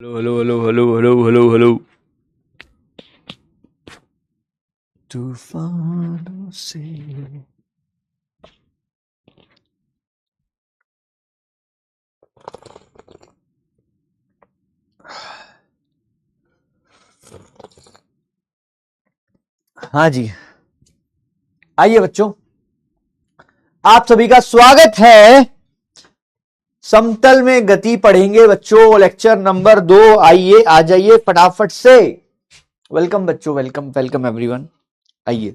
Hello hello hello hello hello hello hello. तूफानों से हाँ जी, आइए बच्चों, आप सभी का स्वागत है। समतल में गति पढ़ेंगे बच्चों, लेक्चर नंबर 2। आइए, आ जाइए फटाफट से। वेलकम बच्चों, वेलकम वेलकम एवरीवन। आइए,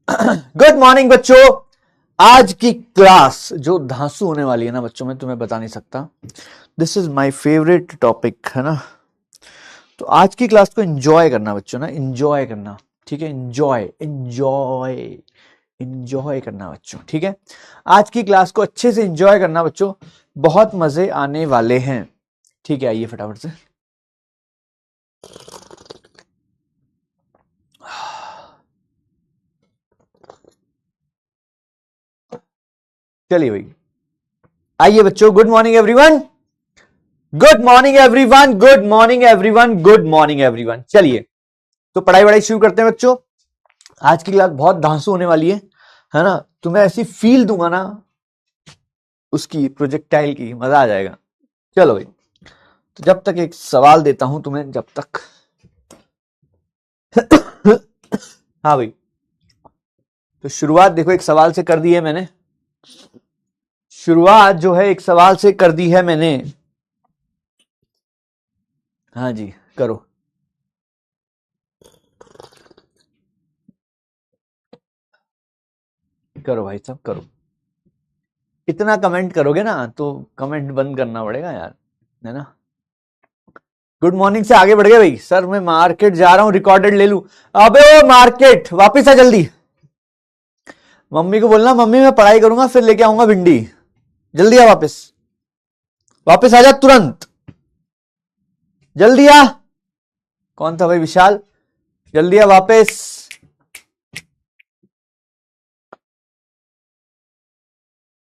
गुड मॉर्निंग बच्चों। आज की क्लास जो धांसू होने वाली है ना बच्चों, मैं तुम्हें बता नहीं सकता। This is my favourite topic, है ना। तो आज की क्लास को एंजॉय करना बच्चों ना, एंजॉय करना, ठीक है। एंजॉय एंजॉय एंजॉय करना बच्चों, ठीक है। आज की क्लास को अच्छे से एंजॉय करना बच्चों, बहुत मजे आने वाले हैं, ठीक है। आइए फटाफट से। चलिए भाई, आइए बच्चों। Good morning everyone, good morning everyone, good morning everyone, good morning everyone. चलिए, तो पढ़ाई वढ़ाई शुरू करते हैं बच्चों। आज की क्लास बहुत धांसू होने वाली है ना। तुम्हें ऐसी फील दूंगा ना उसकी, प्रोजेक्टाइल की, मजा आ जाएगा। चलो भाई, तो जब तक एक सवाल देता हूं तुम्हें, जब तक हाँ भाई, तो शुरुआत देखो एक सवाल से कर दी है मैंने। शुरुआत जो है एक सवाल से कर दी है मैंने। हाँ जी, करो। करो भाई साहब, करो। इतना कमेंट करोगे ना तो कमेंट बंद करना पड़ेगा यार, है ना। गुड मॉर्निंग से आगे बढ़ गए भाई। सर मैं मार्केट जा रहा हूं, रिकॉर्डेड ले लूं। अबे ओ मार्केट, वापिस आ जल्दी। मम्मी को बोलना, मम्मी मैं पढ़ाई करूंगा फिर लेके आऊंगा भिंडी। जल्दी आ वापस, वापस आ जा तुरंत, जल्दी आ। कौन था भाई? विशाल, जल्दी आ वापस।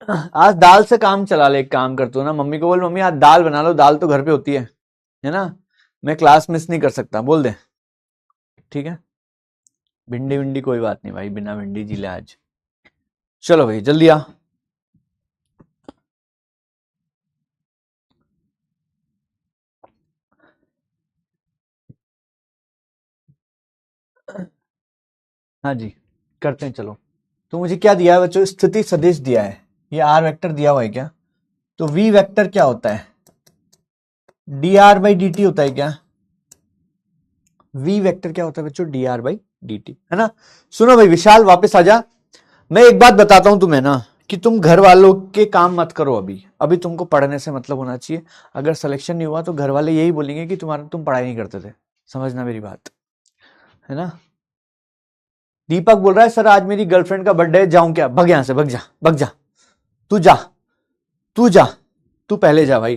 आज दाल से काम चला ले। एक काम कर तू ना, मम्मी को बोल, मम्मी आज दाल बना लो, दाल तो घर पे होती है ना। मैं क्लास मिस नहीं कर सकता, बोल दे, ठीक है। भिंडी विंडी कोई बात नहीं भाई, बिना भिंडी जी ले आज। चलो भाई जल्दी आ। हाँ जी, करते हैं चलो। तो मुझे क्या दिया है बच्चों? स्थिति सदिश दिया है। ये आर वेक्टर दिया हुआ है क्या? तो वी वेक्टर क्या होता है? D R by D T होता है क्या? वी वेक्टर क्या होता है बच्चों? D R by D T, है ना। सुनो भाई विशाल, वापस आ जा। मैं एक बात बताता हूं तुम्हें ना, कि तुम घर वालों के काम मत करो। अभी अभी तुमको पढ़ने से मतलब होना चाहिए। अगर सिलेक्शन नहीं हुआ तो घर वाले यही बोलेंगे कि तुम पढ़ाई नहीं करते थे। समझना मेरी बात, है ना। दीपक बोल रहा है सर आज मेरी गर्लफ्रेंड का बर्थडे है, जाऊं क्या? भग यहां से, भग जा, भग जा। तू जा, तू जा, तू पहले जा भाई।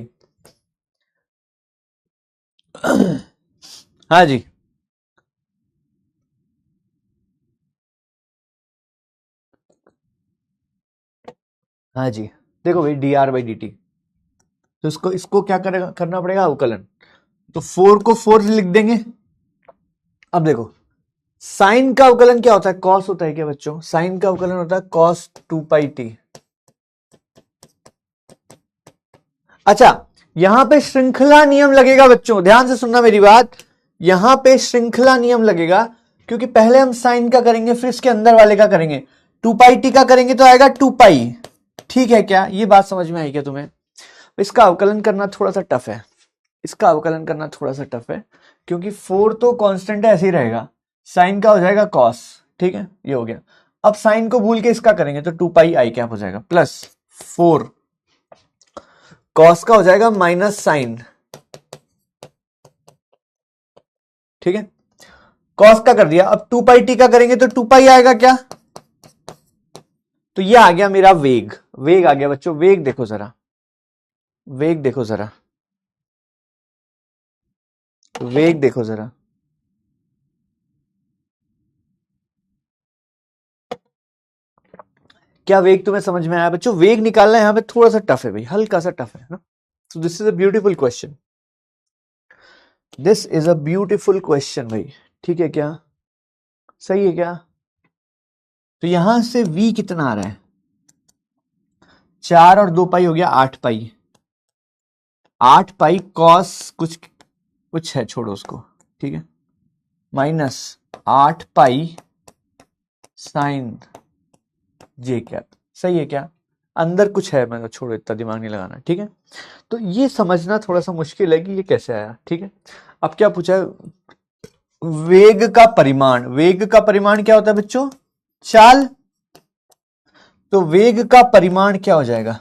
हाँ जी, हाँ जी। देखो भाई, D R by D T, तो इसको इसको क्या करेगा, करना पड़ेगा अवकलन। तो 4 को 4 लिख देंगे। अब देखो, साइन का अवकलन क्या होता है? कॉस होता है क्या बच्चों? साइन का अवकलन होता है कॉस 2 पाई टी। अच्छा, यहां पे श्रृंखला नियम लगेगा बच्चों, ध्यान से सुनना मेरी बात। यहां पे श्रृंखला नियम लगेगा, क्योंकि पहले हम साइन का करेंगे फिर इसके अंदर वाले का करेंगे। 2 पाई टी का करेंगे तो आएगा 2 पाई। ठीक है क्या? ये बात समझ में आई क्या तुम्हें? इसका अवकलन करना थोड़ा सा टफ है, इसका अवकलन करना थोड़ा सा टफ है, क्योंकि 4 तो कांस्टेंट है, ऐसे ही रहेगा। साइन का हो जाएगा कॉस, ठीक है, ये हो गया। अब साइन को भूल के इसका करेंगे तो 2 पाई आई कैप हो जाएगा, प्लस 4 कॉस का हो जाएगा माइनस साइन, ठीक है। कॉस का कर दिया, अब 2 पाई टी का करेंगे तो 2 पाई आएगा क्या? तो ये आ गया मेरा वेग। वेग आ गया बच्चों, वेग देखो जरा, वेग देखो जरा, वेग देखो जरा। क्या वेग तुम्हें समझ में आया बच्चों? वेग निकालना यहां पे थोड़ा सा टफ है भाई, हल्का सा टफ है ना। So this is a beautiful question. This is a beautiful question भाई, ठीक है क्या, सही है क्या। तो यहां से v कितना आ रहा है, 4 और 2 पाई हो गया 8 पाई, 8 पाई कॉस कुछ कुछ है, छोड़ो उसको, ठीक है, माइनस 8 पाई साइन जे कैप, सही है क्या। अंदर कुछ है, मैं छोड़ो, इतना दिमाग नहीं लगाना, ठीक है। तो ये समझना थोड़ा सा मुश्किल है कि ये कैसे आया, ठीक है। अब क्या पूछा है, वेग का परिमाण, वेग का परिमाण क्या होता है बच्चों, चाल। तो वेग का परिमाण क्या हो जाएगा,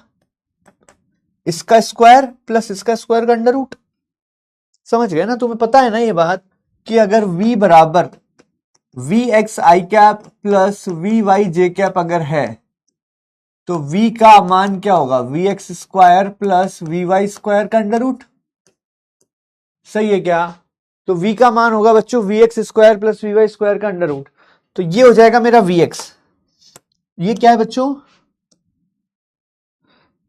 इसका स्क्वायर प्लस इसका स्क्वायर का अंडर रूट, समझ गए ना। तुम्हें पता है ना ये बात कि अगर v बराबर V X I cap plus V Y J cap अगर है, तो v का मान क्या होगा, V X square plus V Y square का अंडर रूट, सही है क्या। तो v का मान होगा बच्चों V X square plus V Y square का अंडर रूट, तो ये हो जाएगा मेरा वी एक्स। ये क्या है बच्चों,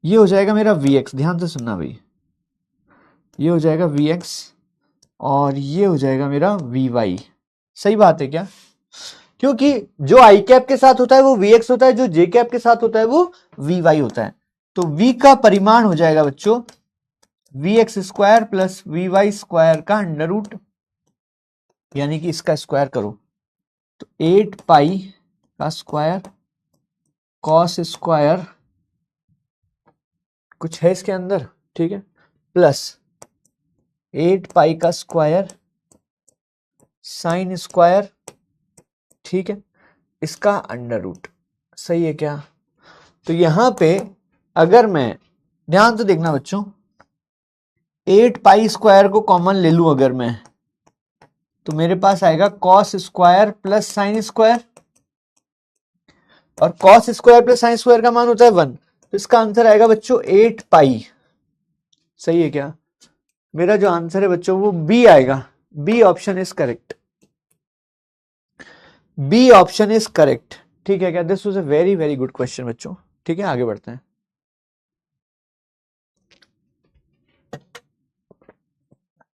ये हो जाएगा मेरा वी एक्स, ध्यान से सुनना भाई, ये हो जाएगा वी एक्स और ये हो जाएगा मेरा वी वाई, सही बात है क्या। क्योंकि जो आई कैप के साथ होता है वो वी एक्स होता है, जो जे कैप के साथ होता है वो वी वाई होता है। तो v का परिमाण हो जाएगा बच्चों V X square plus V Y square का अंडर रूट, यानी कि इसका स्क्वायर करो तो 8 पाई का स्क्वायर कॉस स्क्वायर कुछ है इसके अंदर, ठीक है, प्लस 8 पाई का स्क्वायर साइन स्क्वायर, ठीक है, इसका अंडर रूट, सही है क्या। तो यहां पे अगर मैं, ध्यान से देखना बच्चों, 8 पाई स्क्वायर को कॉमन ले लूं अगर मैं, तो मेरे पास आएगा cos square plus sine square, और cos square plus sine square का मान होता है 1, तो इसका आंसर आएगा बच्चों 8 पाई, सही है क्या। मेरा जो आंसर है बच्चों वो बी आएगा, B option is correct, B option is correct, ठीक है क्या। This was a very very good question बच्चों, ठीक है, आगे बढ़ते हैं।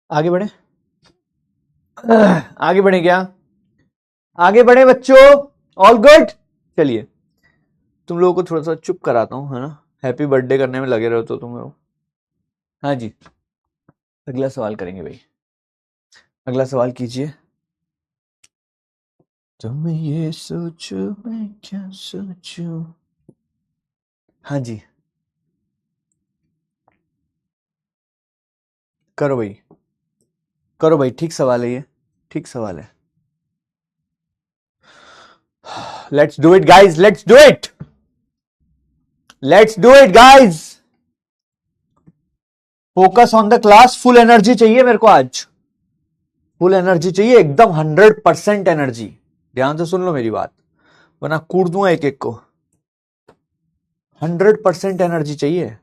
आगे बढ़े, आगे बढ़े क्या, आगे बढ़े बच्चों, ऑल गुड। चलिए तुम लोगों को थोड़ा सा चुप कराता हूं, है ना, हैप्पी बर्थडे करने में लगे रहो तो तुम लोग। हाँ जी, अगला सवाल करेंगे भाई, अगला सवाल कीजिए। तुम ये सोचो मैं क्या सोचूं, हाँ जी करो भाई, करो भाई, ठीक सवाल है ये, ठीक सवाल है। Let's do it guys, let's do it, let's do it guys, focus on the class, full energy चाहिए मेरे को आज, फुल एनर्जी चाहिए एकदम 100% एनर्जी, ध्यान से सुन लो मेरी बात, वरना कूट दूंगा एक एक को, 100% एनर्जी चाहिए।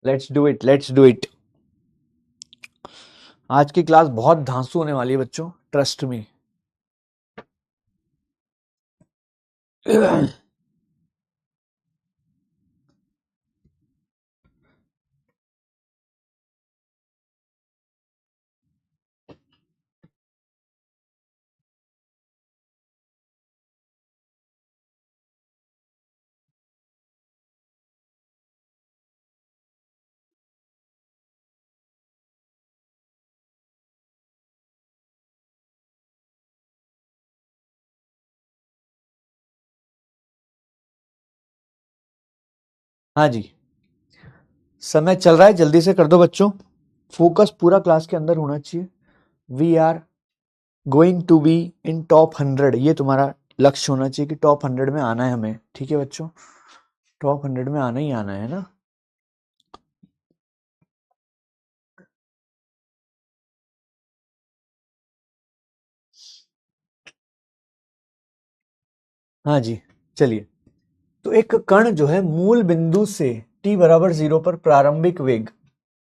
Let's do it, let's do it. आज की क्लास बहुत धांसू होने वाली है बच्चों, ट्रस्ट मी। हाँ जी, समय चल रहा है, जल्दी से कर दो बच्चों, फोकस पूरा क्लास के अंदर होना चाहिए। We are going to be in top 100, ये तुम्हारा लक्ष्य होना चाहिए कि टॉप 100 में आना है हमें, ठीक है बच्चों, टॉप 100 में आना ही आना है ना। हाँ जी, चलिए। तो एक कण जो है मूल बिंदु से t बराबर 0 पर प्रारंभिक वेग,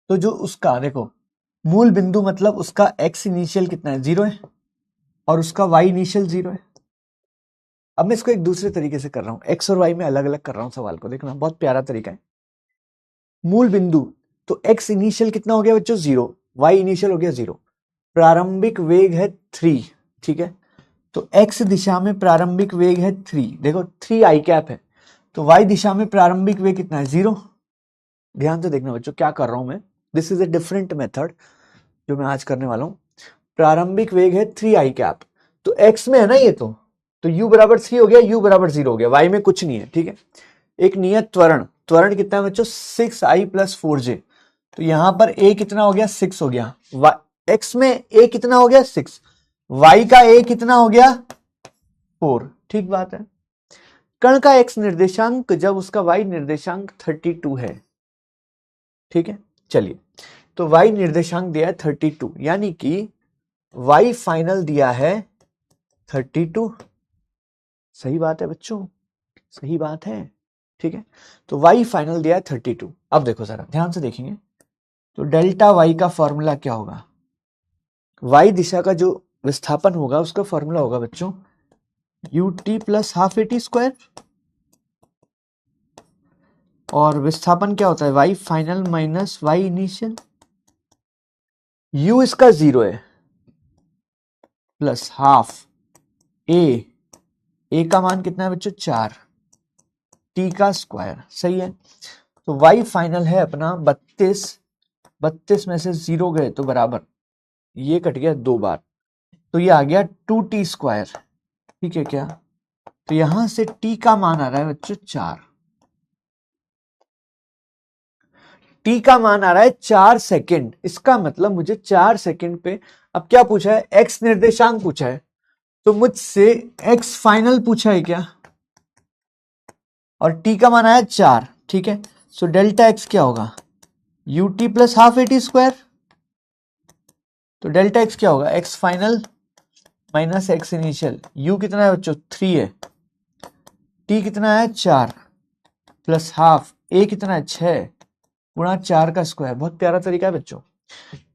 तो जो उसका देखो मूल बिंदु मतलब उसका x इनिशियल कितना है, 0 है, और उसका y इनिशियल 0 है। अब मैं इसको एक दूसरे तरीके से कर रहा हूं, x और y में अलग अलग कर रहा हूं सवाल को, देखना बहुत प्यारा तरीका है। मूल बिंदु, तो x इनिशियल कितना हो गया बच्चों 0, y इनिशियल हो गया 0, प्रारंभिक वेग है 3, ठीक है। तो x दिशा में प्रारंभिक वेग है 3, देखो 3 i कैप है, तो y दिशा में प्रारंभिक वेग कितना है 0। ध्यान से देखना बच्चों क्या कर रहा हूं मैं, this is a different method जो मैं आज करने वाला हूं। प्रारंभिक वेग है 3 i कैप, तो x में है ना ये, तो u बराबर 3 हो गया, u बराबर 0 हो गया, y में कुछ नहीं है, ठीक है। एक नियत त्वरण, त्वरण कितना है बच्चों 6i + 4j, तो यहां पर a कितना हो गया 6 हो गया, x में a कितना हो गया 6, y का a कितना हो गया 4, ठीक बात है। कण का x निर्देशांक जब उसका y निर्देशांक 32 है, ठीक है। चलिए, तो y निर्देशांक दिया है 32, यानी कि y फाइनल दिया है 32, सही बात है बच्चों, सही बात है, ठीक है। तो y फाइनल दिया है 32। अब देखो जरा ध्यान से देखेंगे, तो डेल्टा y का फॉर्मूला क्या होगा, y दिशा का जो विस्थापन होगा उसका फॉर्मूला होगा बच्चों ut + ½ at स्क्वायर, और विस्थापन क्या होता है y final minus y initial, u इसका 0 है, +½ a का मान कितना है बच्चों 4, t का स्क्वायर, सही है। तो y फाइनल है अपना 32, 32 में से 0 गए तो बराबर, ये कट गया 2 बार, तो ये आ गया 2t स्क्वायर, ठीक है क्या। तो यहां से t का मान आ रहा है बच्चों 4, t का मान आ रहा है 4 सेकेंड, इसका मतलब मुझे 4 सेकेंड पे, अब क्या पूछा है x निर्देशांक पूछा है, तो मुझसे x फाइनल पूछा है क्या, और t का मान आया 4, ठीक है। सो डेल्टा x क्या होगा ut + ½ at स्क्वायर, तो डेल्टा x क्या होगा x final minus x initial, u कितना है बच्चों 3 है, t कितना है 4 +½ a कितना है 6 गुणा 4 का स्क्वायर, बहुत प्यारा तरीका है बच्चों।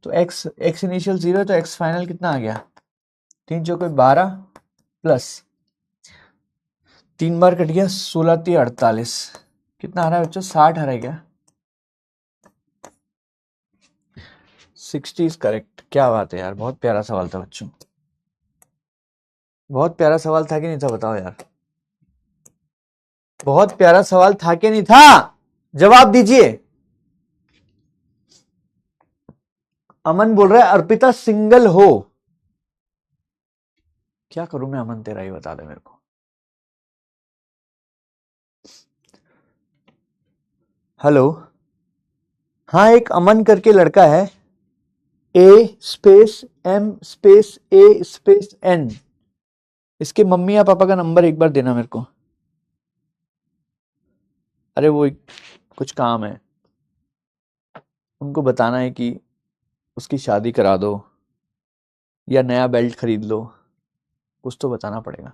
तो x इनिशियल 0 है, तो x फाइनल कितना आ गया 3 चौके 12 प्लस 3 बार कट गया 16 × 48, कितना आ रहा है बच्चों 60 आ रहा है क्या, 60 इज करेक्ट। क्या बात है यार, बहुत प्यारा सवाल था बच्चों, बहुत प्यारा सवाल था कि नहीं था बताओ यार, बहुत प्यारा सवाल था कि नहीं था, जवाब दीजिए। अमन बोल रहा है अर्पिता सिंगल हो, क्या करूं मैं अमन, तेरा ही बता दे मेरे को। हेलो, हाँ एक अमन करके लड़का है, A _ M _ A _ N, इसके मम्मी या पापा का नंबर एक बार देना मेरे को, अरे वो कुछ काम है, उनको बताना है कि उसकी शादी करा दो या नया बेल्ट खरीद लो, कुछ तो बताना पड़ेगा,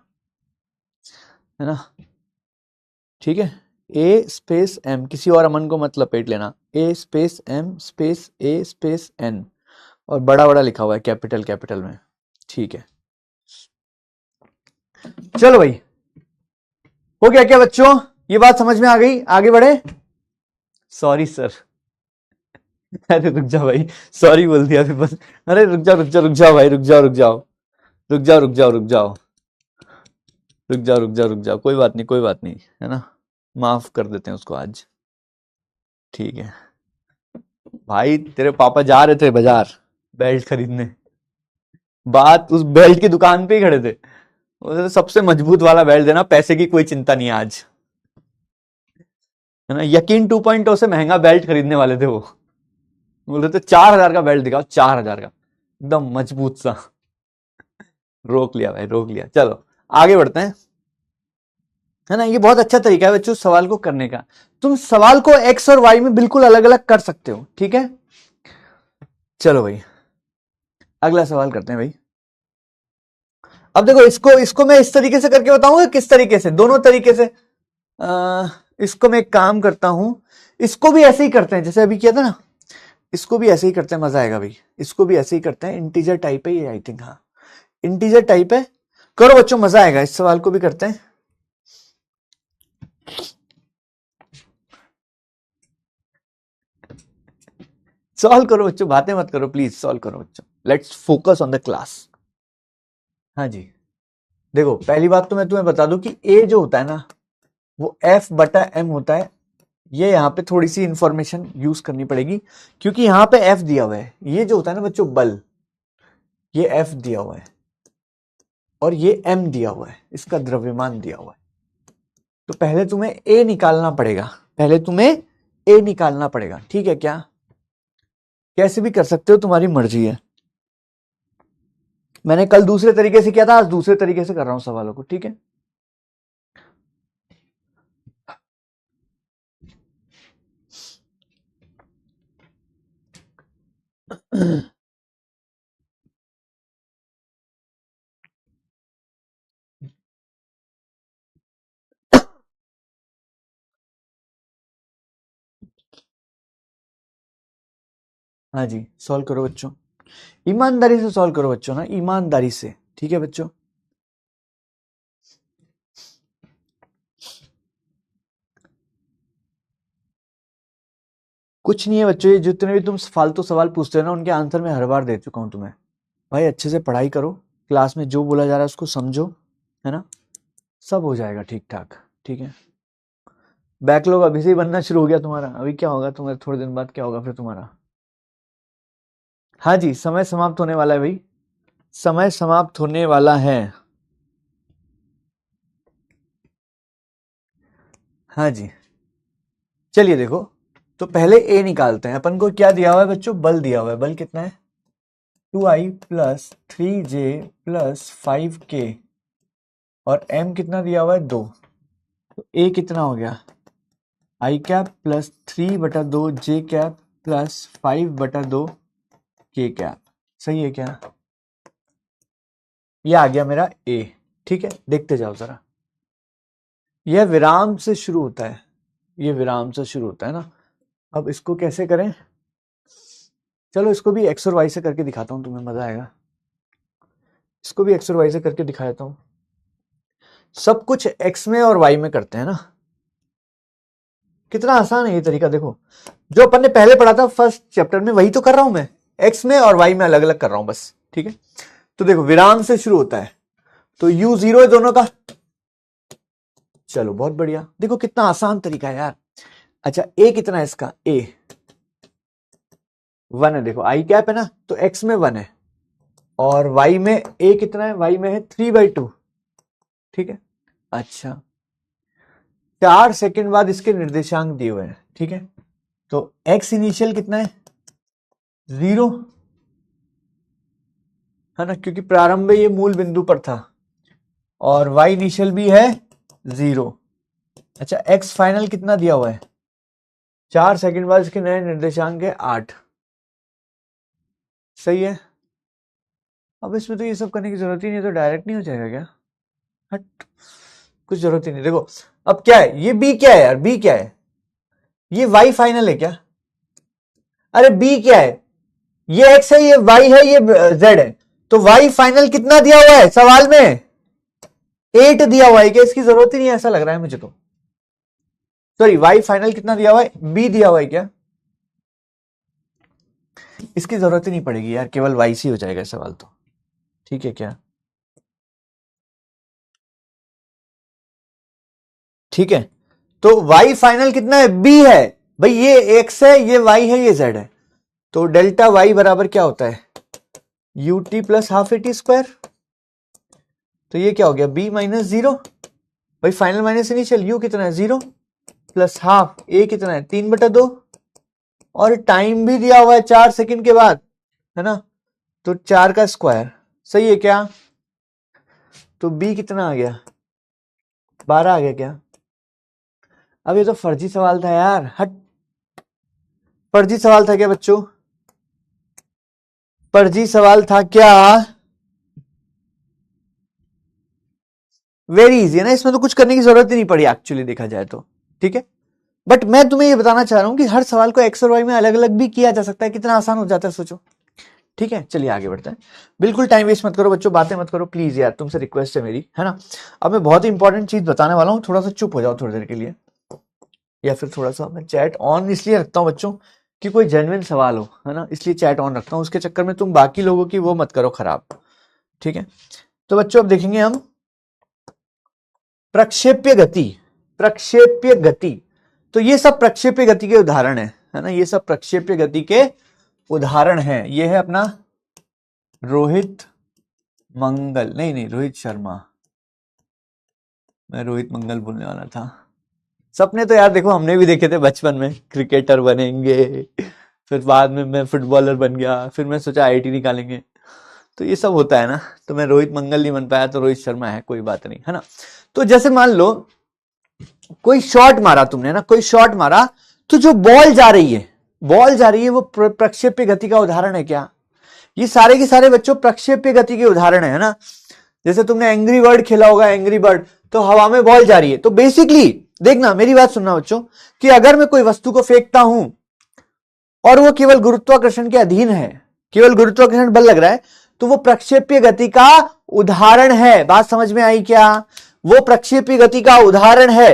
है ना, ठीक है। A _ M, किसी और अमन को मत लपेट लेना, A _ M A _ N, और बड़ा बड़ा लिखा हुआ है कैपिटल में, ठीक है। चलो भाई, हो गया क्या बच्चों, ये बात समझ में आ गई, आगे बढ़े। सॉरी सर, अरे रुक जाओ भाई, सॉरी बोल दिया अभी बस, अरे रुक जाओ भाई, रुक जाओ, कोई बात नहीं, है ना, माफ कर देते हैं उसको आज, ठीक है। भाई तेरे पापा जा रहे थे बाजार बेल्ट खरीदने, बात उस बेल्ट की दुकान पे ही खड़े थे, उन्होंने सबसे मजबूत वाला बेल्ट देना, पैसे की कोई चिंता नहीं आज, है ना, यकीन 2.0 से महंगा बेल्ट खरीदने वाले थे वो, बोल रहे थे 4000 का बेल्ट दिखाओ, 4000 का एकदम मजबूत सा, रोक लिया भाई, रोक लिया। चलो आगे बढ़ते हैं, है ना, ये बहुत अच्छा तरीका है बच्चों सवाल को करने का, तुम सवाल को x और y में बिल्कुल अलग अलग कर सकते हो, ठीक है। चलो भाई अगला सवाल करते हैं भाई। अब देखो इसको मैं इस तरीके से करके बताऊंगा, किस तरीके से, दोनों तरीके से। इसको मैं एक काम करता हूं, इसको भी ऐसे ही करते हैं जैसे अभी किया था ना, इसको भी ऐसे ही करते हैं, मजा आएगा भाई, इसको भी ऐसे ही करते हैं, इंटीजर टाइप है ये आई थिंक, हाँ इंटीजर टाइप है। करो बच्चों, मजा आएगा, इस सवाल को भी करते हैं। सॉल्व करो बच्चों, बातें मत करो प्लीज, सॉल्व करो बच्चों, let's focus on the class. हाँ जी, देखो पहली बात तो मैं तुम्हें बता दूं कि ए जो होता है ना वो F/m होता है। ये यहाँ पे थोड़ी सी इंफॉर्मेशन यूज करनी पड़ेगी, क्योंकि यहाँ पे F दिया हुआ है। ये जो होता है ना बच्चों बल, ये F दिया हुआ है और ये M दिया हुआ है, इसका द्रव्यमान दिया हुआ है। तो पहले तुम्हें A निकालना पड़ेगा, पहले तुम्हें A निकालना पड़ेगा, ठीक है क्या? कैसे भी कर सकते हो, तुम्हारी मर्जी है। मैंने कल दूसरे तरीके से किया था, आज दूसरे तरीके से कर रहा हूं सवालों को, ठीक है? हाँ जी, सॉल्व करो बच्चों, ईमानदारी से सॉल्व करो बच्चों ना, ईमानदारी से, ठीक है बच्चों? कुछ नहीं है बच्चों, ये जितने भी तुम फालतू सवाल पूछते हो ना उनके आंसर मैं हर बार दे चुका हूं तुम्हें। भाई अच्छे से पढ़ाई करो, क्लास में जो बोला जा रहा है उसको समझो, है ना? सब हो जाएगा ठीक ठाक, ठीक है? बैकलॉग अभी से ही बनना शुरू हो गया तुम्हारा, अभी क्या होगा तुम्हारे, थोड़े दिन बाद क्या होगा फिर तुम्हारा? हाँ जी, समय समाप्त होने वाला है भाई, समय समाप्त होने वाला है। हाँ जी, चलिए देखो, तो पहले ए निकालते हैं। अपन को क्या दिया हुआ है बच्चों? बल दिया हुआ है। बल कितना है? 2i plus 3j plus 5k, और m कितना दिया हुआ है? 2। तो a कितना हो गया? i cap plus 3/2 j cap plus 5/2 k cap. सही है क्या? ये आ गया मेरा a, ठीक है? देखते जाओ जरा, यह विराम से शुरू होता है, ये विराम से शुरू होता है ना। अब इसको कैसे करें? चलो इसको भी एक्स और वाई से करके दिखाता हूं, तुम्हें मजा आएगा। इसको भी एक्स और वाई से करके दिखा देता हूं। सब कुछ एक्स में और वाई में करते हैं ना, कितना आसान है ये तरीका। देखो जो अपन ने पहले पढ़ा था फर्स्ट चैप्टर में, वही तो कर रहा हूं मैं, एक्स में और वाई में अलग अलग कर रहा हूं बस, ठीक है? तो देखो विराम से शुरू होता है, तो u 0 है दोनों का। चलो बहुत बढ़िया, देखो कितना आसान तरीका है यार। अच्छा a कितना है इसका? a 1 है, देखो i कैप है ना, तो x में 1 है, और y में a कितना है? y में है 3/2, ठीक है? अच्छा 4 सेकंड बाद इसके निर्देशांक दिए हुए हैं, ठीक है? तो x इनिशियल कितना है? 0 है ना, क्योंकि प्रारंभ में ये मूल बिंदु पर था, और y इनिशियल भी है 0। अच्छा x फाइनल कितना दिया हुआ है? 4 सेकंड बाद इसके नए निर्देशांक है 8। सही है। अब इसमें तो ये सब करने की जरूरत ही नहीं, तो डायरेक्ट नहीं हो जाएगा क्या? हट, कुछ जरूरत ही नहीं। देखो अब क्या है, ये b क्या है यार? b क्या है? ये y फाइनल है क्या? अरे b क्या है? ये x है, ये y है, ये z है, तो y फाइनल कितना दिया हुआ है सवाल में? 8 दिया हुआ है क्या? इसकी जरूरत ही नहीं है ऐसा लग रहा है मुझे तो। सॉरी, y फाइनल कितना दिया हुआ है? b दिया हुआ है क्या? इसकी जरूरत ही नहीं पड़ेगी यार, केवल y से हो जाएगा सवाल तो, ठीक है क्या? ठीक है, तो y फाइनल कितना है? b है भाई, ये x है, ये y है, ये z है, तो डेल्टा y बराबर क्या होता है? ut plus half eighty square. तो ये क्या हो गया? b माइनस 0, भाई फाइनल माइनस इनिशियल, u कितना है? 0 प्लस हाफ, a कितना है? 3/2, और टाइम भी दिया हुआ है 4 सेकंड के बाद, है ना, तो 4 का स्क्वायर। सही है क्या? तो b कितना आ गया? 12 आ गया क्या? अब ये तो फर्जी सवाल था यार, हट, फर्जी सवाल था क्या बच्चों? फर्जी सवाल था क्या? वेरी इजी है ना, इसमें तो कुछ करने की जरूरत ही नहीं पड़ी एक्चुअली देखा जाए तो, ठीक है? बट मैं तुम्हें ये बताना चाह रहा हूं कि हर सवाल को एक्स और वाई में अलग अलग भी किया जा सकता है, कितना आसान हो जाता है सोचो, ठीक है, चलिए आगे बढ़ते हैं। बिल्कुल टाइम वेस्ट मत करो बच्चों, बातें मत करो प्लीज यार, तुमसे रिक्वेस्ट है मेरी, है ना। अब मैं बहुत ही इंपॉर्टेंट चीज बताने वाला हूँ, थोड़ा सा चुप हो जाओ थोड़ी देर के लिए, या फिर थोड़ा सा मैं चैट ऑन इसलिए रखता हूँ बच्चों कि कोई जेन्युइन सवाल हो, है ना, इसलिए चैट ऑन रखता हूँ, उसके चक्कर में तुम बाकी लोगों की वो मत करो खराब, ठीक है। तो बच्चों अब देखेंगे हम प्रक्षेप्य गति, प्रक्षेप्य गति, तो ये सब प्रक्षेप्य गति के उदाहरण है ना, ये सब प्रक्षेप्य गति के उदाहरण है। ये है अपना रोहित मंगल, नहीं रोहित शर्मा, मैं रोहित मंगल बोलने वाला था। सपने तो यार देखो हमने भी देखे थे बचपन में, क्रिकेटर बनेंगे, फिर बाद में मैं फुटबॉलर बन गया, फिर मैं सोचा आईआईटी निकालेंगे, तो ये सब होता है ना। तो मैं रोहित मंगल नहीं बन पाया तो रोहित शर्मा है, कोई बात नहीं, है ना। तो जैसे मान लो कोई शॉट मारा तुमने ना, कोई शॉट मारा, तो जो बॉल जा रही है, बॉल जा रही है, वो प्रक्षेप्य गति का उदाहरण है क्या? ये सारे के सारे बच्चों प्रक्षेप्य गति के उदाहरण है ना। जैसे तुमने एंग्री बर्ड खेला होगा, एंग्री बर्ड, तो हवा में बॉल जा रही है, तो बेसिकली देखना, मेरी बात सुनना बच्चों, कि अगर मैं कोई वस्तु को फेंकता हूं और वो केवल गुरुत्वाकर्षण के अधीन है, केवल गुरुत्वाकर्षण बल लग रहा है, तो वो प्रक्षेप्य गति का उदाहरण है। बात समझ में आई क्या? वो प्रक्षेप्य गति का उदाहरण है।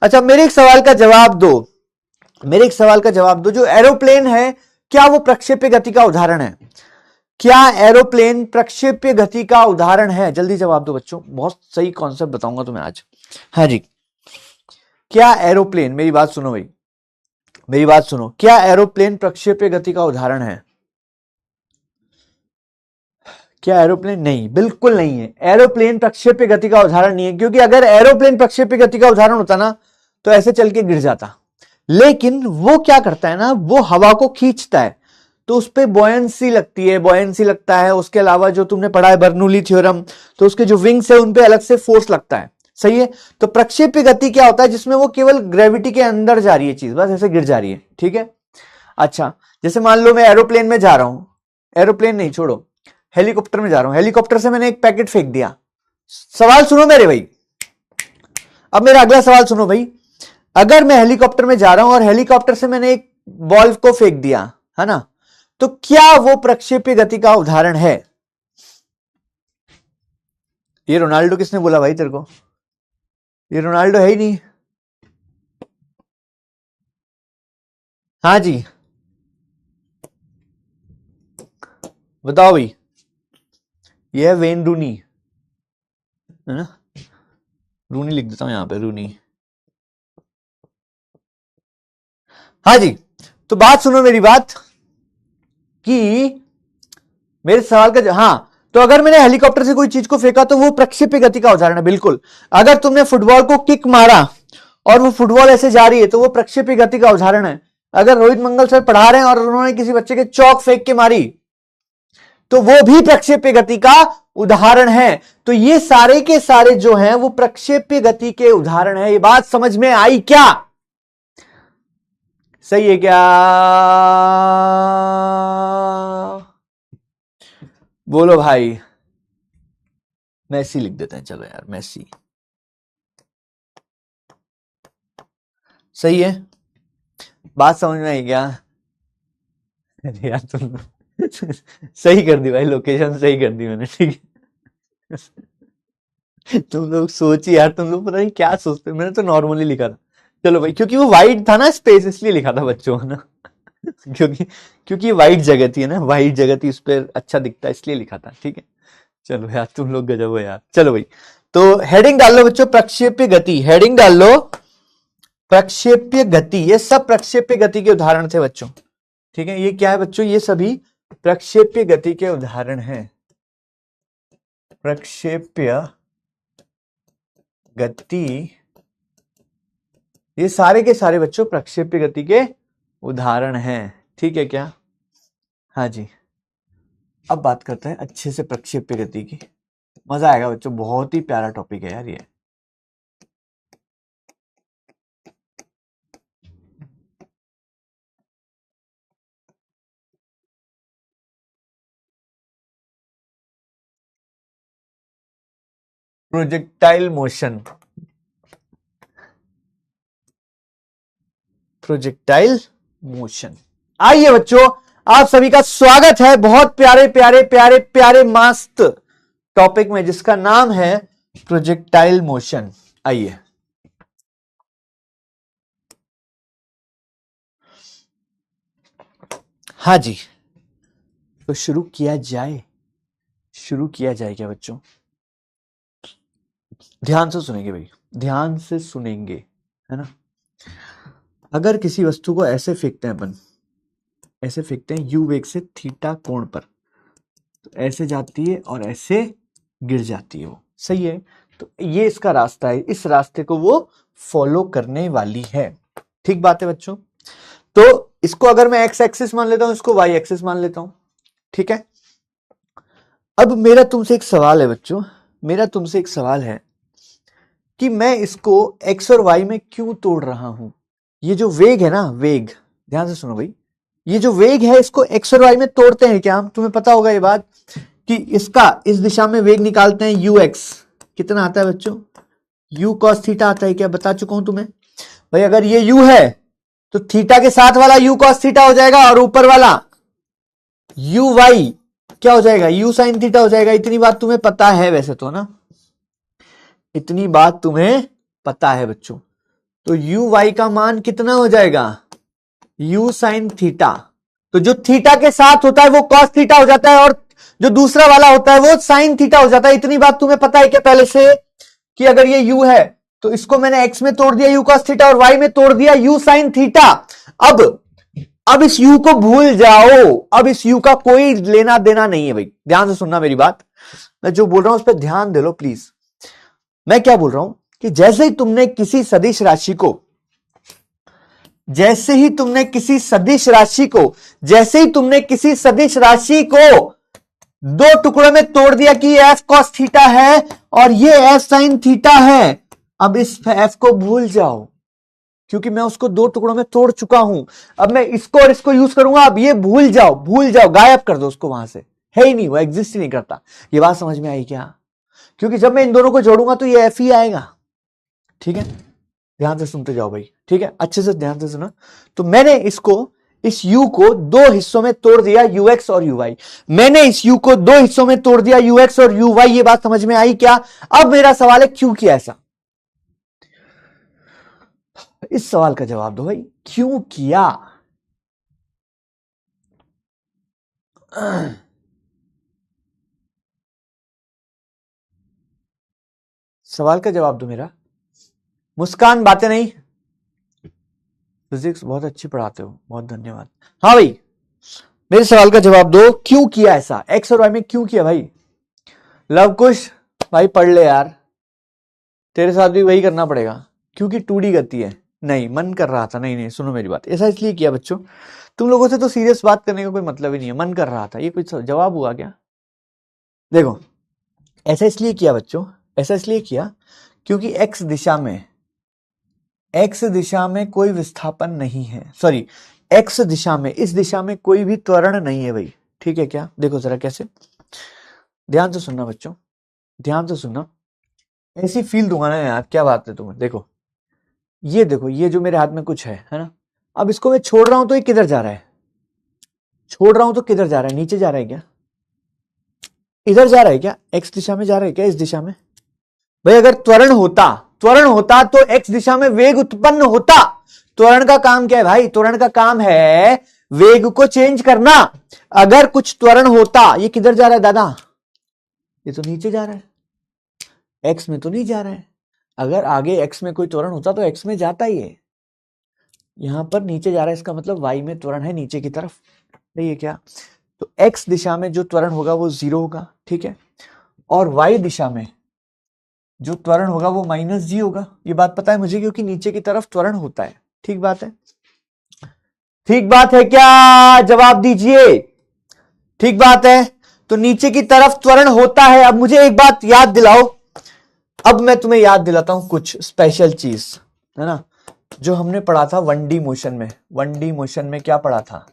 अच्छा मेरे एक सवाल का जवाब दो, मेरे एक सवाल का जवाब दो, जो एरोप्लेन है क्या वो प्रक्षेप्य गति का उदाहरण है? क्या एरोप्लेन प्रक्षेप्य गति का उदाहरण है? जल्दी जवाब दो बच्चों, बहुत सही कॉन्सेप्ट बताऊंगा तुम्हें आज। हाँ जी, क्या एरोप्लेन, मेरी बात सुनो भाई, मेरी बात सुनो, क्या एरोप्लेन प्रक्षेप्य गति का उदाहरण है? क्या एरोप्लेन? नहीं, बिल्कुल नहीं है, एरोप्लेन प्रक्षेप्य गति का उदाहरण नहीं है, क्योंकि अगर एरोप्लेन प्रक्षेप्य गति का उदाहरण होता ना तो ऐसे चल के गिर जाता, लेकिन वो क्या करता है ना, वो हवा को खींचता है, तो उस पर बॉयंसी लगती है, बॉयंसी लगता है। उसके अलावा जो तुमने पढ़ा है बर्नूली थ्योरम, तो उसके जो विंग्स है उन पे अलग से फोर्स लगता है, सही है। तो प्रक्षेप्य गति क्या होता है? जिसमें वो केवल ग्रेविटी के अंदर जा रही है चीज, बस ऐसे गिर जा रही है, ठीक है। अच्छा जैसे मान लो मैं एरोप्लेन में जा रहा हूं, एरोप्लेन नहीं छोड़ो, हेलीकॉप्टर में जा रहा हूं, हेलीकॉप्टर से मैंने एक पैकेट फेंक दिया। सवाल सुनो मेरे भाई, अब मेरा अगला सवाल सुनो भाई, अगर मैं हेलीकॉप्टर में जा रहा हूं और हेलीकॉप्टर से मैंने एक बॉल को फेंक दिया, है ना, तो क्या वो प्रक्षेप्य गति का उदाहरण है? ये रोनाल्डो किसने बोला भाई तेरे को? ये रोनाल्डो है ही नहीं। हाँ जी बताओ भाई, ये है वेन रूनी, है ना, रूनी लिख देता हूं यहां पे, रूनी। हाँ जी, तो बात सुनो मेरी बात, कि मेरे सवाल का, हाँ, तो अगर मैंने हेलीकॉप्टर से कोई चीज को फेंका तो वो प्रक्षेप्य गति का उदाहरण है, बिल्कुल। अगर तुमने फुटबॉल को किक मारा और वो फुटबॉल ऐसे जा रही है तो वो प्रक्षेप्य गति का उदाहरण है। अगर रोहित मंगल सर पढ़ा रहे हैं और उन्होंने किसी बच्चे के चौक फेंक के मारी तो वो भी प्रक्षेप्य गति का उदाहरण है। तो ये सारे के सारे जो हैं वो प्रक्षेप्य गति के उदाहरण है। ये बात समझ में आई क्या? सही है क्या? बोलो भाई। मैसी लिख देते हैं, चलो यार मैसी, सही है। बात समझ में आई क्या? अरे यार तुम सही कर दी भाई, लोकेशन सही कर दी मैंने, ठीक है। तुम लोग सोचिए यार, तुम लोग पता नहीं क्या सोचते हो, मैंने तो नॉर्मली लिखा था। चलो भाई, क्योंकि वो वाइड था ना स्पेस, इसलिए लिखा था बच्चों ना। क्योंकि क्योंकि वाइड जगह थी ना, वाइड जगह थी, उस पर अच्छा दिखता है इसलिए लिखा था, ठीक है। चलो यार तुम लोग गजब हो यार। चलो भाई, तो हेडिंग डाल लो बच्चों, प्रक्षेप्य गति, हेडिंग डाल लो प्रक्षेप्य गति। ये सब प्रक्षेप्य गति के उदाहरण थे बच्चों, ठीक है। ये क्या है बच्चों? ये सभी प्रक्षेप्य गति के उदाहरण हैं। प्रक्षेप्य गति, ये सारे के सारे बच्चों प्रक्षेप्य गति के उदाहरण हैं, ठीक है क्या? हाँ जी, अब बात करते हैं अच्छे से प्रक्षेप्य गति की। मजा आएगा बच्चों, बहुत ही प्यारा टॉपिक है यार ये। Projectile motion, projectile motion. आइए बच्चों, आप सभी का स्वागत है बहुत प्यारे प्यारे प्यारे प्यारे मस्त टॉपिक में जिसका नाम है प्रोजेक्टाइल मोशन। आइए हाँ जी, तो शुरू किया जाए क्या बच्चों? ध्यान से सुनेंगे भाई, ध्यान से सुनेंगे, है ना। अगर किसी वस्तु को ऐसे फेंकते हैं अपन, ऐसे फेंकते हैं यू वेग से थीटा कोण पर, तो ऐसे जाती है और ऐसे गिर जाती है वो, सही है। तो ये इसका रास्ता है, इस रास्ते को वो फॉलो करने वाली है, ठीक बात है बच्चों। तो इसको अगर मैं एक्स एक्सिस मान लेता हूं, इसको वाई एक्सिस मान लेता हूं, ठीक है। अब मेरा तुमसे एक सवाल है बच्चों, मेरा तुमसे एक सवाल है कि मैं इसको एक्स और वाई में क्यों तोड़ रहा हूं। ये जो वेग है ना, वेग, ध्यान से सुनो भाई, ये जो वेग है इसको एक्स और वाई में तोड़ते हैं क्या हम? तुम्हें पता होगा ये बात कि इसका इस दिशा में वेग निकालते हैं यू एक्स, कितना आता है बच्चों? यू कॉस थीटा आता है क्या? बता चुका हूं तुम्हें भाई। अगर ये यू है तो थीटा के साथ वाला यू कॉस थीटा हो जाएगा और ऊपर वाला यू वाई क्या हो जाएगा? यू साइन थीटा हो जाएगा। इतनी बात तुम्हें पता है वैसे तो ना, इतनी बात तुम्हें पता है बच्चों। तो यू वाई का मान कितना हो जाएगा? You sine theta. तो जो थीटा के साथ होता है वो कॉस थीटा हो जाता है और जो दूसरा वाला होता है वो साइन थीटा हो जाता है। इतनी बात तुम्हें पता है क्या पहले से कि अगर ये यू है तो इसको मैंने एक्स में तोड़ दिया यू कॉस थीटा और वाई में तोड़ दिया यू साइन थीटा। अब इस यू को भूल जाओ, अब इस यू का कोई लेना देना नहीं है भाई। ध्यान से सुनना मेरी बात, मैं जो बोल रहा हूं उस पर ध्यान दे लो प्लीज। मैं क्या बोल रहा हूं कि जैसे ही तुमने किसी सदिश राशि को, जैसे ही तुमने किसी सदिश राशि को दो टुकड़ों में तोड़ दिया कि ये एफ कॉस थीटा है और ये एफ साइन थीटा है, अब इस एफ को भूल जाओ क्योंकि मैं उसको दो टुकड़ों में तोड़ चुका हूं। अब मैं इसको और इसको यूज करूंगा, अब ये भूल जाओ, गायब कर दो उसको, वहां से है ही नहीं, वो एग्जिस्ट ही नहीं करता। ये बात समझ में आई क्या? क्योंकि जब मैं इन दोनों को जोड़ूंगा तो ये एफ ही आएगा, ठीक है। ध्यान से सुनते जाओ भाई, ठीक है, अच्छे से ध्यान से सुना। तो मैंने इसको, इस u को दो हिस्सों में तोड़ दिया ux और uy। मैंने इस u को दो हिस्सों में तोड़ दिया ux और uy। ये बात समझ में आई क्या? अब मेरा सवाल है क्यों किया ऐसा? इस सवाल का जवाब दो भाई, क्यों किया? सवाल का जवाब दो मेरा। मुस्कान, बातें नहीं, फिजिक्स बहुत अच्छी पढ़ाते हो, बहुत धन्यवाद। हाँ भाई, मेरे सवाल का जवाब दो, क्यों किया ऐसा? एक्स और वाई में क्यों किया भाई? लव कुश भाई पढ़ ले यार, तेरे साथ भी वही करना पड़ेगा क्योंकि 2D गति है। नहीं, मन कर रहा था। नहीं, सुनो मेरी बात, ऐसा इसलिए किया बच्चों, तुम लोगों से तो सीरियस बात करने का कोई मतलब ही नहीं है, मन कर रहा था। ये कोई जवाब हुआ क्या? देखो, ऐसा इसलिए किया बच्चों, ऐसा इसलिए किया क्योंकि एक्स दिशा में कोई विस्थापन नहीं है, सॉरी, एक्स दिशा में, इस दिशा में कोई भी त्वरण नहीं है भाई, ठीक है क्या? देखो जरा कैसे, ध्यान से सुनना बच्चों, ध्यान से सुनना। ऐसी फील दूंगा ना यार, क्या बात है तुम्हें। देखो ये जो मेरे हाथ में कुछ है ना, अब इसको मैं छोड़ रहा हूं तो ये किधर जा रहा है? छोड़ रहा हूं तो किधर जा रहा है? नीचे जा रहा है क्या? इधर जा रहा है क्या? एक्स दिशा में जा रहा है क्या? इस दिशा में? भाई अगर त्वरण होता तो एक्स दिशा में वेग उत्पन्न होता। त्वरण का काम क्या है भाई? त्वरण का काम है वेग को चेंज करना। अगर कुछ त्वरण होता, ये किधर जा रहा है दादा? ये तो नीचे जा रहा है, एक्स में तो नहीं जा रहा है। अगर आगे एक्स में कोई त्वरण होता तो एक्स में जाता ही है, यहां पर नीचे जा रहा है, इसका मतलब वाई में त्वरण है नीचे की तरफ, नहीं है क्या? तो एक्स दिशा में जो त्वरण होगा वो 0 होगा, ठीक है, और वाई दिशा में जो त्वरण होगा वो -g होगा। ये बात पता है मुझे क्योंकि नीचे की तरफ त्वरण होता है, ठीक बात है? ठीक बात है क्या? जवाब दीजिए, ठीक बात है। तो नीचे की तरफ त्वरण होता है। अब मुझे एक बात याद दिलाओ, अब मैं तुम्हें याद दिलाता हूं कुछ स्पेशल चीज, है ना, जो हमने पढ़ा था 1D मोशन में। 1D मोशन में क्या पढ़ा था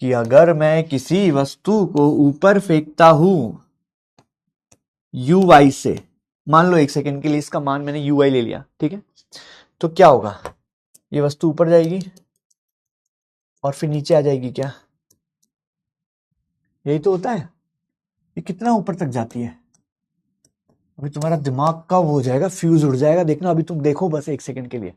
कि अगर मैं किसी वस्तु को ऊपर फेंकता हूं uy से, मान लो एक सेकंड के लिए इसका मान मैंने uy ले लिया, ठीक है, तो क्या होगा? ये वस्तु ऊपर जाएगी और फिर नीचे आ जाएगी क्या? यही तो होता है। ये कितना ऊपर तक जाती है? अभी तुम्हारा दिमाग का वो हो जाएगा, फ्यूज उड़ जाएगा, देखना अभी तुम देखो बस एक सेकंड के लिए।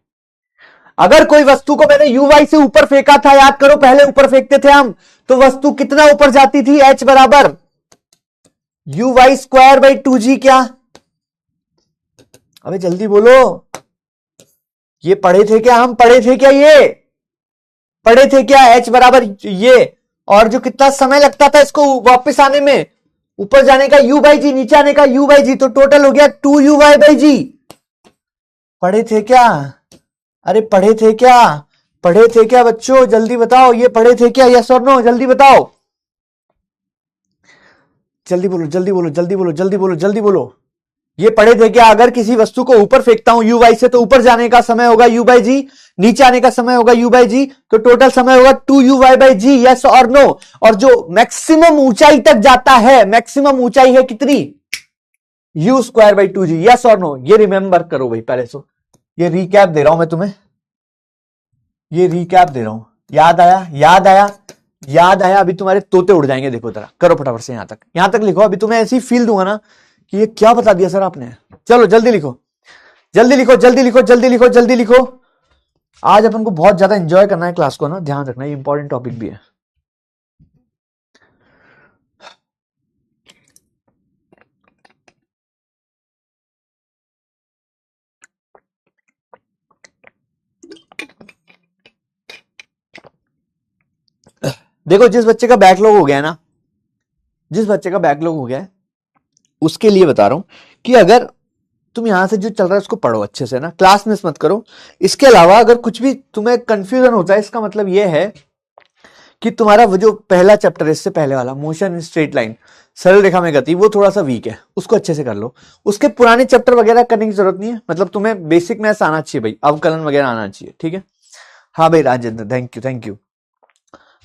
अगर कोई वस्तु को मैंने ui से ऊपर फेंका था, याद करो पहले ऊपर फेंकते थे हम, तो वस्तु कितना ऊपर जाती थी? h बराबर ui स्क्वायर बाई 2g। क्या? अबे जल्दी बोलो, ये पढ़े थे क्या? हम पढ़े थे क्या? ये पढ़े थे क्या? h बराबर ये, और जो कितना समय लगता था इसको वापस आने में, ऊपर जाने का u बाई जी, नीचे आने का u बाई जी, तो टोटल हो गया 2u बाई जी। पढ़े थे क्या? अरे पढ़े थे क्या? पढ़े थे क्या बच्चों? जल्दी बताओ, ये पढ़े थे क्या? यस और नो, जल्दी बताओ, जल्दी बोलो, जल्दी बोलो, जल्दी बोलो, जल्दी बोलो, जल्दी बोलो। ये पढ़े थे क्या? अगर किसी वस्तु को ऊपर फेंकता हूं ui से, तो ऊपर जाने का समय होगा u बाई जी, नीचे आने का समय होगा u बाई जी, तो टोटल समय होगा 2u बाई जी। यस और नो? और जो मैक्सिमम ऊंचाई तक जाता है, मैक्सिमम ऊंचाई है कितनी? u square by 2g। Yes और नो? ये रिमेंबर करो भाई पहले से, ये रिकैप दे रहा हूं मैं तुम्हें, ये रिकैप दे रहा हूं। याद आया? याद आया? याद आया? अभी तुम्हारे तोते उड़ जाएंगे, देखो जरा करो फटाफट से, यहां तक लिखो। अभी तुम्हें ऐसी फील दूंगा ना कि ये क्या बता दिया सर आपने। चलो जल्दी लिखो, जल्दी लिखो, जल्दी लिखो, जल्दी लिखो, जल्दी लिखो। आज अपन को बहुत ज्यादा एंजॉय करना है क्लास को ना, ध्यान रखना, ये इंपॉर्टेंट टॉपिक भी है। देखो जिस बच्चे का बैकलॉग हो गया है ना, जिस बच्चे का बैकलॉग हो गया है उसके लिए बता रहा हूं कि अगर तुम यहां से जो चल रहा है उसको पढ़ो अच्छे से ना, क्लास मिस मत करो। इसके अलावा अगर कुछ भी तुम्हें कंफ्यूजन होता है, इसका मतलब यह है कि तुम्हारा वो जो पहला चैप्टर है, इससे पहले वाला मोशन इन स्ट्रेट लाइन, सरल रेखा में गति, वो थोड़ा सा वीक है, उसको अच्छे से कर लो। उसके पुराने चैप्टर वगैरह करने की जरूरत नहीं है, मतलब तुम्हें बेसिक मैथ्स आना चाहिए भाई, अवकलन वगैरह आना चाहिए, ठीक है? हाँ भाई Rajendra, thank you, thank you.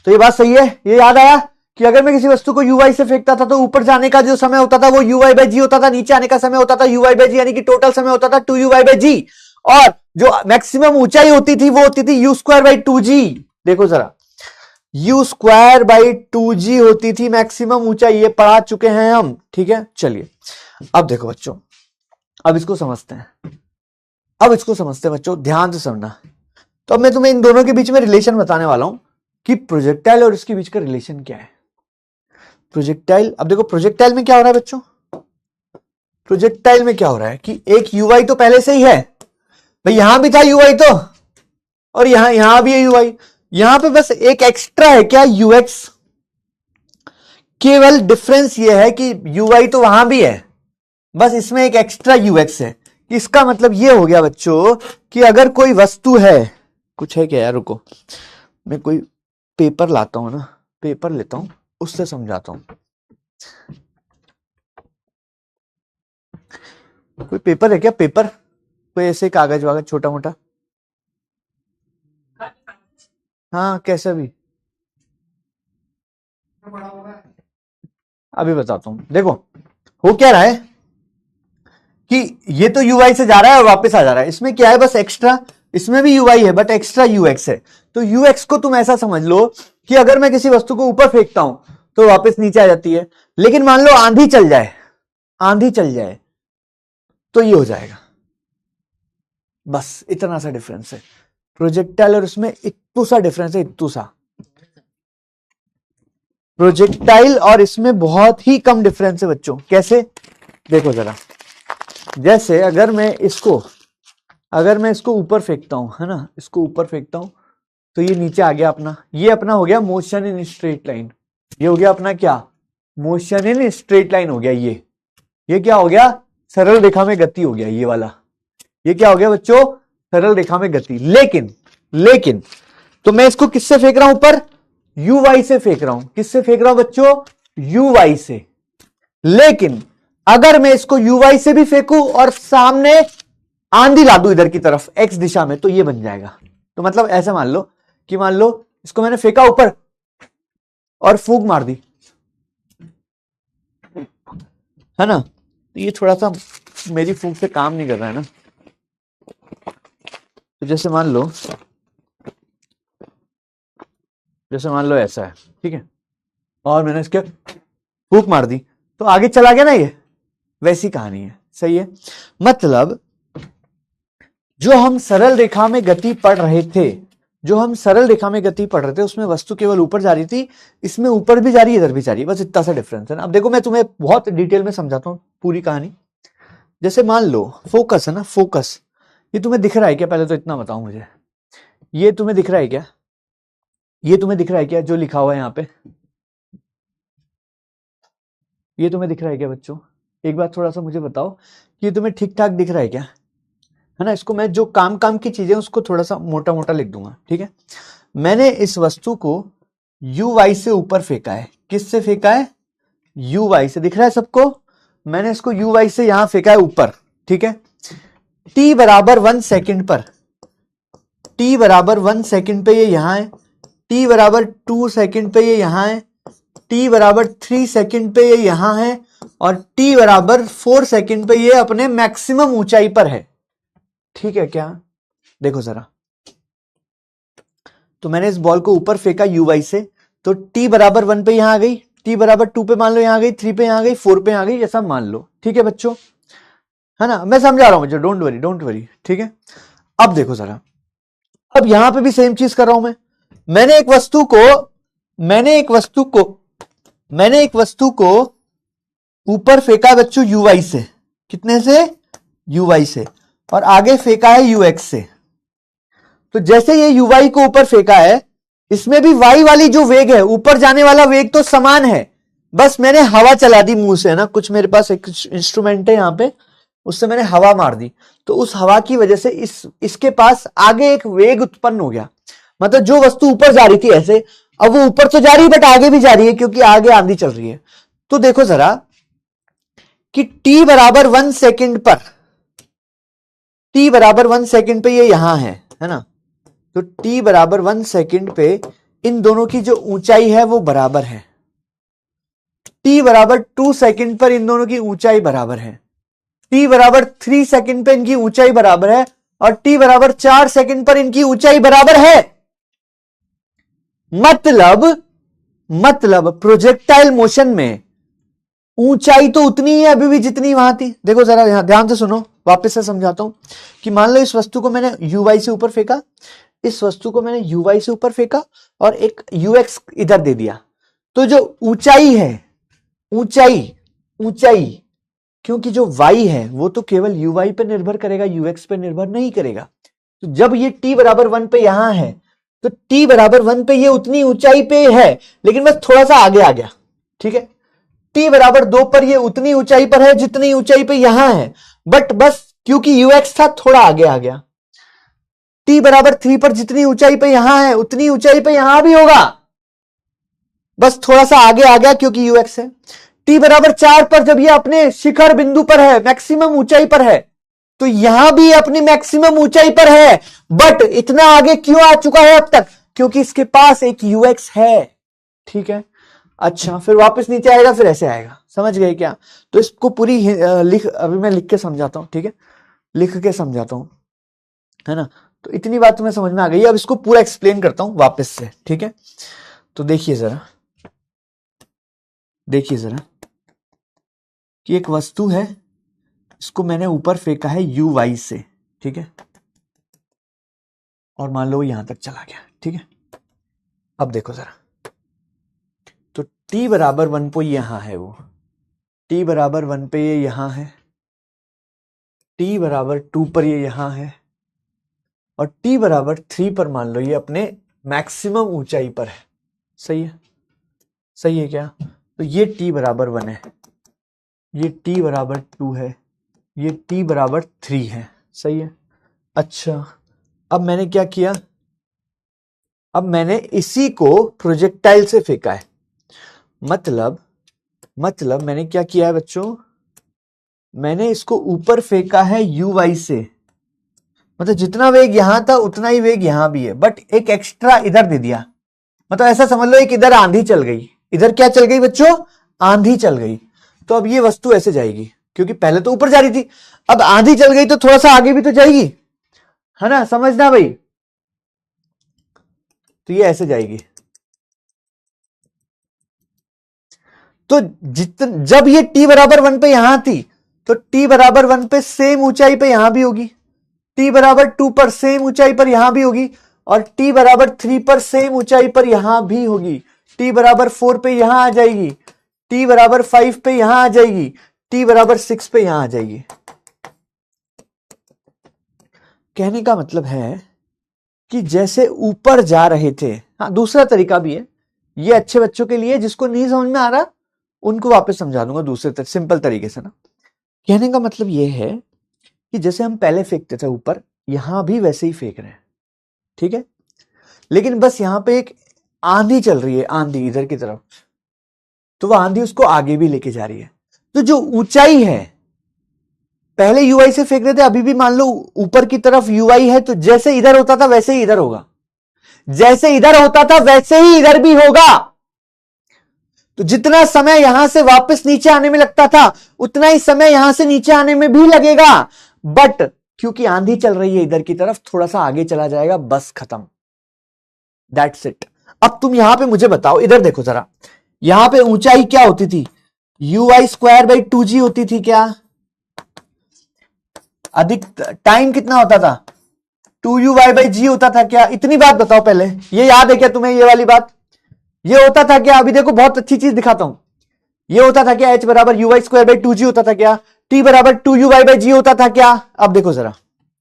तो ये बात सही है, ये याद आया कि अगर मैं किसी वस्तु को ui से फेंकता था, तो ऊपर जाने का जो समय होता था वो ui बाई जी होता था, नीचे आने का समय होता था ui बाई जी, यानी कि टोटल समय होता था 2u बाई जी। और जो मैक्सिमम ऊंचाई होती थी वो होती थी u स्क्वायर बाई 2g। देखो जरा, u स्क्वायर बाई 2g होती थी मैक्सिमम ऊंचाई, ये पढ़ा चुके हैं हम, ठीक है? चलिए अब देखो बच्चों, अब इसको समझते हैं, अब इसको समझते हैं बच्चों, ध्यान से समझना। तो अब मैं तुम्हें इन दोनों के बीच में रिलेशन बताने वाला हूं कि प्रोजेक्टाइल और इसके बीच का रिलेशन क्या है। प्रोजेक्टाइल, अब देखो प्रोजेक्टाइल में क्या हो रहा है बच्चों, प्रोजेक्टाइल में क्या हो रहा है कि एक ui तो पहले से ही है भाई, यहां भी था ui तो, और यहां भी है ui, यहां पे बस एक एक्स्ट्रा है, क्या? ux। केवल डिफरेंस ये है कि ui तो वहां भी है, बस इसमें एक एक्स्ट्रा ux है। इसका मतलब ये हो गया बच्चों कि अगर कोई वस्तु है, कुछ है क्या यार, रुको मैं कोई पेपर लाता हूं ना, पेपर लेता हूं, उससे समझाता हूं। कोई पेपर है क्या? पेपर, कोई ऐसे कागज वागज छोटा मोटा? हाँ कैसा भी, अभी बताता हूं। देखो हो क्या रहा है कि ये तो ui से जा रहा है और वापस आ जा रहा है, इसमें क्या है? बस एक्स्ट्रा, इसमें भी ui है बट एक्स्ट्रा ux है। तो ux को तुम ऐसा समझ लो कि अगर मैं किसी वस्तु को ऊपर फेंकता हूं तो वापस नीचे आ जाती है, लेकिन मान लो आंधी चल जाए, आंधी चल जाए तो ये हो जाएगा। बस इतना सा डिफरेंस है प्रोजेक्टाइल और इसमें, इतू सा डिफरेंस है, इतू सा। प्रोजेक्टाइल और इसमें बहुत ही कम डिफरेंस है बच्चों। कैसे? देखो जरा, जैसे अगर मैं इसको ऊपर फेंकता हूं, है ना, इसको ऊपर फेंकता हूं तो ये नीचे आ गया अपना, ये अपना हो गया मोशन इन स्ट्रेट लाइन, ये हो गया अपना क्या? मोशन इन स्ट्रेट लाइन हो गया। ये क्या हो गया? सरल रेखा में गति हो गया, ये वाला। ये क्या हो गया बच्चों? सरल रेखा में गति। लेकिन तो मैं इसको किससे फेंक रहा हूं? ऊपर ui से फेंक रहा हूं। किससे फेंक रहा हूं बच्चों? ui से। लेकिन अगर मैं इसको ui से भी फेंकूं और सामने आंधी ला दूं इधर की तरफ x दिशा में, तो ये बन जाएगा। तो मतलब ऐसा मान लो कि मान लो इसको मैंने फेंका ऊपर और फूंक मार दी, है ना, तो ये थोड़ा सा मेरी फूंक से काम नहीं कर रहा है ना। तो जैसे मान लो ऐसा है, ठीक है, और मैंने इसके हुक मार दी तो आगे चला गया ना, ये वैसी कहानी है। सही है, मतलब जो हम सरल रेखा में गति पढ़ रहे थे, जो हम सरल रेखा में गति पढ़ रहे थे उसमें वस्तु केवल ऊपर जा रही थी, इसमें ऊपर भी जा रही है इधर भी जा रही है, बस इतना सा डिफरेंस है ना। अब देखो मैं तुम्हें बहुत डिटेल में समझाता हूँ पूरी कहानी। जैसे मान लो फोकस है ना, फोकस, ये तुम्हें दिख रहा है क्या? पहले तो इतना बताओ मुझे, ये तुम्हें दिख रहा है क्या? ये तुम्हें दिख रहा है क्या जो लिखा हुआ है यहाँ पे? ये तुम्हें दिख रहा है क्या बच्चों? एक बार थोड़ा सा मुझे बताओ, ये तुम्हें ठीक ठाक दिख रहा है क्या? है ना, इसको मैं जो काम काम की चीजें उसको थोड़ा सा मोटा मोटा लिख दूंगा, ठीक है। मैंने इस वस्तु को यू वाई से ऊपर फेंका है। किससे फेंका है? यू वाई से। दिख रहा है सबको? मैंने इसको यू वाई से यहां फेंका है ऊपर, ठीक है। टी बराबर 1 सेकेंड पर, टी बराबर 1 सेकेंड पे ये यहां है, टी बराबर 2 सेकेंड पे ये यहां है, टी बराबर 3 सेकेंड पे ये यहां है, और टी बराबर 4 सेकेंड पे ये अपने मैक्सिमम ऊंचाई पर है। ठीक है क्या? देखो जरा, तो मैंने इस बॉल को ऊपर फेंका यू वाई से, तो टी बराबर 1 पे यहां आ गई, टी बराबर 2 पे मान लो यहां आ गई, 3 पे यहां आ गई, 4 पे यहां आ गई, ऐसा मान लो। ठीक है बच्चों, है ना, मैं समझा रहा हूं मुझे, डोंट वरी डोंट वरी, ठीक है। अब देखो जरा, अब यहां पे भी सेम चीज कर रहा हूं मैं। मैंने एक वस्तु को ऊपर फेंका बच्चों यू वाई से। कितने से? यू वाई से। और आगे फेंका है यू एक्स से। तो जैसे ये यू वाई को ऊपर फेंका है, इसमें भी वाई वाली जो वेग है, ऊपर जाने वाला वेग तो समान है, बस मैंने हवा चला दी मुंह से, है ना, कुछ मेरे पास एक इंस्ट्रूमेंट है यहां पे, उससे मैंने हवा मार दी, तो उस हवा की वजह से इसके पास आगे एक वेग उत्पन्न हो गया। मतलब जो वस्तु ऊपर जा रही थी ऐसे, अब वो ऊपर तो जा रही है बट आगे भी जा रही है, क्योंकि आगे आंधी चल रही है। तो देखो जरा कि t बराबर 1 सेकेंड पर, t बराबर 1 सेकेंड पे ये यहां है ना, तो t बराबर 1 सेकेंड पे इन दोनों की जो ऊंचाई है वो बराबर है। t बराबर 2 सेकेंड पर इन दोनों की ऊंचाई बराबर है। t बराबर 3 सेकेंड पे इनकी ऊंचाई बराबर है, और t बराबर 4 सेकेंड पर इनकी ऊंचाई बराबर है। मतलब प्रोजेक्टाइल मोशन में ऊंचाई तो उतनी ही है अभी भी जितनी वहां थी। देखो जरा यहां ध्यान से सुनो, वापस से समझाता हूं कि मान लो इस वस्तु को मैंने यू वाई से ऊपर फेंका, इस वस्तु को मैंने यू वाई से ऊपर फेंका और एक यू एक्स इधर दे दिया, तो जो ऊंचाई है, ऊंचाई क्योंकि जो y है वो तो केवल यू वाई पर निर्भर करेगा, यू एक्स पर निर्भर नहीं करेगा। तो जब ये t बराबर 1 पे यहां है, तो t बराबर 1 पे ये उतनी ऊंचाई पे है, लेकिन बस थोड़ा सा आगे आ गया। ठीक है, t बराबर 2 पर ये उतनी ऊंचाई पर है जितनी ऊंचाई पे यहां है, बट बस क्योंकि यू एक्स था थोड़ा आगे आ गया। t बराबर 3 पर जितनी ऊंचाई पे यहां है उतनी ऊंचाई पे यहां भी होगा, बस थोड़ा सा आगे आ गया क्योंकि यू एक्स है। t बराबर 4 पर जब ये अपने शिखर बिंदु पर है, मैक्सिमम ऊंचाई पर है, तो यहां भी अपनी मैक्सिमम ऊंचाई पर है, बट इतना आगे क्यों आ चुका है अब तक? क्योंकि इसके पास एक यू एक्स है। ठीक है, अच्छा फिर वापस नीचे आएगा, फिर ऐसे आएगा, समझ गए क्या? तो इसको पूरी अभी मैं लिख के समझाता हूं, ठीक है, लिख के समझाता हूं, है ना। तो इतनी बात तुम्हें समझ में आ गई, अब इसको पूरा एक्सप्लेन करता हूं वापस से, ठीक है। तो देखिए जरा कि एक वस्तु है, इसको मैंने ऊपर फेंका है यू वाई से, ठीक है, और मान लो यहां तक चला गया। ठीक है, अब देखो जरा, तो t बराबर 1 पे यहां है, वो t बराबर 1 पे ये यहां है, t बराबर 2 पर ये यहां है, और t बराबर 3 पर मान लो ये अपने मैक्सिमम ऊंचाई पर है। सही है, सही है क्या? तो ये t बराबर 1 है, ये t बराबर 2 है, ये t बराबर 3 है। सही है, अच्छा अब मैंने क्या किया, अब मैंने इसी को प्रोजेक्टाइल से फेंका है। मतलब मैंने क्या किया है बच्चों, मैंने इसको ऊपर फेंका है यू वाई से, मतलब जितना वेग यहां था उतना ही वेग यहां भी है, बट एक एक्स्ट्रा इधर दे दिया। मतलब ऐसा समझ लो एक इधर आंधी चल गई, इधर क्या चल गई बच्चों? आंधी चल गई। तो अब ये वस्तु ऐसे जाएगी, क्योंकि पहले तो ऊपर जा रही थी, अब आंधी चल गई तो थोड़ा सा आगे भी तो जाएगी, है ना, समझना भाई। तो ये ऐसे जाएगी, तो जब ये t बराबर 1 पे यहां थी तो t बराबर 1 पे सेम ऊंचाई पे यहां भी होगी, t बराबर 2 पर सेम ऊंचाई पर यहां भी होगी, और t बराबर 3 पर सेम ऊंचाई पर यहां भी होगी, t बराबर 4 पे यहां आ जाएगी, t बराबर 5 पे यहां आ जाएगी, t बराबर 6 पे यहां आ जाएगी। कहने का मतलब है कि जैसे ऊपर जा रहे थे, हाँ दूसरा तरीका भी है, ये अच्छे बच्चों के लिए, जिसको नहीं समझ में आ रहा उनको वापस समझा दूंगा दूसरे सिंपल तरीके से ना। कहने का मतलब ये है कि जैसे हम पहले फेंकते थे ऊपर, यहां भी वैसे ही फेंक रहे हैं, ठीक है, लेकिन बस यहां पे एक आंधी चल रही है, आंधी इधर की तरफ, तो वह आंधी उसको आगे भी लेके जा रही है। तो जो ऊंचाई है, पहले यूआई से फेंक रहे थे, अभी भी मान लो ऊपर की तरफ यूआई है, तो जैसे इधर होता था वैसे ही इधर होगा, जैसे इधर होता था वैसे ही इधर भी होगा। तो जितना समय यहां से वापस नीचे आने में लगता था उतना ही समय यहां से नीचे आने में भी लगेगा, बट क्योंकि आंधी चल रही है इधर की तरफ, थोड़ा सा आगे चला जाएगा, बस खत्म, दैट्स इट। अब तुम यहां पे मुझे बताओ, इधर देखो जरा, यहां पे ऊंचाई क्या होती थी, ui स्क्वायर बाई 2g होती थी क्या, अधिक टाइम कितना होता था, 2u/g होता था क्या, इतनी बात बताओ पहले, ये याद है क्या तुम्हें, ये वाली बात, ये होता था क्या, अभी देखो बहुत अच्छी चीज दिखाता हूं, ये होता था क्या, h बराबर ui स्क्वायर बाई 2g होता था क्या, t बराबर 2u/g होता था क्या। अब देखो जरा,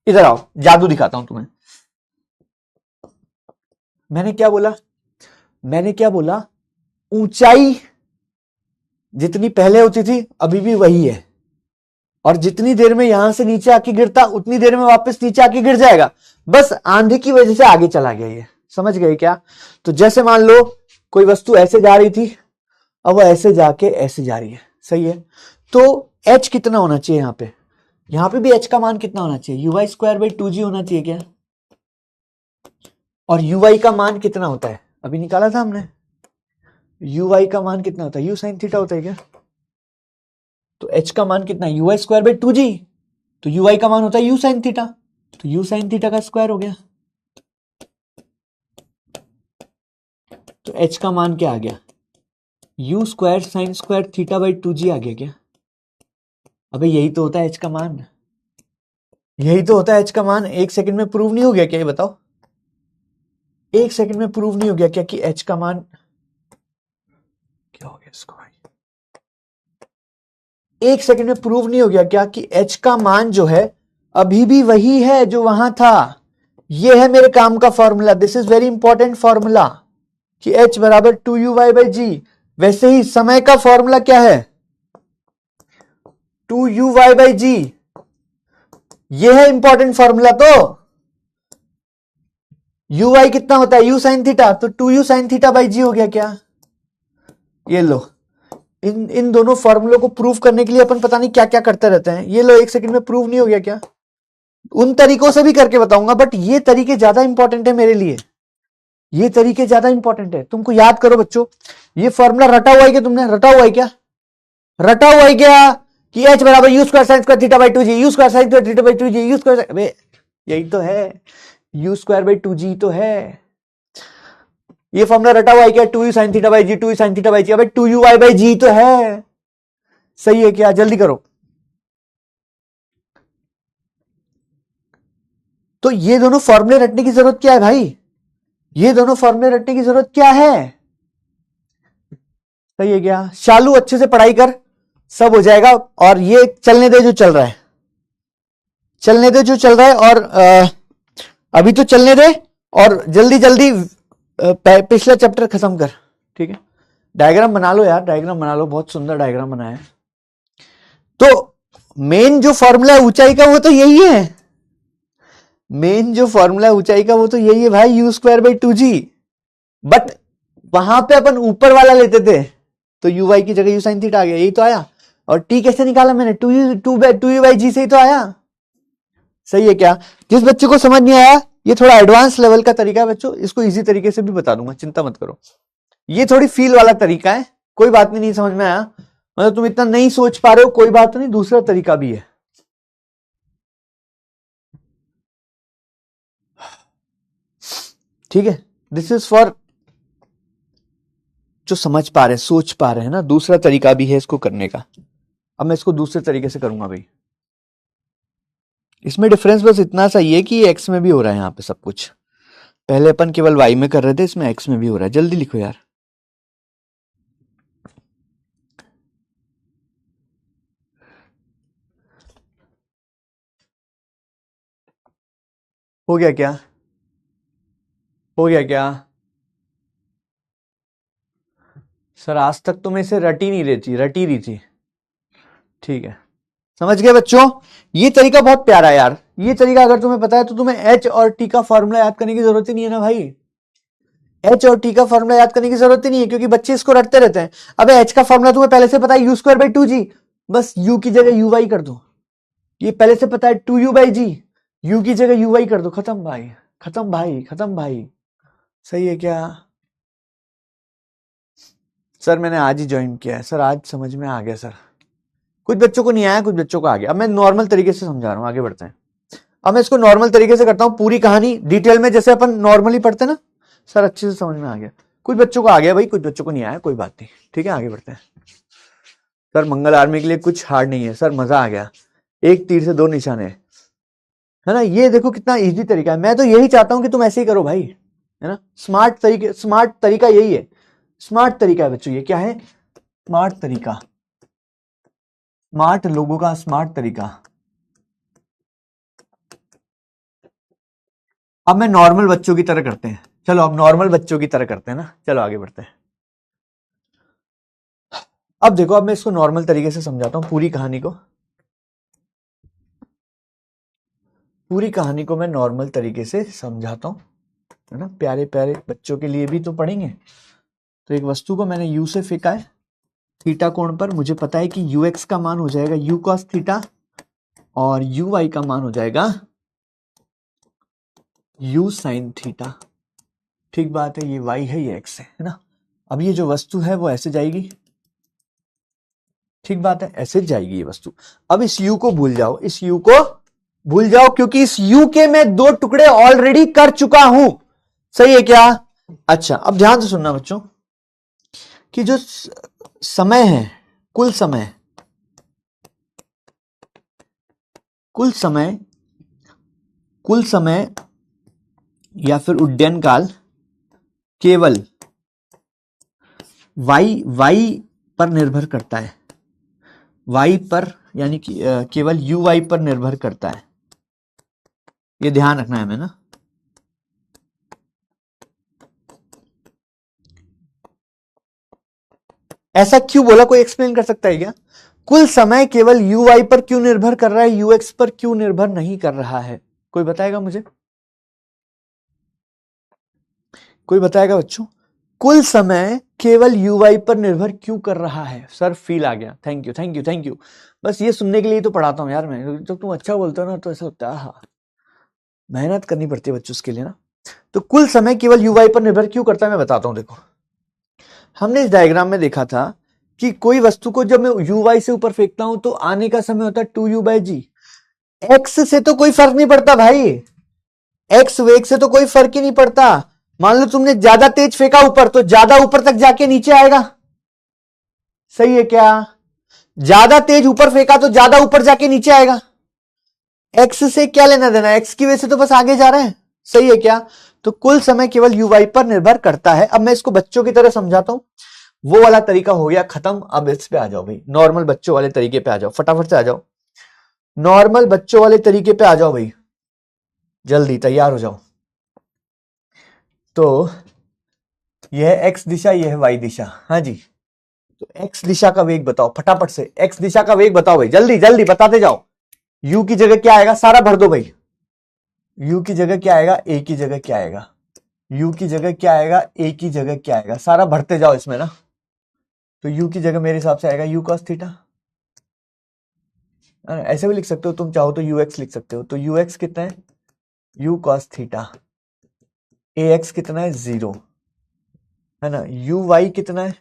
इधर आओ, जादू दिखाता हूं तुम्हें। मैंने क्या बोला, मैंने क्या बोला, ऊंचाई जितनी पहले होती थी अभी भी वही है, और जितनी देर में यहां से नीचे आके गिरता उतनी देर में वापस नीचे आके गिर जाएगा, बस आंधी की वजह से आगे चला गया, ये समझ गए क्या। तो जैसे मान लो कोई वस्तु ऐसे जा रही थी, अब वो ऐसे जाके ऐसे जा रही है, सही है, तो h कितना होना चाहिए यहां पे भी h का मान कितना होना चाहिए, ui स्क्वायर बाई 2g होना चाहिए क्या, और ui का मान कितना होता है, अभी निकाला था हमने, ui का मान कितना होता है, u sin थीटा होता है क्या, तो h का मान कितना है, ui स्क्वायर बाई 2g, तो ui का मान होता है u sin थीटा, तो u sin थीटा का स्क्वायर हो गया, तो h का मान क्या आ गया, u square sine square theta by 2g आ गया क्या। अबे यही तो होता है h का मान, यही तो होता है h का मान। एक सेकंड में प्रूव नहीं हो गया क्या, ये बताओ, एक सेकंड में प्रूव नहीं हो गया क्या कि h का मान क्या हो गया इसको भाई, एक सेकंड में प्रूव नहीं हो गया क्या कि h का मान जो है अभी भी वही है जो वहां था। ये है मेरे काम का formula, this is very important formula, कि h बराबर 2u/g। वैसे ही समय का फॉर्मूला क्या है, 2u/g, ये है इंपॉर्टेंट फॉर्मूला। तो ui कितना होता है, u sin थीटा, तो 2u sin थीटा बाई जी हो गया क्या। ये लो, इन दोनों फॉर्मूलों को प्रूव करने के लिए अपन पता नहीं क्या क्या करते रहते हैं। ये लो, एक सेकंड में प्रूव नहीं हो गया क्या। उन तरीकों से भी करके बताऊंगा, बट ये तरीके ज्यादा इंपॉर्टेंट है मेरे लिए, ये तरीके ज्यादा इंपॉर्टेंट है। तुमको याद करो बच्चों, ये फॉर्मूला रटा हुआ है क्या, तुमने रटा हुआ है क्या, रटा हुआ है क्या, कि h बराबर u square sine square theta by 2g, you square sine square theta by 2g, you square, यही तो है, यू स्क्वायर बाई 2g तो है। ये फॉर्मूला रटा हुआ है क्या, 2u sin theta by g, 2u sin theta by g, अबे 2u बाई जी तो है, सही है क्या, जल्दी करो। तो ये दोनों फॉर्मूले रटने की जरूरत क्या है भाई, ये दोनों फॉर्मूले रटने की जरूरत क्या है, सही है क्या। शालू अच्छे से पढ़ाई कर, सब हो जाएगा। और ये चलने दे जो चल रहा है, चलने दे जो चल रहा है, और अभी तो चलने दे, और जल्दी जल्दी पिछला चैप्टर खत्म कर, ठीक है। डायग्राम बना लो यार, डायग्राम बना लो, बहुत सुंदर डायग्राम बनाया है। तो मेन जो फॉर्मूला है ऊंचाई का वो तो यही है, मेन जो फॉर्मूला है ऊंचाई का वो तो यही है भाई, you square by 2g। But वहां पे अपन ऊपर वाला लेते थे, तो यू वाई की जगह यू साइन थीटा आ गया, यही तो आया। और टी कैसे निकाला मैंने, टू यू बाई जी से ही तो आया, सही है क्या। जिस बच्चे को समझ नहीं आया, ये थोड़ा एडवांस लेवल का तरीका है बच्चों, इसको इजी तरीके से भी बता दूंगा, चिंता मत करो। ये थोड़ी फील वाला तरीका है, कोई बात नहीं, नहीं समझ में आया, मतलब तुम इतना नहीं सोच पा रहे हो, कोई बात नहीं, दूसरा तरीका भी है। ठीक है, दिस इज फॉर जो समझ पा रहे हैं, सोच पा रहे हैं ना, दूसरा तरीका भी है इसको करने का। अब मैं इसको दूसरे तरीके से करूंगा भाई। इसमें डिफरेंस बस इतना सा ही है कि एक्स में भी हो रहा है यहाँ पे सब कुछ। पहले अपन केवल वाई में कर रहे थे, इसमें एक्स में भी हो रहा है। जल्दी लिखो यार। हो गया क्या? हो गया क्या? सर आज तक तो मैं इसे रट ही नहीं रही थी। ठीक है, समझ गए बच्चों? ये तरीका बहुत प्यारा है यार। ये तरीका अगर तुम्हें पता है तो तुम्हें एच और टी का फॉर्मूला याद करने की जरूरत ही नहीं है ना भाई। एच और टी का फॉर्मूला याद करने की जरूरत ही नहीं है, क्योंकि बच्चे इसको रटते रहते हैं। अबे एच का फॉर्मूला तुम्हें पहले से पता है, u²/2g। बस u की जगह u वाई कर दो। ये पहले से पता है 2u/g। u की जगह u वाई कर दो। खत्म भाई, खत्म भाई, खत्म भाई। सही है क्या? सर मैंने आज ही ज्वाइन किया है सर, आज समझ में आ गया सर। कुछ बच्चों को नहीं आया, कुछ बच्चों को आ गया। अब मैं नॉर्मल तरीके से समझा रहा हूं, आगे बढ़ते हैं। अब मैं इसको नॉर्मल तरीके से करता हूं, पूरी कहानी डिटेल में, जैसे अपन नॉर्मली पढ़ते हैं ना। सर अच्छे से समझ में आ गया। कुछ बच्चों को आ गया भाई, कुछ बच्चों को नहीं आया, कोई बात नहीं। ठीक है, आगे बढ़ते हैं। सर मंगल आर्मी के लिए कुछ हार्ड नहीं है सर, मजा आ गया। एक तीर से दो निशाने, है ना। ये देखो कितना इजी तरीका है। मैं तो यही चाहता हूं कि तुम ऐसे ही करो भाई, है ना। स्मार्ट तरीका यही है। स्मार्ट तरीका है बच्चों, ये क्या है? स्मार्ट तरीका, स्मार्ट लोगों का स्मार्ट तरीका। अब मैं नॉर्मल बच्चों की तरह करते हैं। चलो अब नॉर्मल बच्चों की तरह करते हैं ना। चलो आगे बढ़ते हैं। अब देखो, अब मैं इसको नॉर्मल तरीके से समझाता हूं पूरी कहानी को। पूरी कहानी को मैं नॉर्मल तरीके से समझाता हूं, है ना। प्यारे प्यारे बच्चों के लिए भी तो पढ़ेंगे। तो एक वस्तु को मैंने u से फेंका है थीटा कोण पर। मुझे पता है कि ux का मान हो जाएगा u cos थीटा और uy का मान हो जाएगा u sin थीटा। ठीक बात है, ये y है, ये x है ना। अब ये जो वस्तु है वो ऐसे जाएगी। ठीक बात है, ऐसे जाएगी ये वस्तु। अब इस u को भूल जाओ, इस u को भूल जाओ, क्योंकि इस u के मैं दो टुकड़े ऑलरेडी कर चुका हूं। सही है क्या? अच्छा, अब ध्यान से सुनना बच्चों कि जो समय है, कुल समय, कुल समय, कुल समय या फिर उड्डयन काल केवल y पर निर्भर करता है। y पर, यानी कि केवल uy पर निर्भर करता है। ये ध्यान रखना है हमें ना। ऐसा क्यों बोला, कोई एक्सप्लेन कर सकता है क्या? कुल समय केवल uy पर क्यों निर्भर कर रहा है, ux पर क्यों निर्भर नहीं कर रहा है? कोई बताएगा मुझे? कोई बताएगा बच्चों? कुल समय केवल uy पर निर्भर क्यों कर रहा है? सर फील आ गया, thank you thank you thank you. बस ये सुनने के लिए तो पढ़ाता हूं यार मैं। जब तुम अच्छा बोलते हो ना तो ऐसा होता है, हाँ मेहनत करनी पड़ती है बच्चों उसके लिए ना। तो कुल समय केवल uy पर निर्भर क्यों करता है, मैं बताता हूं। देखो, हमने इस डायग्राम में देखा था कि कोई वस्तु को जब मैं uy से ऊपर फेंकता हूं तो आने का समय होता है 2u/g। x से तो कोई फर्क नहीं पड़ता भाई, x वेग से तो कोई फर्क ही नहीं पड़ता। मान लो तुमने ज्यादा तेज फेंका ऊपर, तो ज्यादा ऊपर तक जाके नीचे आएगा। सही है क्या? ज्यादा तेज ऊपर फेंका तो ज्यादा ऊपर जाके नीचे आएगा। x से क्या लेना देना, x की वजह से तो बस आगे जा रहे हैं। सही है क्या? तो कुल समय केवल uy पर निर्भर करता है। अब मैं इसको बच्चों की तरह समझाता हूं। वो वाला तरीका हो गया खत्म। अब इस पे आ जाओ भाई, नॉर्मल बच्चों वाले तरीके पे आ जाओ, फटाफट से आ जाओ। नॉर्मल बच्चों वाले तरीके पे आ जाओ भाई, जल्दी तैयार हो जाओ। तो यह है x दिशा, यह है y दिशा। हाँ जी, तो x दिशा का वेग बताओ फटाफट से। x दिशा का वेग बताओ भाई, जल्दी जल्दी बताते जाओ। u की जगह क्या आएगा, सारा भर दो भाई। u की जगह क्या आएगा, a की जगह क्या आएगा, u की जगह क्या आएगा, a की जगह क्या आएगा, सारा भरते जाओ इसमें ना। तो u की जगह मेरे हिसाब से आएगा u cos थीटा। ऐसे भी लिख सकते हो तुम चाहो तो ux लिख सकते हो। तो ux कितना है, u cos थीटा। ax कितना है, 0, है ना। uy कितना है,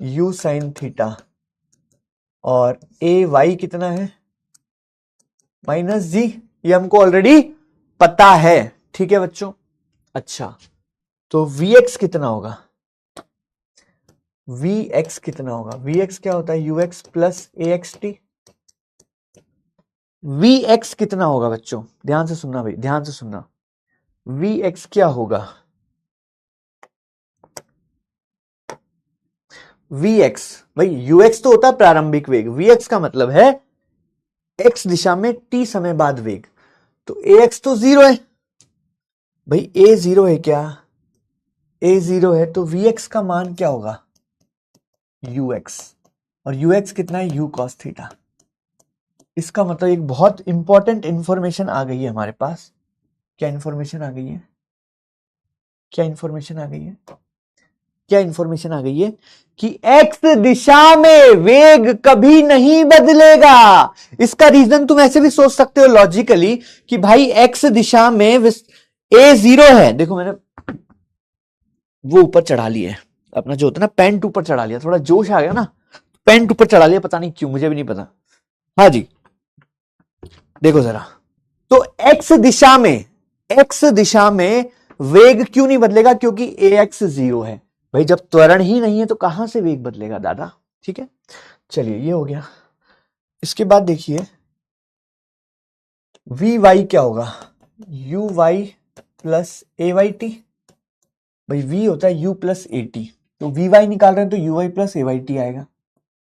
u sin थीटा। और ay कितना है, -g। ये हमको ऑलरेडी पता है। ठीक है बच्चों। अच्छा, तो vx कितना होगा, वी एक्स कितना होगा? वी एक्स क्या होता है? U X plus A X T. V X कितना होगा बच्चों? ध्यान से सुनना भाई, ध्यान से सुनना। वी एक्स क्या होगा? वी एक्स भाई, यू एक्स तो होता है प्रारंभिक वेग, वी एक्स का मतलब है एक्स दिशा में टी समय बाद वेग। तो ए एक्स तो जीरो है भाई, ए जीरो है क्या? ए जीरो है तो वी एक्स का मान क्या होगा? You x. और यू एक्स कितना है? You cos theta. इसका मतलब एक बहुत इंपॉर्टेंट इंफॉर्मेशन आ गई है हमारे पास। क्या इंफॉर्मेशन आ गई है? क्या इंफॉर्मेशन आ गई है? क्या इंफॉर्मेशन आ गई है? कि एक्स दिशा में वेग कभी नहीं बदलेगा। इसका रीजन तुम ऐसे भी सोच सकते हो लॉजिकली कि भाई एक्स दिशा में ए जीरो है। देखो मैंने वो ऊपर चढ़ा लिया है अपना, जो होता है ना पेंट ऊपर चढ़ा लिया, थोड़ा जोश आ गया ना, पेंट ऊपर चढ़ा लिया, पता नहीं क्यों, मुझे भी नहीं पता। हाँ जी, देखो जरा, तो एक्स दिशा में वेग क्यों नहीं बदलेगा? क्योंकि ए एक्स जीरो है भाई। जब त्वरण ही नहीं है तो कहां से वेग बदलेगा दादा? ठीक है, चलिए ये हो गया। इसके बाद देखिए वी वाई क्या होगा? U Y plus A Y T. भाई वी होता है यू प्लस ए टी, तो वी वाई निकाल रहे हैं तो U Y plus A Y T आएगा।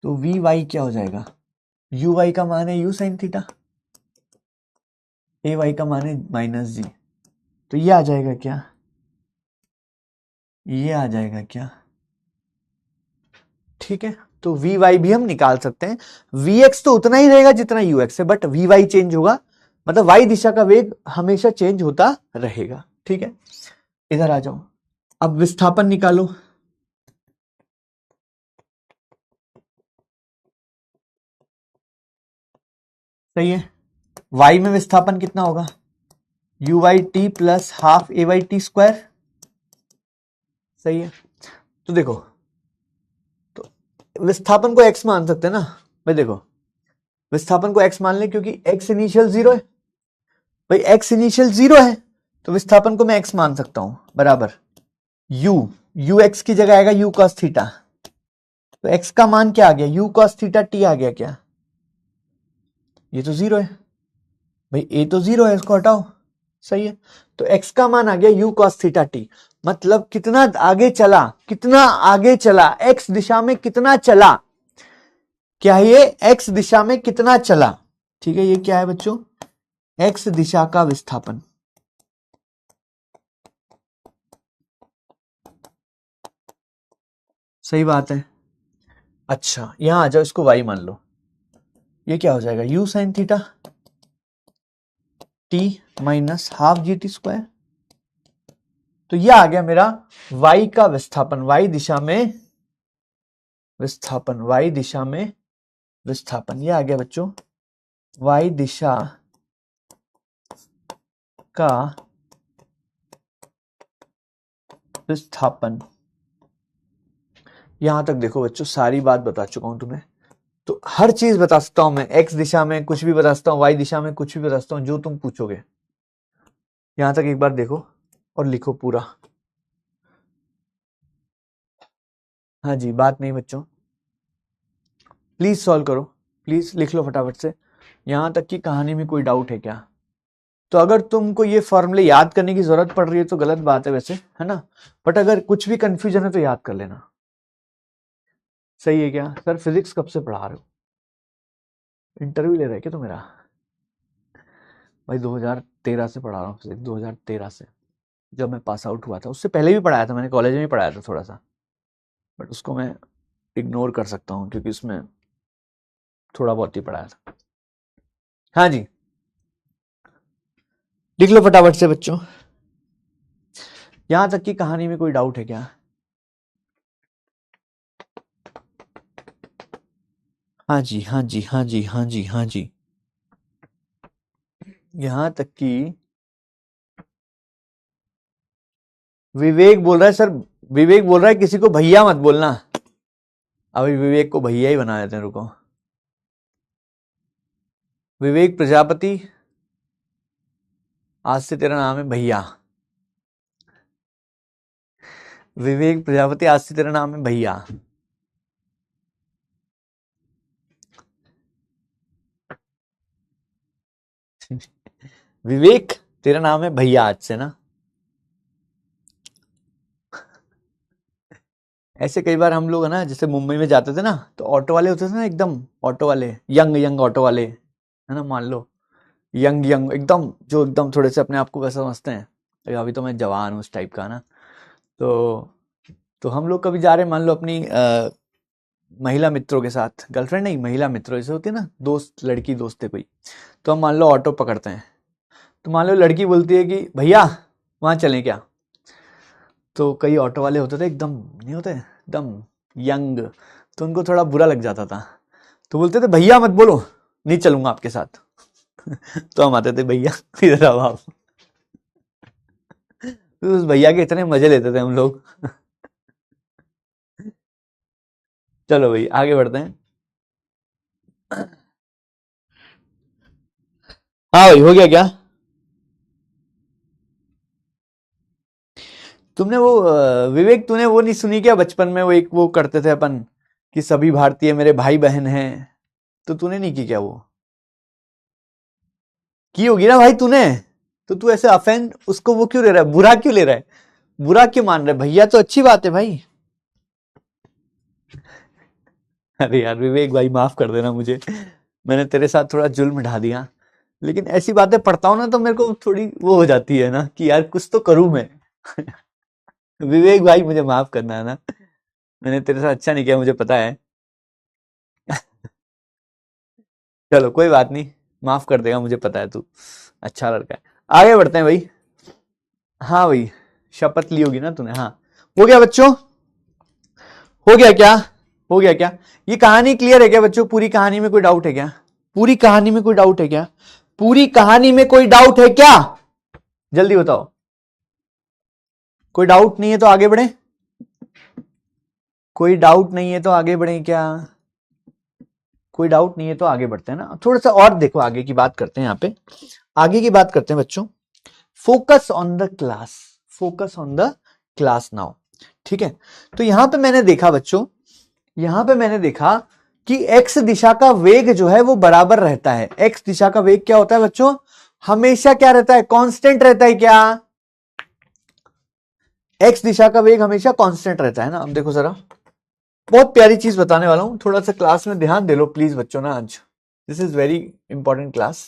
तो वी वाई क्या हो जाएगा? यू वाई का मान है U sine theta, A Y का मान है माइनस जी। तो ये आ जाएगा क्या? ये आ जाएगा क्या? ठीक है, तो वी वाई भी हम निकाल सकते हैं। वी एक्स तो उतना ही रहेगा जितना यू एक्स है, बट वी वाई चेंज होगा, मतलब वाई दिशा का वेग हमेशा चेंज होता रहेगा। ठीक है, इधर आ जाओ, अब विस्थापन निकालो। सही है, वाई में विस्थापन कितना होगा? U Y T plus half A Y T square. सही है, तो देखो, तो विस्थापन को एक्स मान सकते हैं ना भाई। देखो विस्थापन को एक्स मान ले, क्योंकि एक्स इनिशियल जीरो है भाई, एक्स इनिशियल जीरो है तो विस्थापन को मैं एक्स मान सकता हूं, बराबर यू, यू एक्स की जगह आएगा यू कॉस थीटा। तो एक्स का मान क्या आ गया? यू कॉस थीटा टी आ गया क्या? ये तो जीरो है भाई, ए तो जीरो है, इसको हटाओ। सही है, तो एक्स का मान आ गया यू कॉस थीटा टी। मतलब कितना आगे चला? कितना आगे चला? एक्स दिशा में कितना चला? क्या ये एक्स दिशा में कितना चला? ठीक है, ये क्या है बच्चों? एक्स दिशा का विस्थापन। सही बात है। अच्छा यहां आ जाओ, इसको वाई मान लो। ये क्या हो जाएगा? You sine theta T minus half G T square. तो यह आ गया मेरा वाई का विस्थापन, वाई दिशा में विस्थापन, वाई दिशा में विस्थापन। यह आ गया बच्चों वाई दिशा का विस्थापन। यहां तक देखो बच्चों, सारी बात बता चुका हूं तुम्हें, तो हर चीज बता सकता हूं मैं। एक्स दिशा में कुछ भी बता सकता हूं, वाई दिशा में कुछ भी बता सकता हूं, जो तुम पूछोगे। यहां तक एक बार देखो और लिखो पूरा। हाँ जी, बात नहीं बच्चों, प्लीज सॉल्व करो, प्लीज लिख लो फटाफट से। यहां तक की कहानी में कोई डाउट है क्या? तो अगर तुमको ये फॉर्मूले याद करने की जरूरत पड़ रही है तो गलत बात है वैसे, है ना, बट अगर कुछ भी कंफ्यूजन है तो याद कर लेना। सही है क्या? सर फिजिक्स कब से पढ़ा रहे हो? इंटरव्यू ले रहे हैं क्या तो मेरा? भाई 2013 से पढ़ा रहा हूँ फिजिक्स, 2013 से, जब मैं पास आउट हुआ था। उससे पहले भी पढ़ाया था मैंने, कॉलेज में भी पढ़ाया था थोड़ा सा, बट उसको मैं इग्नोर कर सकता हूँ क्योंकि उसमें थोड़ा बहुत ही पढ़ाया था। हाँ जी, लिख लो फटाफट से बच्चों। यहां तक की कहानी में कोई डाउट है क्या? हाँ जी, हाँ जी, हाँ जी, हाँ जी, हाँ जी। यहां तक कि विवेक बोल रहा है सर, विवेक बोल रहा है किसी को भैया मत बोलना। अभी विवेक को भैया ही बना देते हैं, रुको। विवेक प्रजापति, आज से तेरा नाम है भैया। विवेक प्रजापति, आज से तेरा नाम है भैया। विवेक तेरा नाम है भैया आज से ना। ऐसे कई बार हम लोग है ना, जैसे मुंबई में जाते थे ना, तो ऑटो वाले होते थे ना, एकदम ऑटो वाले यंग यंग ऑटो वाले, है ना, मान लो यंग यंग एकदम, जो एकदम थोड़े से अपने आप को वैसा समझते हैं, अभी तो मैं जवान हूँ उस टाइप का ना। तो हम लोग कभी जा रहे हैं, मान लो अपनी महिला मित्रों के साथ, गर्लफ्रेंड नहीं, महिला मित्रों जैसे होती है ना, दोस्त, लड़की दोस्त है कोई, तो हम मान लो ऑटो पकड़ते हैं, तो मान लो लड़की बोलती है कि भैया वहां चलें क्या। तो कई ऑटो वाले होते थे एकदम, नहीं होते एकदम यंग, तो उनको थोड़ा बुरा लग जाता था, तो बोलते थे भैया मत बोलो, नहीं चलूंगा आपके साथ। तो हम आते थे भैया इधर आओ आप। तो उस भैया के इतने मजे लेते थे हम लोग। चलो भाई आगे बढ़ते हैं। हाँ भाई, हो गया क्या? तुमने वो विवेक, तूने वो नहीं सुनी क्या बचपन में, वो एक वो करते थे अपन कि सभी भारतीय मेरे भाई बहन हैं, तो तूने नहीं की क्या वो? की होगी ना भाई तूने। तो तू ऐसे अफेंड उसको वो क्यों ले रहा है, बुरा क्यों ले रहा है, बुरा क्यों मान रहा है? भैया तो अच्छी बात है भाई। अरे यार विवेक भाई माफ कर देना मुझे, मैंने तेरे साथ थोड़ा जुल्म ढा दिया, लेकिन ऐसी बातें पढ़ता हूँ ना तो मेरे को थोड़ी वो हो जाती है ना कि यार कुछ तो करूं मैं। विवेक भाई मुझे माफ करना है ना, मैंने तेरे साथ अच्छा नहीं किया, मुझे पता है। चलो कोई बात नहीं, माफ कर देगा, मुझे पता है तू अच्छा लड़का है। आगे बढ़ते हैं भाई। हाँ भाई, शपथ ली होगी ना तूने, हाँ। हो गया बच्चों, हो गया क्या, हो गया क्या? ये कहानी क्लियर है क्या बच्चों? पूरी कहानी में कोई डाउट है क्या? पूरी कहानी में कोई डाउट है क्या? पूरी कहानी में कोई डाउट है क्या? जल्दी बताओ। कोई डाउट नहीं है तो आगे बढ़े, कोई डाउट नहीं है तो आगे बढ़े क्या? कोई डाउट नहीं है तो आगे बढ़ते हैं ना, थोड़ा सा और देखो, आगे की बात करते हैं, यहाँ पे आगे की बात करते हैं बच्चों। Focus on the class, focus on the class now, ठीक है। तो यहां पे मैंने देखा बच्चों, यहां पे मैंने देखा कि एक्स दिशा का वेग जो है वो बराबर रहता है। एक्स दिशा का वेग क्या होता है बच्चों? हमेशा क्या रहता है? कांस्टेंट रहता है क्या? एक्स दिशा का वेग हमेशा कांस्टेंट रहता है ना। अब देखो जरा, बहुत प्यारी चीज बताने वाला हूं, थोड़ा सा क्लास में ध्यान दे लो प्लीज बच्चों ना, आज this is very important class.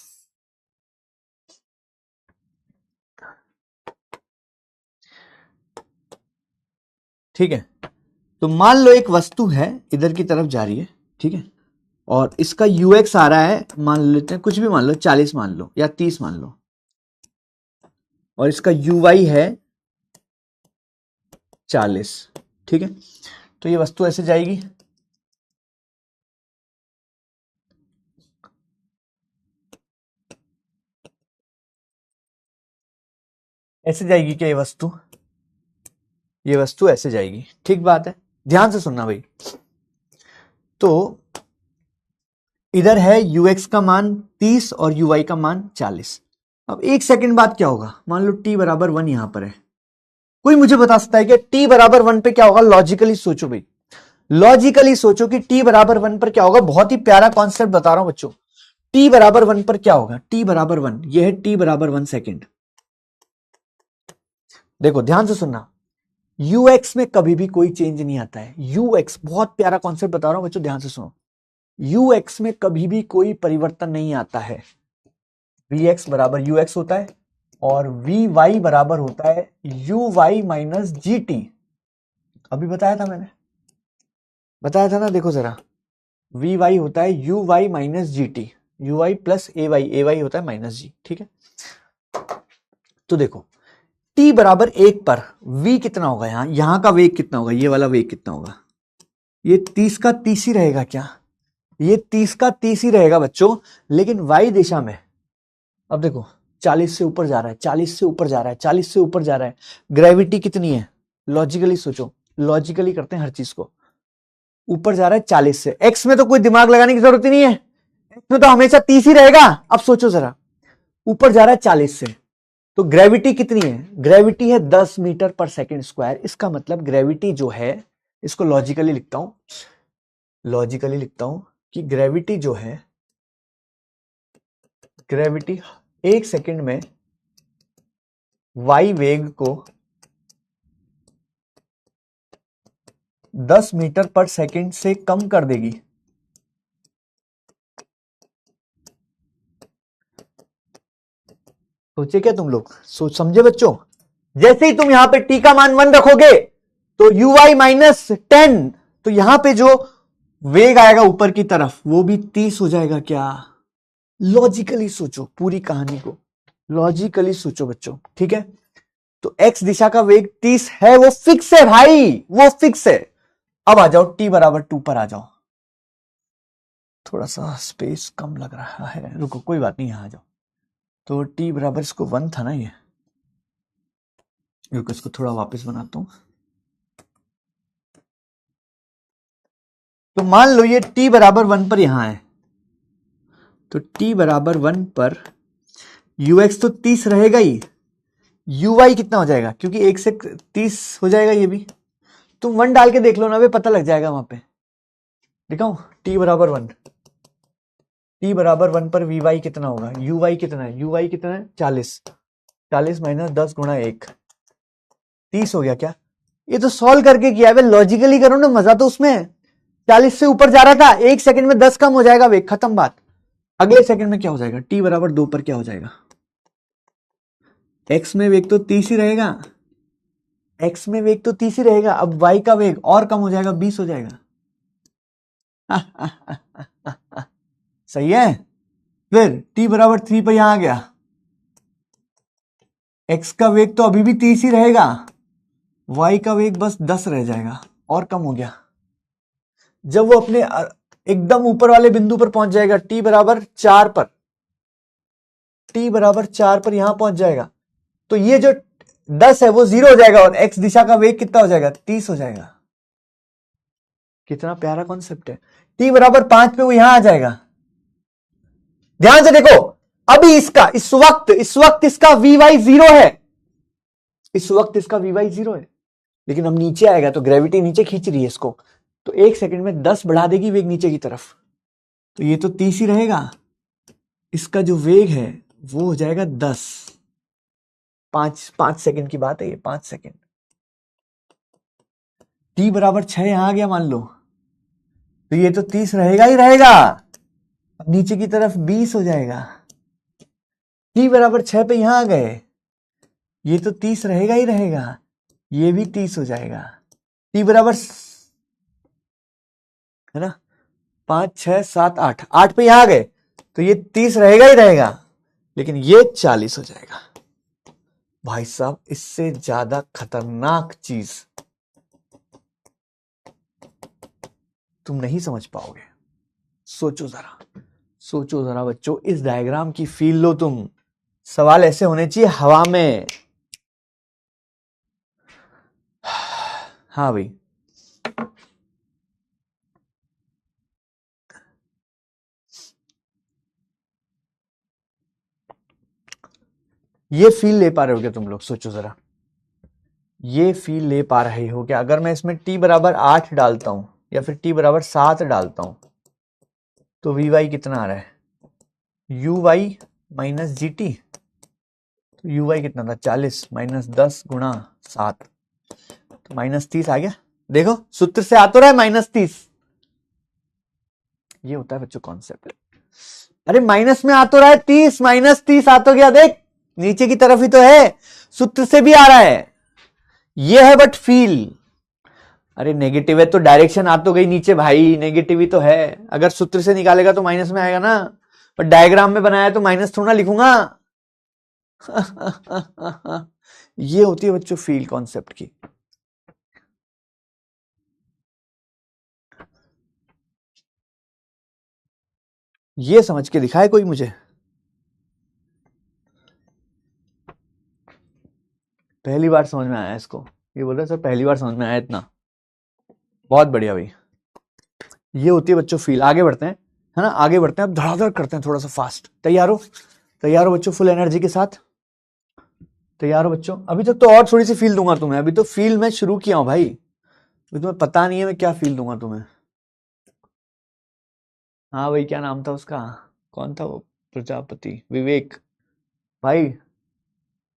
ठीक है, तो मान लो एक वस्तु है, इधर की तरफ जा रही है, ठीक है, और इसका यूएक्स आ रहा है, मान लेते हैं कुछ भी मान लो, 40 मान लो या 30 मान लो, और इसका यूवाई है 40, ठीक है। तो ये वस्तु ऐसे जाएगी, ऐसे जाएगी क्या ये वस्तु? ये वस्तु ऐसे जाएगी, ठीक बात है, ध्यान से सुनना भाई। तो इधर है यूएक्स का मान 30 और यूवाई का मान 40। अब एक सेकंड बाद क्या होगा, मान लो t बराबर 1 यहां पर है, कोई मुझे बता सकता है कि t बराबर 1 पे क्या होगा? लॉजिकली सोचो भाई, लॉजिकली सोचो कि t बराबर 1 पर क्या होगा। बहुत ही प्यारा कॉन्सेप्ट बता रहा हूं बच्चों, t बराबर 1 पर क्या होगा? t बराबर 1, यह है t बराबर 1 सेकेंड। देखो ध्यान से सुनना, यूएक्स में कभी भी कोई चेंज नहीं आता है। यूएक्स, बहुत प्यारा कॉन्सेप्ट बता रहा हूं बच्चों, ध्यान से सुनो, यूएक्स में कभी भी कोई परिवर्तन नहीं आता है। वी एक्स बराबर यू एक्स होता है, और वी वाई बराबर होता है you Y minus G T. अभी बताया था मैंने, बताया था ना, देखो जरा, वी वाई होता है you Y minus G T, U Y plus A Y होता है माइनस जी, ठीक है। तो देखो t बराबर 1 पर v कितना होगा? यहां का वेग कितना होगा? ये वाला वेग कितना होगा? ये 30 का 30 ही रहेगा क्या? ये 30 का 30 ही रहेगा बच्चों, लेकिन y दिशा में, अब देखो 40 से ऊपर जा रहा है, 40 से ऊपर जा रहा है, 40 से ऊपर जा रहा है, ग्रेविटी कितनी है? लॉजिकली सोचो, लॉजिकली करते हैं हर चीज को, ऊपर जा रहा है 40 से, एक्स में तो कोई दिमाग लगाने की जरूरत ही नहीं है, एक्स में तो हमेशा 30 ही रहेगा। अब सोचो जरा, ऊपर जा रहा है 40 से, तो ग्रेविटी कितनी है? ग्रेविटी है 10 मीटर पर सेकेंड स्क्वायर। इसका मतलब ग्रेविटी जो है, इसको लॉजिकली लिखता हूं, लॉजिकली लिखता हूं कि ग्रेविटी जो है, ग्रेविटी 1 सेकंड में y वेग को 10 मीटर पर सेकंड से कम कर देगी। सोचे क्या तुम लोग? सोच समझे बच्चों? जैसे ही तुम यहां पे t का मान 1 रखोगे तो uy माइनस 10, तो यहां पे जो वेग आएगा ऊपर की तरफ वो भी 30 हो जाएगा क्या? लॉजिकली सोचो, पूरी कहानी को लॉजिकली सोचो बच्चों, ठीक है? तो x दिशा का वेग 30 है, वो फिक्स है भाई, वो फिक्स है। अब आ जाओ t बराबर 2 पर आ जाओ। थोड़ा सा स्पेस कम लग रहा है, रुको कोई बात नहीं, यहां आ जाओ। तो t बराबर इसको 1 था ना, ये रुको इसको थोड़ा वापस बनाता हूं। तो मान लो ये t बराबर 1 पर यहां है, तो t बराबर 1 पर ux तो 30 रहेगा ही, uy कितना हो जाएगा? क्योंकि 1 से 30 हो जाएगा, ये भी तुम 1 डाल के देख लो ना, वे पता लग जाएगा वहां पे। दिखाऊं? t बराबर 1, t बराबर 1 पर vy कितना होगा? uy कितना है? uy कितना है? 40, 40 माइनस 10 गुणा 1, 30 हो गया क्या? ये तो सॉल्व करके किया है, लॉजिकली करो ना, मजा तो उसमें है। 40 से ऊपर जा रहा था, 1 सेकंड में 10 कम हो जाएगा वेग, खत्म बात। अगले सेकंड में क्या हो जाएगा? t बराबर 2 पर क्या हो जाएगा? x में वेग तो 30 ही रहेगा, x में वेग तो 30 ही रहेगा। अब y का वेग और कम हो जाएगा, 20 हो जाएगा। सही है? फिर t बराबर 3 पर यहां आ गया, x का वेग तो अभी भी 30 ही रहेगा, y का वेग बस 10 रह जाएगा और कम हो गया। जब वो अपने एकदम ऊपर वाले बिंदु पर पहुंच जाएगा, t बराबर 4 पर, t बराबर 4 पर यहां पहुंच जाएगा, तो ये जो 10 है वो 0 हो जाएगा और x दिशा का वेग कितना हो जाएगा? 30 हो जाएगा। कितना प्यारा कॉन्सेप्ट है। t बराबर 5 पे वो यहां आ जाएगा। ध्यान से देखो, अभी इसका इस वक्त इसका vy 0 है, इस वक्त इसका vy 0 है, लेकिन अब नीचे आएगा तो ग्रेविटी नीचे खींच रही है इसको, तो 1 सेकंड में 10 बढ़ा देगी वेग नीचे की तरफ, तो ये तो 30 ही रहेगा। इसका जो वेग है वो हो जाएगा 10, 5 सेकंड की बात है ये, 5 सेकंड। t बराबर 6 यहां आ गया मान लो, तो ये तो 30 रहेगा ही रहेगा, अब नीचे की तरफ 20 हो जाएगा। t बराबर 6 पे यहां आ गए, ये तो 30 रहेगा ही रहेगा, ये भी 30 हो जाएगा। t बराबर है ना 5 6 7 8, 8 पे यहां आ गए, तो ये 30 रहेगा ही रहेगा, लेकिन ये 40 हो जाएगा। भाई साहब, इससे ज्यादा खतरनाक चीज तुम नहीं समझ पाओगे। सोचो जरा, सोचो जरा बच्चों, इस डायग्राम की फील लो तुम। सवाल ऐसे होने चाहिए हवा में। हाँ भाई, ये फील ले पा रहे हो क्या तुम लोग? सोचो जरा, ये फील ले पा रहे हो क्या? अगर मैं इसमें t बराबर 8 डालता हूं या फिर t बराबर 7 डालता हूं, तो vy कितना आ रहा है? uy माइनस जी टी, तो uy कितना था? 40 माइनस 10 गुणा 7, तो माइनस 30 आ गया। देखो सूत्र से आ तो रहा है -30, ये होता है बच्चों कॉन्सेप्ट। अरे माइनस में आ तो रहा है 30, -30 आ तो गया, देख नीचे की तरफ ही तो है, सूत्र से भी आ रहा है, ये है बट फील। अरे नेगेटिव है तो डायरेक्शन आ तो गई नीचे भाई, नेगेटिव ही तो है। अगर सूत्र से निकालेगा तो माइनस में आएगा ना, पर डायग्राम में बनाया तो माइनस थोड़ा लिखूंगा। ये होती है बच्चों फील कॉन्सेप्ट की। ये समझ के दिखाए कोई मुझे? पहली बार समझ में आया इसको, ये बोल रहे सर पहली बार समझ में आया इतना, बहुत बढ़िया भाई। ये होती है बच्चों फील। आगे बढ़ते हैं, है ना, आगे बढ़ते हैं, अब धड़ाधड़ करते हैं थोड़ा सा फास्ट। तैयार हो? तैयार हो बच्चों? फुल एनर्जी के साथ तैयार हो बच्चों? अभी तक तो और थोड़ी सी फील दूंगा तुम्हें, अभी तो फील मैं शुरू किया हूं भाई, अभी तुम्हें पता नहीं है मैं क्या फील दूंगा तुम्हें। हाँ भाई, क्या नाम था उसका? कौन था वो? प्रजापति, विवेक। भाई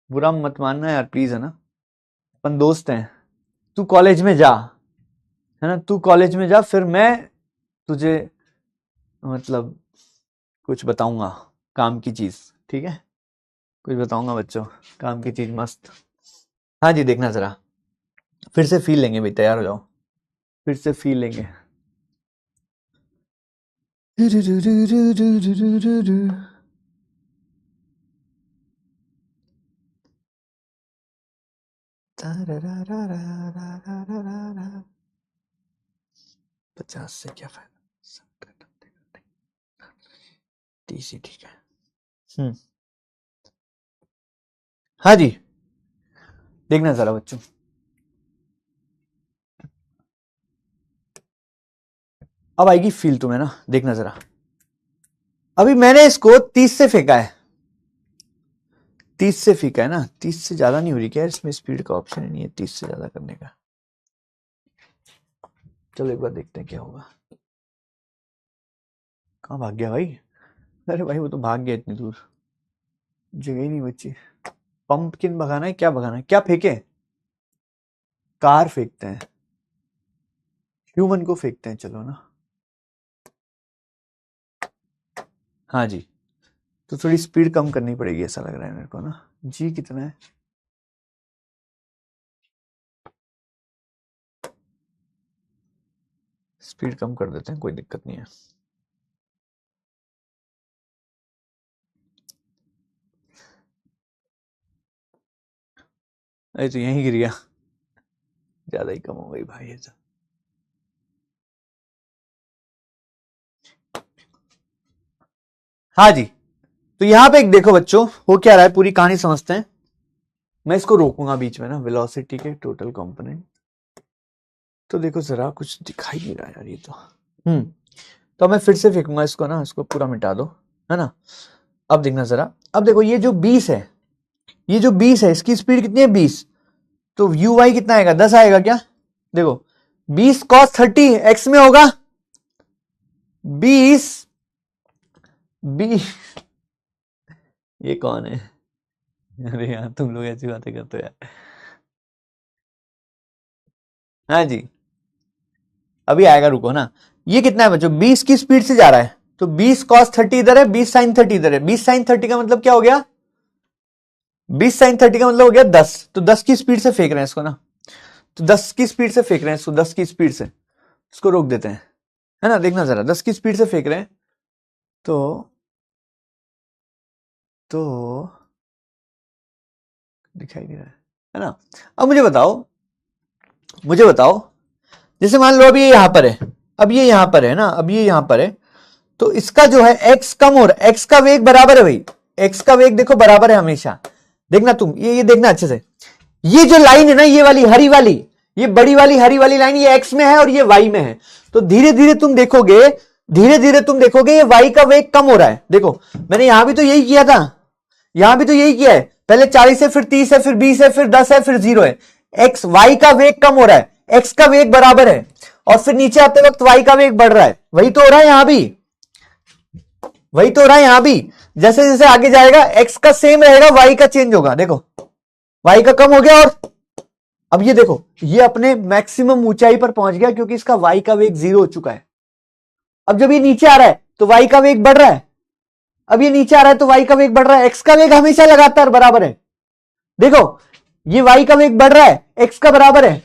बुरा मत मानना यार प्लीज, है ना, अपन दोस्त हैं। तू कॉलेज में जा, है ना, तू कॉलेज में जा, फिर मैं तुझे मतलब कुछ बताऊंगा काम की चीज, ठीक है, कुछ बताऊंगा बच्चों, काम की चीज मस्त। हाँ जी, देखना जरा, फिर से फील लेंगे भाई, तैयार हो जाओ, फिर से फील लेंगे। पचास से क्या फायदा, तीस ही ठीक है। हाँ जी, देखना जरा बच्चों, अब आएगी फील तुम्हें ना, देखना जरा। अभी मैंने इसको 30 से फेंका है, 30 से फेंका है ना, 30 से ज्यादा नहीं हो रही क्या इसमें, स्पीड का ऑप्शन ही नहीं है 30 से ज्यादा करने का। चलो एक बार देखते हैं क्या होगा। कहाँ भाग गया भाई? अरे भाई वो तो भाग गया इतनी दूर, जगह ही नहीं बची। पंपकिन भगाना है, क्या भगाना है, क्या फेंके? कार फेंकते हैं, ह्यूमन को फेंकते हैं, चलो ना। हाँ जी, तो थोड़ी स्पीड कम करनी पड़ेगी ऐसा लग रहा है मेरे को ना। जी कितना है? स्पीड कम कर देते हैं, कोई दिक्कत नहीं है। अरे तो यहीं गिर गया, ज्यादा ही कम हो गई भाई ये तो। हाँ जी, तो यहां पे एक देखो बच्चों, हो क्या रहा है, पूरी कहानी समझते हैं। मैं इसको रोकूंगा बीच में ना, वेलोसिटी के टोटल कंपोनेंट। तो देखो जरा, कुछ दिखाई नहीं रहा यार ये तो। तो मैं फिर से फेंकूंगा इसको ना, इसको पूरा मिटा दो, है ना। अब देखना जरा, अब देखो ये जो 20 है, ये जो 20 है, इसकी स्पीड कितनी है 20, तो यू वाई कितना आएगा 10 आएगा क्या? देखो 20 cos 30 एक्स में होगा, 20 20 ये कौन है? अरे यार तुम लोग ऐसी बातें करते हो यार। हाँ जी, अभी आएगा, रुको ना। ये कितना है बच्चों, 20 की स्पीड से जा रहा है, तो 20 cos 30 इधर है, 20 sin 30 इधर है। 20 sin 30 का मतलब क्या हो गया, 20 sin 30 का मतलब हो गया 10, तो 10 की स्पीड से फेंक रहे हैं इसको ना, तो 10 की स्पीड से फेंक रहे हैं इसको, 10 की स्पीड से इसको रोक देते हैं, है ना। देखना जरा, 10 की स्पीड से फेंक रहे हैं, तो तो दिखाई नहीं रहा है ना। अब मुझे बताओ, जैसे मान लो अभी ये यहां पर है, अब ये यहां पर है ना, अब ये यहां पर है, तो इसका जो है एक्स कम हो रहा है, एक्स का वेग बराबर है भाई, एक्स का वेग देखो बराबर है हमेशा। देखना तुम, ये देखना अच्छे से, ये जो लाइन है ना, ये वाली हरी वाली, ये बड़ी वाली हरी वाली लाइन, ये एक्स में है और ये वाई में है। तो धीरे धीरे तुम देखोगे, धीरे धीरे तुम देखोगे ये वाई का वेग कम हो रहा है। देखो मैंने यहां भी तो यही किया था, यहां भी तो यही किया है, पहले 40 है, फिर 30 है, फिर 20 है, फिर 10 है, फिर 0 है। एक्स वाई का वेग कम हो रहा है, एक्स का वेग बराबर है, और फिर नीचे आते वक्त वाई का वेग बढ़ रहा है। वही तो हो रहा है यहां भी, वही तो हो रहा है यहां भी। जैसे जैसे आगे जाएगा एक्स का सेम रहेगा, वाई का चेंज होगा। देखो वाई का कम हो गया, और अब ये देखो, ये अपने मैक्सिमम ऊंचाई पर पहुंच गया, क्योंकि इसका वाई का वेग 0 हो चुका है। अब जब ये नीचे आ रहा है तो वाई का वेग बढ़ रहा है, अब ये नीचे आ रहा है तो वाई का वेग बढ़ रहा है, एक्स का वेग हमेशा लगातार बराबर है। देखो ये वाई का वेग बढ़ रहा है, एक्स का बराबर है।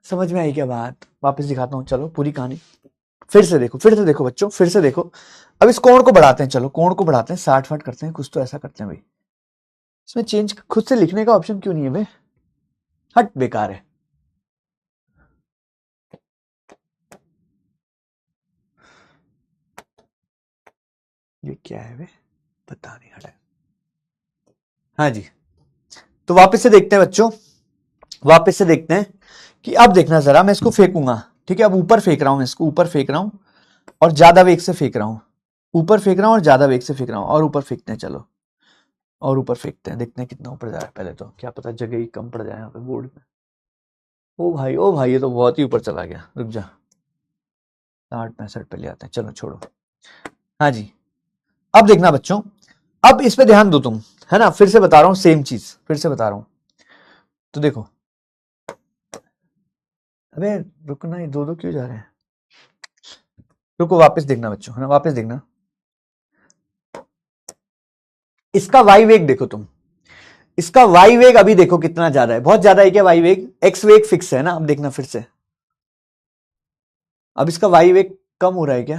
समझ में आई क्या बात? वापस दिखाता हूं, चलो पूरी कहानी फिर से देखो, फिर से देखो बच्चों, फिर से देखो। अब इस कोण को बढ़ाते हैं, चलो कोण को बढ़ाते हैं, 60 करते हैं, कुछ तो ऐसा करते हैं भाई। इसमें चेंज खुद से लिखने का ऑप्शन क्यों नहीं है भाई, हट बेकार है। ये क्या है वे, पता नहीं हटा। हाँ जी, तो वापस से देखते हैं बच्चों, वापस से देखते हैं कि अब देखना जरा, मैं इसको फेंकूंगा, ठीक है, अब ऊपर फेंक रहा हूं, इसको ऊपर फेंक रहा हूं और ज्यादा वेग से फेंक रहा हूं, ऊपर फेंक रहा हूं और ज्यादा वेग से फेंक रहा हूं, और ऊपर फेंकते हैं, चलो और ऊपर फेंकते हैं, देखते हैं कितना ऊपर जा रहा है। पहले तो क्या पता जगह ही कम पड़ जाए यहाँ पे बोर्ड में। ओ भाई ओ भाई, ये तो बहुत ही ऊपर चला गया, रुक जा, 60 65 पे ले आते हैं, चलो छोड़ो। हाँ जी, अब देखना बच्चों, अब इस पे ध्यान दो तुम, है ना, फिर से बता रहा हूं, सेम चीज फिर से बता रहा हूं। तो देखो, अबे रुकना, ये दो दो क्यों जा रहे हैं? रुको, वापस देखना बच्चों, है ना, वापस देखना। इसका वाई वेग देखो तुम, इसका वाई वेग अभी देखो कितना ज्यादा है, बहुत ज्यादा है क्या वाई वेग? एक्स वेग फिक्स है ना, अब देखना फिर से, अब इसका वाई वेग कम हो रहा है क्या?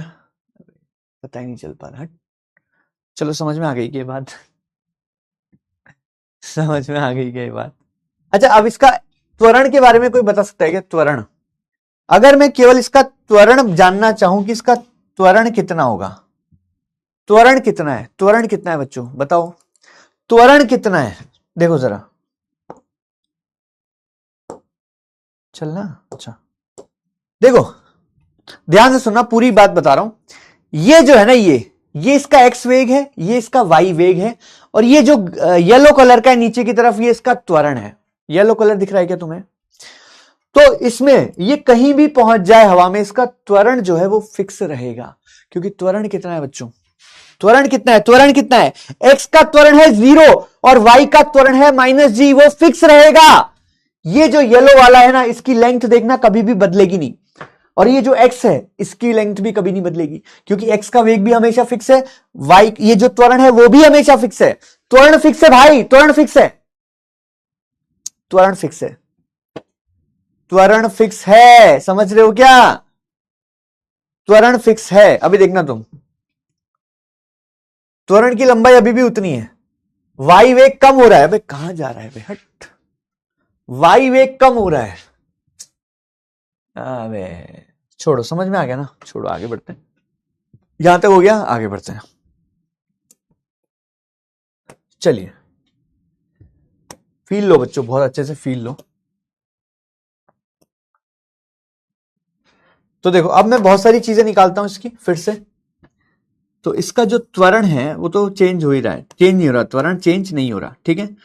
पता ही नहीं चल पा रहा। हट, चलो समझ में आ गई क्या बात? समझ में आ गई क्या बात? अच्छा, अब इसका त्वरण के बारे में कोई बता सकता है क्या? त्वरण, अगर मैं केवल इसका त्वरण जानना चाहूं कि इसका त्वरण कितना होगा, त्वरण कितना है, त्वरण कितना है बच्चों बताओ, त्वरण कितना है? देखो जरा, चलना, अच्छा देखो, ध्यान से सुनना, पूरी बात बता रहा हूं। ये जो है ना, ये इसका एक्स वेग है, ये इसका वाई वेग है, और ये जो येलो कलर का है नीचे की तरफ, ये इसका त्वरण है। येलो कलर दिख रहा है क्या तुम्हें? तो इसमें ये कहीं भी पहुंच जाए हवा में, इसका त्वरण जो है वो फिक्स रहेगा, क्योंकि त्वरण कितना है बच्चों? त्वरण कितना है? त्वरण कितना है? एक्स का त्वरण है 0 और वाई का त्वरण है -g, वो फिक्स रहेगा। ये जो येलो वाला है ना, इसकी लेंथ देखना कभी भी बदलेगी नहीं, और ये जो x है इसकी लेंथ भी कभी नहीं बदलेगी, क्योंकि x का वेग भी हमेशा फिक्स है, y ये जो त्वरण है वो भी हमेशा फिक्स है। त्वरण फिक्स है भाई, त्वरण फिक्स है, त्वरण फिक्स है, त्वरण फिक्स है, समझ रहे हो क्या? त्वरण फिक्स है। अभी देखना तुम, त्वरण की लंबाई अभी भी उतनी है, वाई वेग कम हो रहा है। भाई कहां जा रहा है भाई, हट, वाई वेग कम हो रहा है। अबे छोड़ो, समझ में आ गया ना, छोड़ो आगे बढ़ते हैं, यहां तक हो गया, आगे बढ़ते हैं। चलिए, फील लो बच्चों, बहुत अच्छे से फील लो। तो देखो, अब मैं बहुत सारी चीजें निकालता हूं इसकी फिर से। तो इसका जो त्वरण है वो तो चेंज हो ही रहा है, चेंज नहीं हो रहा, त्वरण चेंज नहीं हो रहा, ठीक है।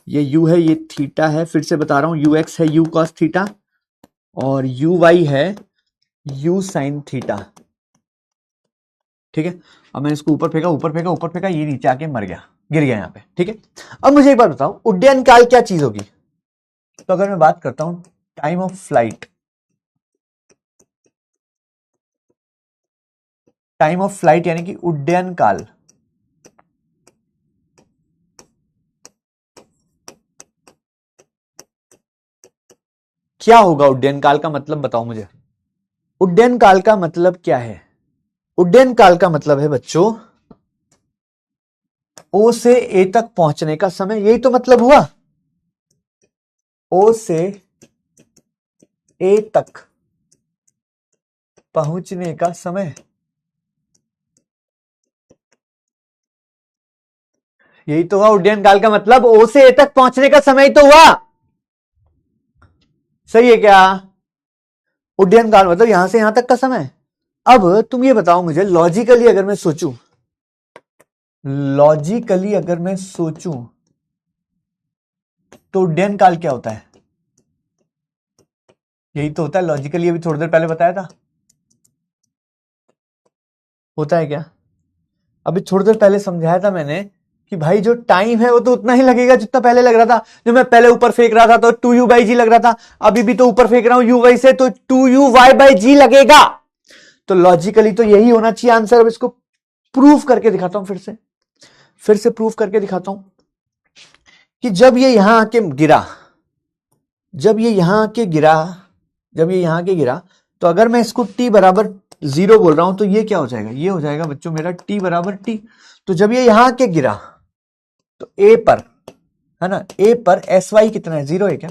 ये u है, ये थीटा है, फिर से बता रहा हूं, ux है u cos थीटा, और uy है u sin थीटा, ठीक है। अब मैंने इसको ऊपर फेंका, ऊपर फेंका, ऊपर फेंका, ये नीचे आके मर गया, गिर गया यहाँ पे, ठीक है। अब मुझे एक बात बताओ, उड्डयन काल क्या चीज होगी? तो अगर मैं बात करता हूं time of flight, time of flight यानी कि उड्डयन काल, क्या होगा? उड्डयन काल का मतलब बताओ मुझे, उड्डयन काल का मतलब क्या है? उड्डयन काल का मतलब है बच्चों, ओ से ए तक पहुंचने का समय, यही तो मतलब हुआ, ओ से ए तक पहुंचने का समय, यही तो हुआ उड्डयन काल का मतलब, ओ से ए तक पहुंचने का समय तो हुआ, सही है क्या? उड्डयन काल मतलब यहां से यहां तक का समय। अब तुम ये बताओ मुझे, लॉजिकली अगर मैं सोचूं, लॉजिकली अगर मैं सोचूं तो उड्डयन काल क्या होता है? यही तो होता है लॉजिकली, अभी थोड़ी देर पहले बताया था, होता है क्या? अभी थोड़ी देर पहले समझाया था मैंने कि भाई जो टाइम है वो तो उतना ही लगेगा जितना पहले लग रहा था। जो मैं पहले ऊपर फेंक रहा था तो 2u/g लग रहा था, अभी भी तो ऊपर फेंक रहा हूं u/y से, तो 2u/y/g लगेगा। तो लॉजिकली तो यही होना चाहिए आंसर। अब इसको प्रूफ करके दिखाता हूं, फिर से प्रूफ करके दिखाता हूं कि जब ये यहां आके गिरा, जब ये यहां आके गिरा, तो अगर मैं इसको t बराबर 0 बोल रहा हूं तो ये क्या हो जाएगा? ये हो जाएगा बच्चों मेरा t बराबर t। तो जब ये यहां आके गिरा तो a पर, है ना, a पर sy कितना है? 0 है क्या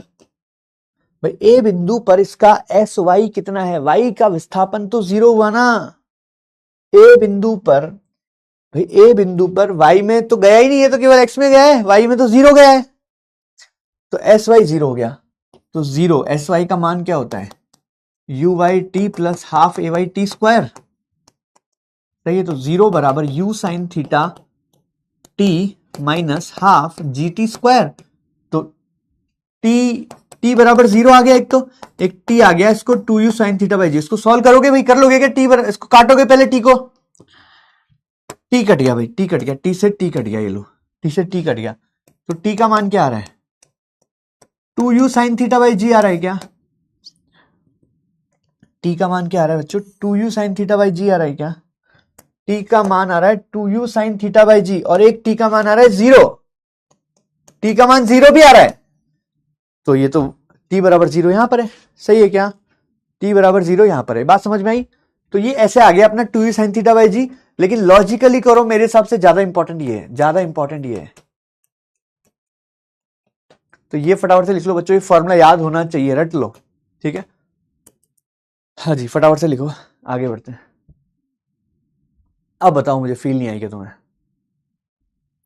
भाई? a बिंदु पर इसका sy कितना है? y का विस्थापन तो 0 हुआ ना। a बिंदु पर, भाई a बिंदु पर y में तो गया ही नहीं है, तो केवल x में गया है, y में तो 0 गया है, तो sy 0 हो गया। तो 0 sy का मान क्या होता है? u/t plus half a/t square, सही है। तो 0 बराबर u sine theta t minus half gt square. तो t बराबर 0 आ गया, एक t आ गया, इसको 2u साइन थीटा बाई जी, इसको सॉल्व करोगे भाई, कर लोगे क्या? इसको काटोगे पहले t को, t कट गया भाई, t कट गया, t से t कट गया, ये लो टी से टी कट गया, तो टी का मान क्या आ रहा है? 2u साइन थीटा बाई जी आ रहा है क्या? टी का मान क्या आ रहा है बच्चों? 2u साइन थीटा बाई जी आ रहा है क्या? टी का मान आ रहा है 2u साइन थीटा बाई जी, और एक टी का मान आ रहा है 0। टी का मान 0 भी आ रहा है, तो ये तो t बराबर 0 यहां पर है, सही है क्या? t बराबर 0 यहां पर है, बात समझ में आई? तो ये ऐसे आ गया अपना 2u साइन थीटा बाई जी, लेकिन लॉजिकली करो, मेरे हिसाब से ज्यादा इंपॉर्टेंट ये है, ज्यादा इंपॉर्टेंट ये है। तो ये फटाफट से लिख लो बच्चों, ये फॉर्मूला याद होना चाहिए, रट लो, ठीक है? हाँ जी, फटाफट से लिखो, आगे बढ़ते हैं। अब बताओ, मुझे फील नहीं आई क्या तुम्हें?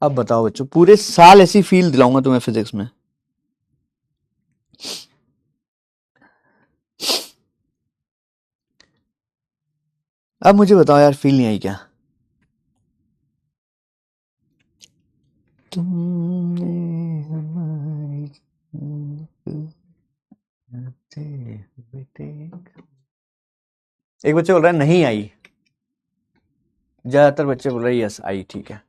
अब बताओ बच्चों, पूरे साल ऐसी फील दिलाऊंगा तुम्हें फिजिक्स में। अब मुझे बताओ यार, फील नहीं आई क्या? तुमने हमारी एक बच्चे बोल रहा है नहीं आई, ज्यादातर बच्चे बोल रहे हैं यस आई, ठीक है।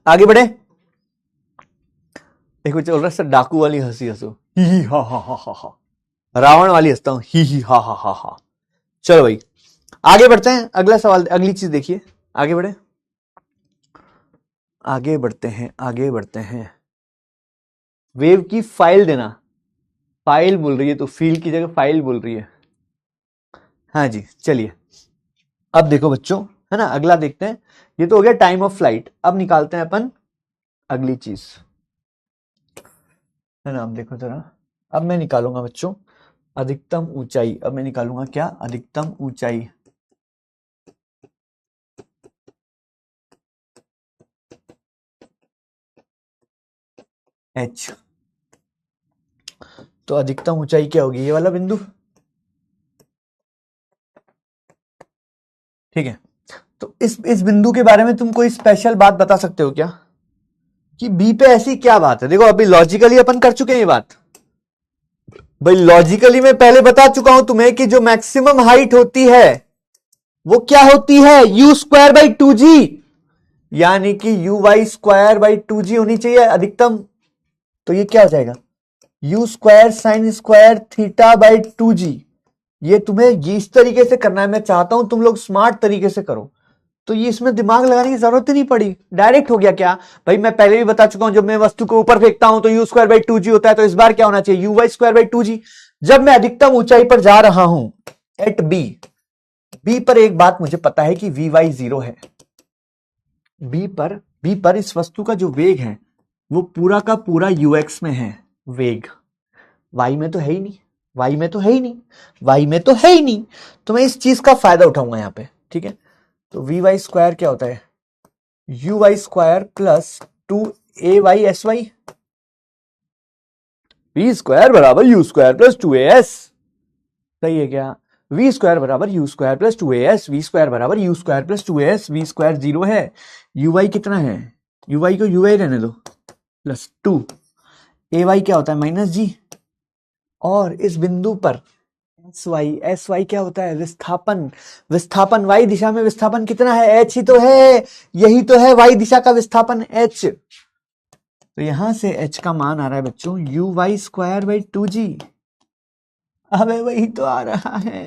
आगे बढ़े। एक बच्चे बोल रहा है सर डाकू वाली हंसी हंसो, ही हा हा हा हा हा, रावण वाली हंसता हूं, ही हा हा हा हा। चलो भाई आगे बढ़ते हैं, अगला सवाल, अगली चीज देखिए, आगे बढ़े, आगे बढ़ते हैं, आगे बढ़ते हैं। वेव की फाइल देना, फाइल बोल रही है तो फील की जगह फाइल बोल रही है। हाँ जी चलिए, अब देखो बच्चों, है ना, अगला देखते हैं। ये तो हो गया टाइम ऑफ फ्लाइट, अब निकालते हैं अपन अगली चीज, है ना। अब देखो जरा, अब मैं निकालूंगा बच्चों अधिकतम ऊंचाई। अब मैं निकालूंगा क्या? अधिकतम ऊंचाई। h, तो अधिकतम ऊंचाई क्या होगी? ये वाला बिंदु, ठीक है। तो इस बिंदु के बारे में तुम कोई स्पेशल बात बता सकते हो क्या, कि बी पे ऐसी क्या बात है? देखो अभी लॉजिकली अपन कर चुके हैं ये बात भाई, लॉजिकली मैं पहले बता चुका हूं तुम्हें कि जो मैक्सिमम हाइट होती है वो क्या होती है? यू स्क्वायर बाई 2g, यानी कि you Y square by 2g होनी चाहिए अधिकतम। तो ये क्या हो जाएगा? You square sine square theta by 2g। ये तुम्हें ये इस तरीके से करना है, मैं चाहता हूं तुम लोग स्मार्ट तरीके से करो। तो ये इसमें दिमाग लगाने की जरूरत ही नहीं पड़ी, डायरेक्ट हो गया क्या भाई? मैं पहले भी बता चुका हूं, जब मैं वस्तु को ऊपर फेंकता हूं तो यू स्क्वायर बाई 2g होता है, तो इस बार क्या होना चाहिए? U Y square by 2g। जब मैं अधिकतम ऊंचाई पर जा रहा हूं एट बी, बी पर एक बात मुझे पता है कि वी वाई 0 है। बी पर इस वस्तु का जो वेग है वो पूरा का पूरा यूएक्स में है वेग, वाई में तो है ही नहीं, वाई में तो है ही नहीं, वाई में तो है ही नहीं। तो मैं इस चीज का फायदा उठाऊंगा यहां पे, ठीक है। तो वी वाई स्क्वायर क्या होता है? You Y square plus 2ay s y, v square बराबर यू स्क्वायर प्लस 2as, सही है क्या? वी स्क्वायर बराबर u square plus 2as, v square बराबर u square plus 2as, v square 0 है, यू वाई कितना है? यू वाई को यू वाई रहने दो, प्लस 2, ए वाई क्या होता है? माइनस जी, और इस बिंदु पर एस वाई क्या होता है? विस्थापन। विस्थापन वाई दिशा में विस्थापन कितना है? एच ही तो है, यही तो है वाई दिशा का विस्थापन एच। तो यहां से एच का मान आ रहा है बच्चों you Y square by 2g। अबे वही तो आ रहा है,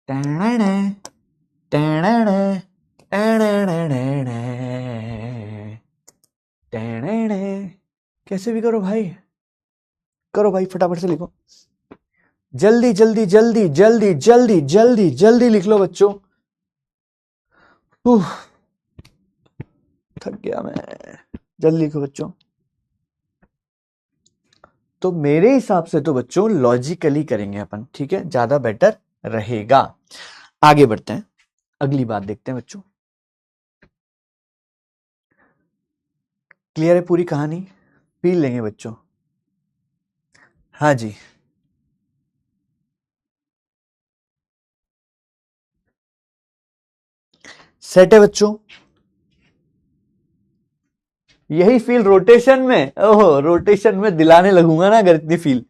टैणण, टैणण, टैणण, टैणण। कैसे भी करो भाई, करो भाई, फटाफट से लिखो, जल्दी जल्दी जल्दी जल्दी जल्दी जल्दी जल्दी लिख लो बच्चों। थक गया मैं, जल्दी लिखो बच्चों। तो मेरे हिसाब से तो बच्चों लॉजिकली करेंगे अपन, ठीक है, ज्यादा बेटर रहेगा। आगे बढ़ते हैं, अगली बात देखते हैं बच्चों। क्लियर है पूरी कहानी? फील लेंगे बच्चों? हाँ जी, सेट है बच्चों। यही फील रोटेशन में, ओहो रोटेशन में दिलाने लगूंगा ना अगर इतनी फील,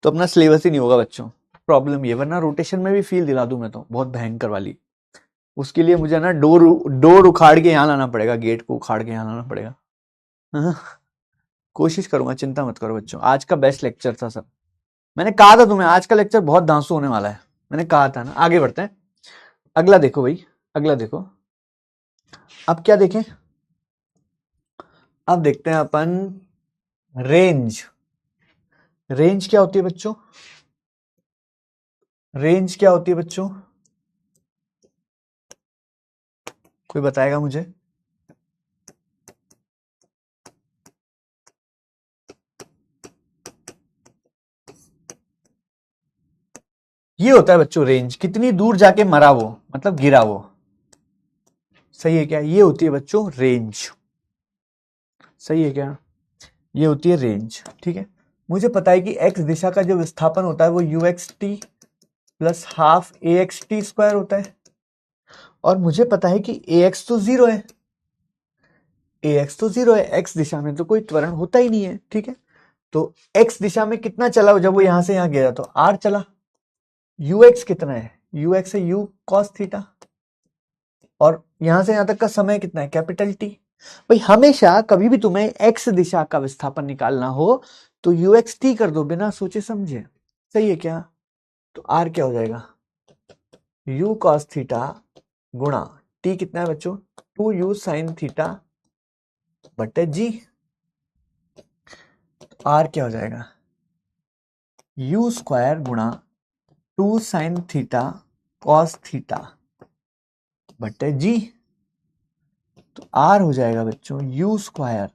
तो अपना सिलेबस ही नहीं होगा बच्चों। प्रॉब्लम ये, वरना रोटेशन में भी फील दिला दूं मैं तो बहुत भयंकर वाली। उसके लिए मुझे ना डोर उखाड़ के यहाँ लाना पड़ेगा, गेट को उखाड़ के यहाँ लाना पड़ेगा। हाँ, कोशिश करूंगा, चिंता मत करो बच्चों। आज का बेस्ट लेक्चर था सब, मैंने कहा था तुम्हें आज का लेक्चर बहुत धांसू होने वाला है, मैंने कहा था ना। आगे बढ़ते हैं, अगला देखो भाई, अगला देखो। अब क्या देखें, अब देखते हैं अपन रेंज। रेंज क्या होती है बच्चों? रेंज क्या होती है बच्चों? कोई बताएगा मुझे? ये होता है बच्चों रेंज, कितनी दूर जाके मरा वो, मतलब गिरा वो। सही है क्या? ये होती है बच्चों रेंज। सही है क्या? ये होती है रेंज। ठीक है, मुझे पता है कि एक्स दिशा का जो विस्थापन होता है वो you x T plus half A X T square होता है, और मुझे पता है कि ए एक्स तो जीरो है, ए एक्स तो जीरो है, एक्स दिशा में तो कोई त्वरण होता ही नहीं है। ठीक है, तो एक्स दिशा में कितना चला जब वो यहां से यहां गया, तो आर चला। यू एक्स कितना है? यू एक्स है यू कॉस थीटा, और यहां से यहां तक का समय कितना है? Capital T. भाई हमेशा कभी भी तुम्हें एक्स दिशा का विस्थापन निकालना हो तो यू एक्स टी कर दो बिना सोचे समझे। सही है क्या? तो आर क्या हो जाएगा? यू कॉस थीटा गुणा टी कितना है बच्चों? 2u साइन थीटा बटे जी। तो आर क्या हो जाएगा? यू स्क्वायर गुणा 2 साइन थीटा कॉस थीटा बटे जी। तो आर हो जाएगा बच्चों यू स्क्वायर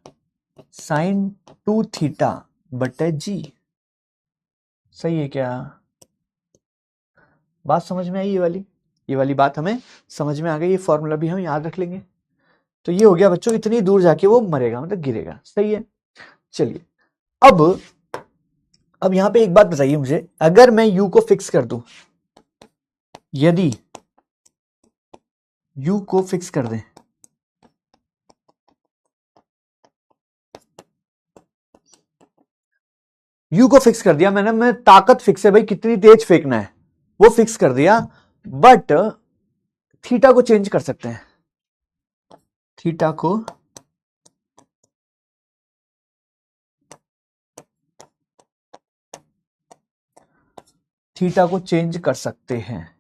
साइन 2 थीटा बटे जी। सही है क्या? बात समझ में आई? ये वाली बात हमें समझ में आ गई, ये फॉर्मूला भी हम याद रख लेंगे। तो ये हो गया बच्चों, इतनी दूर जाके वो मरेगा, मतलब गिरेगा। सही है, चलिए अब यहां पे एक बात बताइए मुझे, अगर मैं u को फिक्स कर दूं, यदि u को फिक्स कर दें, u को फिक्स कर दिया मैंने, मैं ताकत फिक्स है भाई, कितनी तेज फेंकना है वो फिक्स कर दिया, बट थीटा को चेंज कर सकते हैं। थीटा को चेंज कर सकते हैं।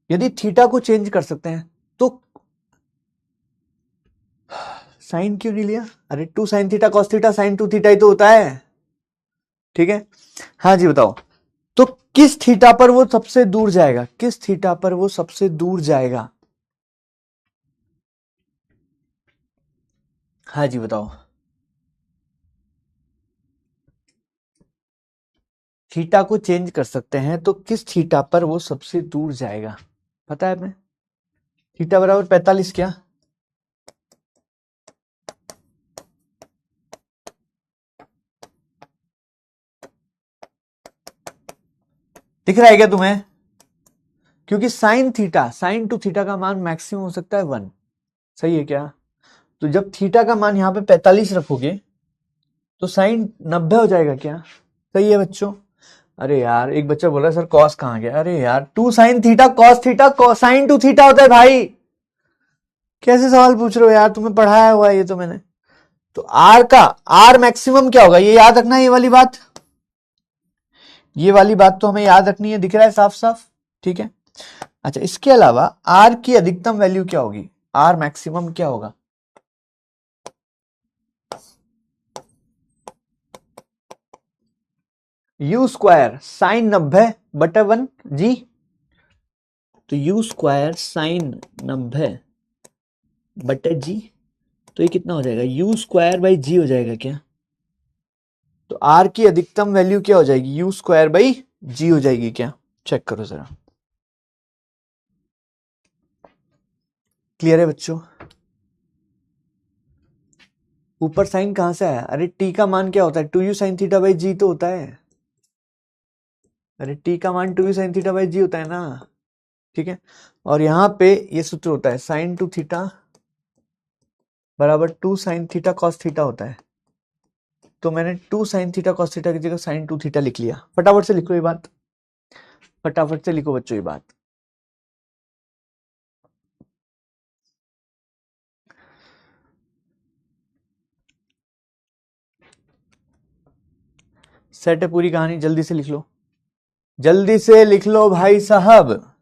यदि थीटा को चेंज कर सकते हैं तो साइन क्यों नहीं लिया? अरे 2 sine theta cos theta sine 2 theta ही तो होता है। ठीक है, हाँ जी बताओ, तो किस थीटा पर वो सबसे दूर जाएगा? किस थीटा पर वो सबसे दूर जाएगा? हाँ जी बताओ। थीटा को चेंज कर सकते हैं तो किस थीटा पर वो सबसे दूर जाएगा? पता है हमें? थीटा बराबर 45 क्या? दिख रहा है क्या तुम्हें? क्योंकि साइन टू थीटा का मान मैक्सिमम हो सकता है 1। सही है क्या? तो जब थीटा का मान यहां पे 45 रखोगे तो साइन 90 हो जाएगा क्या? सही है बच्चों? अरे यार एक बच्चा बोल रहा है सर कॉस कहां गया? अरे यार 2 sine theta cos theta sine 2 theta होता है भाई। कैसे सवाल पूछ रहे हो यार, तुम्हें पढ़ाया हुआ है ये तो मैंने। तो आर मैक्सिमम क्या होगा ये याद रखना है, ये वाली बात तो हमें याद रखनी है। दिख रहा है साफ साफ? ठीक है, अच्छा इसके अलावा आर की अधिकतम वैल्यू क्या होगी? आर मैक्सिमम क्या होगा? यू स्क्वायर साइन 90 बटे 1 जी। तो यू स्क्वायर साइन 90 बटे जी, तो ये कितना हो जाएगा? यू स्क्वायर बाई जी हो जाएगा क्या? तो आर की अधिकतम वैल्यू क्या हो जाएगी? यू स्क्वायर बाई जी हो जाएगी क्या? चेक करो जरा। क्लियर है बच्चों? ऊपर साइन कहां से आया? अरे टी का मान क्या होता है? 2u साइन थीटा बाई जी तो होता है। अरे टी का मान 2u साइन थीटा बाई जी होता है ना। ठीक है, और यहां पे ये सूत्र होता है साइन 2 थीटा बराबर 2 साइन थीटा कॉस थीटा होता है। तो मैंने 2 sin थीटा cos थीटा की जगह sin 2 थीटा लिख लिया। फटाफट से लिखो ये बात, फटाफट से लिखो बच्चों ये बात। सेट है पूरी कहानी, जल्दी से लिख लो, जल्दी से लिख लो भाई साहब।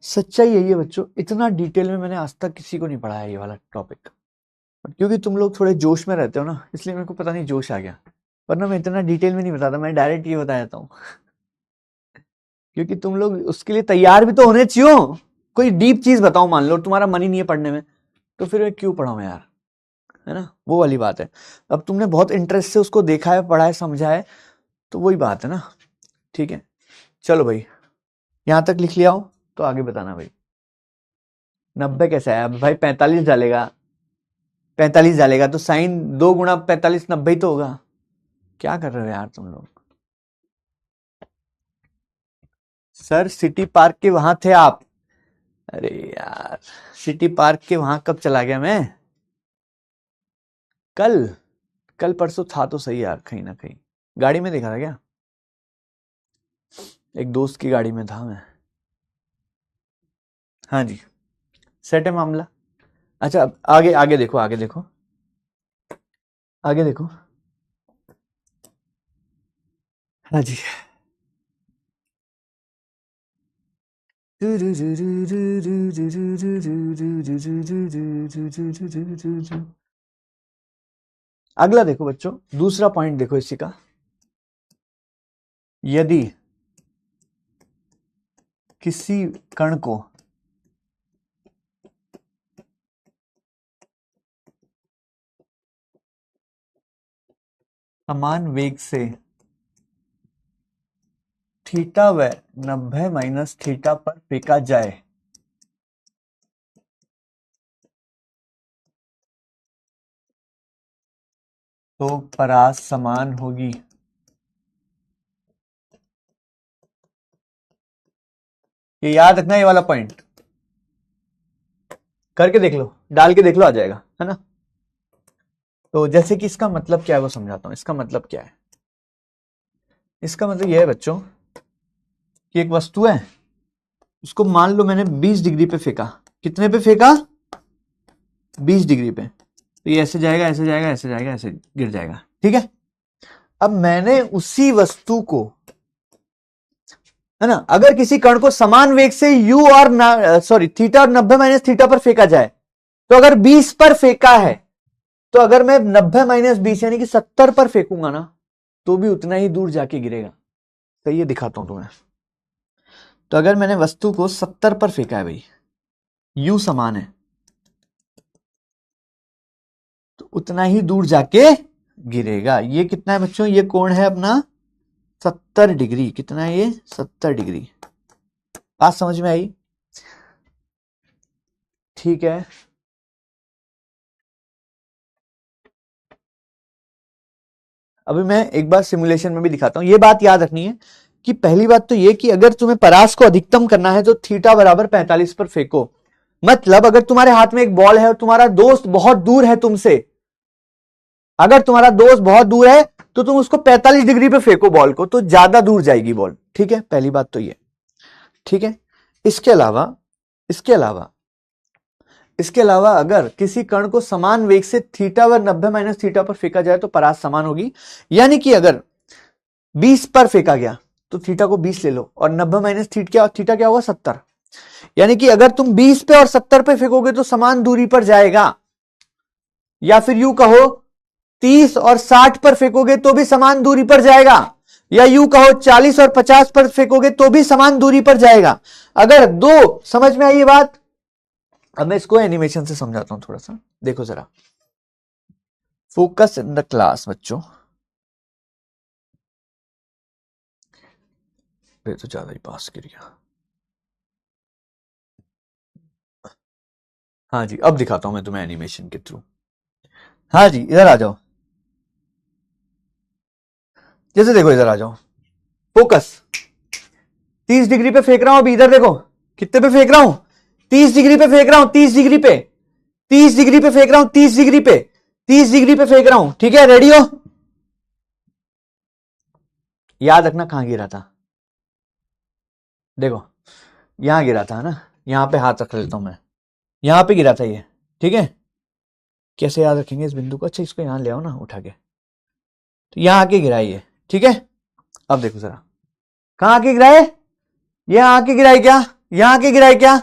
सच्चाई यही है बच्चों, इतना डिटेल में मैंने आज तक किसी को नहीं पढ़ाया ये वाला टॉपिक, क्योंकि तुम लोग थोड़े जोश में रहते हो ना, इसलिए मेरे को पता नहीं जोश आ गया, वरना मैं इतना डिटेल में नहीं बताता, मैं डायरेक्ट ये बता देता हूँ क्योंकि तुम लोग उसके लिए तैयार भी तो होने चाहिए। कोई डीप चीज बताओ, मान लो तुम्हारा मन ही नहीं है पढ़ने में, तो फिर मैं क्यों पढ़ाऊं यार, है ना, वो वाली बात है। अब तुमने बहुत इंटरेस्ट से उसको देखा है, पढ़ा है, समझा है, तो वही बात है ना। ठीक है, चलो भाई यहां तक लिख लिया हो तो आगे बताना भाई। 90 कैसे आया? अब भाई 45 डालेगा, 45 डालेगा तो साइन 2 गुणा 45 90 तो होगा। क्या कर रहे हो यार तुम लोग? सर सिटी पार्क के वहां थे आप? अरे यार सिटी पार्क के वहां कब चला गया मैं? कल, कल परसों था तो सही यार, कहीं ना कहीं गाड़ी में देखा था क्या? एक दोस्त की गाड़ी में था मैं। हाँ जी, सेट है मामला। अच्छा अब आगे, आगे देखो, आगे देखो, आगे देखो। हाँ जी, अगला देखो बच्चों, दूसरा पॉइंट देखो इसी का। यदि किसी कण को समान वेग से थीटा व 90 माइनस थीटा पर फेंका जाए तो परास समान होगी। ये याद रखना, ये वाला पॉइंट करके देख लो, डाल के देख लो, आ जाएगा, है ना। तो जैसे कि इसका मतलब क्या है वो समझाता हूं। इसका मतलब क्या है? इसका मतलब यह है बच्चों कि एक वस्तु है, उसको मान लो मैंने 20 डिग्री पे फेंका। कितने पे फेंका? 20 डिग्री पे। तो ये ऐसे जाएगा, ऐसे जाएगा, ऐसे जाएगा, ऐसे गिर जाएगा, ठीक है। अब मैंने उसी वस्तु को, है ना, अगर किसी कण को समान वेग से u और सॉरी थीटा और 90 माइनस थीटा पर फेंका जाए, तो अगर 20 पर फेंका है, तो अगर मैं 90 माइनस 20 यानी कि 70 पर फेंकूंगा ना, तो भी उतना ही दूर जाके गिरेगा। सही है, दिखाता हूं तुम्हें। तो अगर मैंने वस्तु को 70 पर फेंका है भाई, u समान है, तो उतना ही दूर जाके गिरेगा। ये कितना है बच्चों? ये कोण है अपना 70 डिग्री। कितना है ये? 70 डिग्री। बात समझ में आई? ठीक है, अभी मैं एक बार सिमुलेशन में भी दिखाता हूं। ये बात याद रखनी है कि पहली बात तो ये कि अगर तुम्हें परास को अधिकतम करना है तो थीटा बराबर 45 पर फेंको। मतलब अगर तुम्हारे हाथ में एक बॉल है और तुम्हारा दोस्त बहुत दूर है तुमसे, अगर तुम्हारा दोस्त बहुत दूर है तो तुम उसको 45 डिग्री पे फेंको बॉल को, तो ज्यादा दूर जाएगी बॉल। ठीक है, पहली बात तो ये, ठीक है। इसके अलावा इसके अलावा इसके अलावा अगर किसी कण को समान वेग से थीटा व 90 माइनस थीटा पर फेंका जाए तो परास समान होगी। यानी कि अगर 20 पर फेंका गया तो थीटा को 20 ले लो, और 90 माइनस थीटा क्या होगा? 70। यानी कि अगर तुम 20 पे और 70 पे फेंकोगे तो समान दूरी पर जाएगा। या फिर यूं कहो 30 और 60 पर फेंकोगे तो भी समान दूरी पर जाएगा। या यूं कहो 40 और 50 पर फेंकोगे तो भी समान दूरी पर जाएगा। अगर दो, समझ में आई ये बात? अब मैं इसको एनिमेशन से समझाता हूं थोड़ा सा, देखो जरा। फोकस इन द क्लास बच्चों। ये तो ज्यादा ही पास गिर गया। हाँ जी, अब दिखाता हूं मैं तुम्हें एनिमेशन के थ्रू। हाँ जी, इधर आ जाओ। जैसे देखो, इधर आ जाओ, फोकस। 30 डिग्री पे फेंक रहा हूं अभी, इधर देखो कितने पे फेंक रहा हूं? 30 डिग्री पे फेंक रहा हूं, 30 डिग्री पे। 30 डिग्री पे फेंक रहा हूं, 30 डिग्री पे, 30 डिग्री पे फेंक रहा हूं, ठीक है, रेडी हो? याद रखना कहां गिरा था, देखो यहां गिरा था ना, यहां पे हाथ रख लेता हूं मैं, यहां पे गिरा था ये, ठीक है। कैसे याद रखेंगे इस बिंदु को? अच्छा इसको यहां ले आओ ना उठा के, तो यहां आके गिरा ये, ठीक है। अब देखो जरा, कहां आके गिरा है? यहां आके गिरा है क्या? यहां आके गिरा है क्या?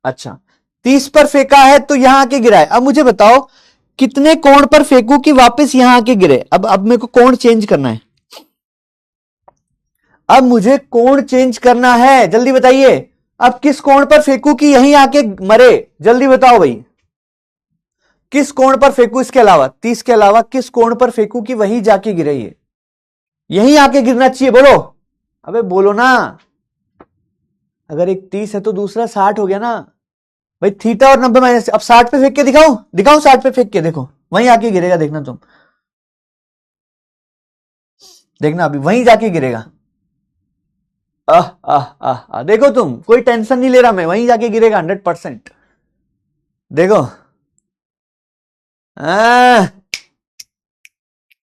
अच्छा 30 पर फेंका है तो यहां आके गिरा है। अब मुझे बताओ कितने कोण पर फेंकू कि वापस यहां आके गिरे? अब मेरे को कोण चेंज करना है, अब मुझे कोण चेंज करना है, जल्दी बताइए। अब किस कोण पर फेंकू कि यहीं आके मरे? जल्दी बताओ भाई, किस कोण पर फेंकू? इसके अलावा 30 के अलावा किस कोण पर फेंकू कि वहीं जाके गिरे? ये यहीं आके गिरना चाहिए, बोलो। अबे बोलो ना, अगर एक 30 है तो दूसरा 60 हो गया ना भाई। थीटा और 90 माइनस, अब 60 पे फेंक के दिखाऊं? दिखाऊं 60 पे फेंक के? देखो वहीं आके गिरेगा, देखना तुम, देखना अभी वहीं जाके गिरेगा। आह आह आह आह, देखो तुम, कोई टेंशन नहीं ले रहा मैं, वहीं जाके गिरेगा 100%। देखो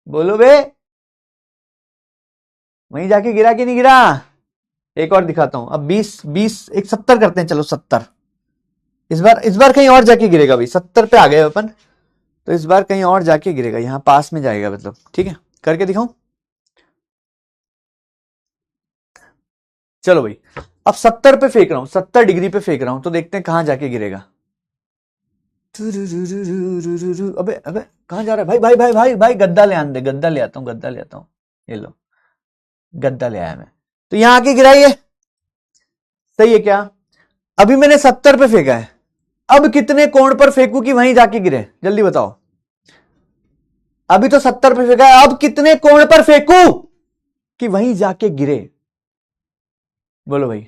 बोलो बे, वहीं जाके गिरा कि नहीं गिरा? एक और दिखाता हूं, अब 20 एक 70 करते हैं, चलो 70। इस बार कहीं और जाके गिरेगा भाई, 70 पे आ गए अपन, तो इस बार कहीं और जाके गिरेगा, यहां पास में जाएगा मतलब, ठीक है। करके दिखाऊं? चलो भाई, अब 70 पे फेंक रहा हूं, 70 डिग्री पे फेंक रहा हूं, तो देखते हैं कहां जाके गिरेगा। अबे अबे कहां जा रहा है भाई? भाई भाई भाई भाई गद्दा ले आने दे, गद्दा ले आता हूं, गद्दा ले आता हूं, ये लो गद्दा ले आया मैं, तो यहां आके गिराइए, सही है क्या? अभी मैंने 70 पे फेंका है, अब कितने कोण पर फेंकू कि वहीं जाके गिरे? जल्दी बताओ। अभी तो 70 पे फेंका है, अब कितने कोण पर फेंकू कि वहीं जाके गिरे? बोलो भाई,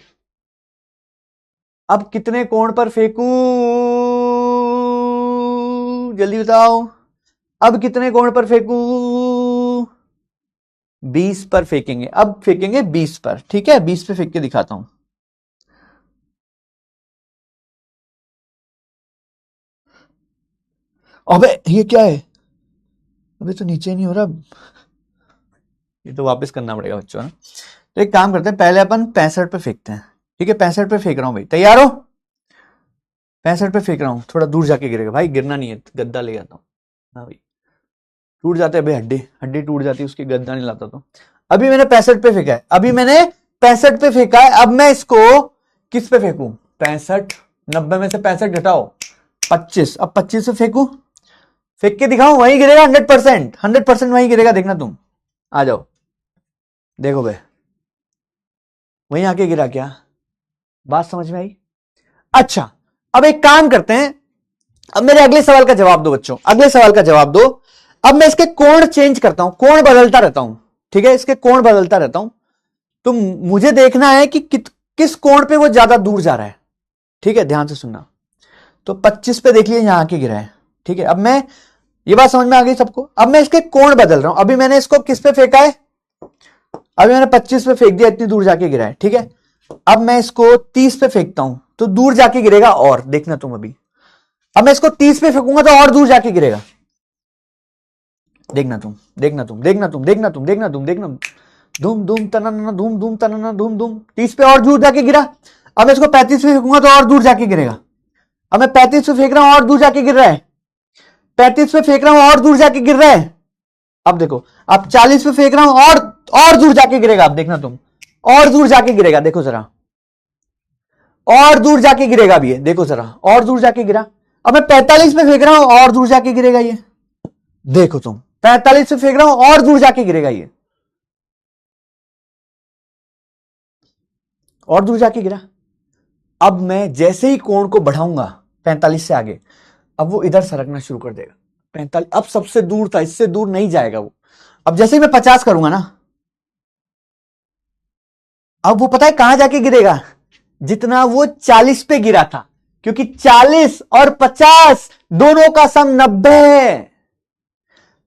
अब कितने कोण पर फेंकू? जल्दी बताओ, अब कितने कोण पर फेंकू? 20 पर फेंकेंगे, अब फेंकेंगे 20 पर, ठीक है। 20 पे फेंक के दिखाता हूं। अबे ये क्या है? अबे तो नीचे नहीं हो रहा, ये तो वापस करना पड़ेगा बच्चों ना। तो एक काम करते हैं, पहले अपन 65 पे फेंकते हैं, ठीक है। 65 पे फेंक रहा हूं भाई, तैयार हो? 65 पे फेंक रहा हूं, थोड़ा दूर जाके गिरेगा भाई, गिरना नहीं है, गद्दा ले जाता हूं। हाँ भाई, टूट जाते हैं भाई, हड्डी हड्डी टूट जाती है उसकी, गद्दा नहीं लाता तो। अभी मैंने 65 पे फेंका है, अभी मैंने 65 पे फेंका है, अब मैं इसको किस पे फेंकू? 65, 90 में से 65 घटाओ 25, अब 25 पे फेंकू, फेंक के दिखाऊं? वहीं गिरेगा 100%, 100% वहीं गिरेगा, देखना तुम, आ जाओ देखो भाई, वहीं आके गिरा क्या? बात समझ में आई? अच्छा अब एक काम करते हैं, अब मेरे अगले सवाल का जवाब दो बच्चों, अगले सवाल का जवाब दो। अब मैं इसके कोण चेंज करता हूं, कोण बदलता रहता हूं, ठीक है, इसके कोण बदलता रहता हूं। तो मुझे देखना है कि किस कोण पे वो ज्यादा दूर जा रहा है, ठीक है, ध्यान से सुनना। तो 25 पे देख लिया, यहां आके गिरा है, ठीक है। अब मैं, ये बात समझ में आ गई सबको? अब मैं इसके कोण बदल रहा हूं, अभी मैंने इसको किस पे फेंका है? अभी मैंने 25 पे फेंक दिया, इतनी दूर जाके गिरा है, ठीक है। अब मैं इसको 30 पे फेंकता हूं, तो दूर जाके गिरेगा, और देखना तुम अभी। अब मैं इसको 30 पे फेंकूंगा तो और दूर जाके गिरेगा, देखना तुम, देखना तुम, देखना तुम, देखना तुम, देखना तुम, देखना, धूम धूम तनना, धूम धूम तनना, धूम धूम। 30 पे और दूर जाके गिरा। अब मैं इसको 35 पे फेंकूंगा तो और दूर जाके गिरेगा। अब मैं 35 पे फेंक रहा हूं, और दूर जाके गिर रहा है। 35 पे फेंक रहा हूं, और दूर जाके गिर रहा है। अब देखो, अब 40 पे फेंक रहा हूं, और दूर जाके गिरेगा, अब देखना तुम, और दूर जाके गिरेगा, देखो जरा, और दूर जाके गिरेगा। अब ये देखो जरा, और दूर जाके गिरा। अब मैं 45 पे फेंक रहा हूं, और दूर जाके गिरेगा ये, देखो तुम, 45 पे फेंक रहा हूं, और दूर जाके गिरेगा ये, और दूर जाके गिरा। अब मैं जैसे ही कोण को बढ़ाऊंगा 45 से आगे, अब वो इधर सरकना शुरू कर देगा। 45 अब सबसे दूर था, इससे दूर नहीं जाएगा वो। अब जैसे ही मैं 50 करूंगा ना, अब वो पता है कहां जाके गिरेगा? जितना वो 40 पे गिरा था, क्योंकि 40 और 50 दोनों का सम 90 है।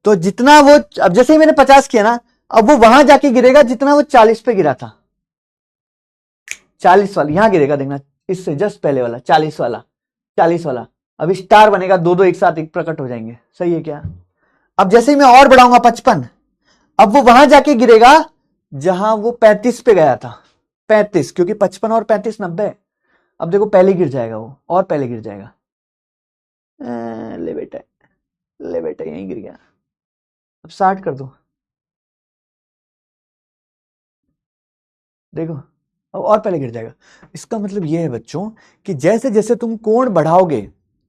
तो जितना वो, अब जैसे ही मैंने 50 किया ना, अब वो वहां जाके गिरेगा जितना वो 40 पे गिरा था। 40 वाला यहां गिरेगा, देखना, इससे जस्ट पहले वाला 40 वाला, 40 वाला अब स्टार बनेगा, दो दो एक साथ एक प्रकट हो जाएंगे, सही है क्या? अब जैसे ही मैं और बढ़ाऊंगा 55, अब वो वहां जाके गिरेगा जहां वो 35 पे गया था, 35, क्योंकि 55 और 35 90। अब देखो पहले गिर जाएगा वो, और पहले गिर जाएगा। ले बेटा, ले बेटा, यहीं गिर गया। अब 60 कर दो, देखो अब और पहले गिर जाएगा। इसका मतलब यह है बच्चों कि जैसे जैसे तुम कोण बढ़ाओगे,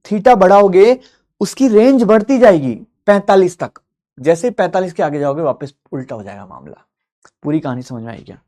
थीटा बढ़ाओगे, उसकी रेंज बढ़ती जाएगी 45 तक। जैसे ही 45 के आगे जाओगे वापस उल्टा हो जाएगा मामला। पूरी कहानी समझ में आई क्या?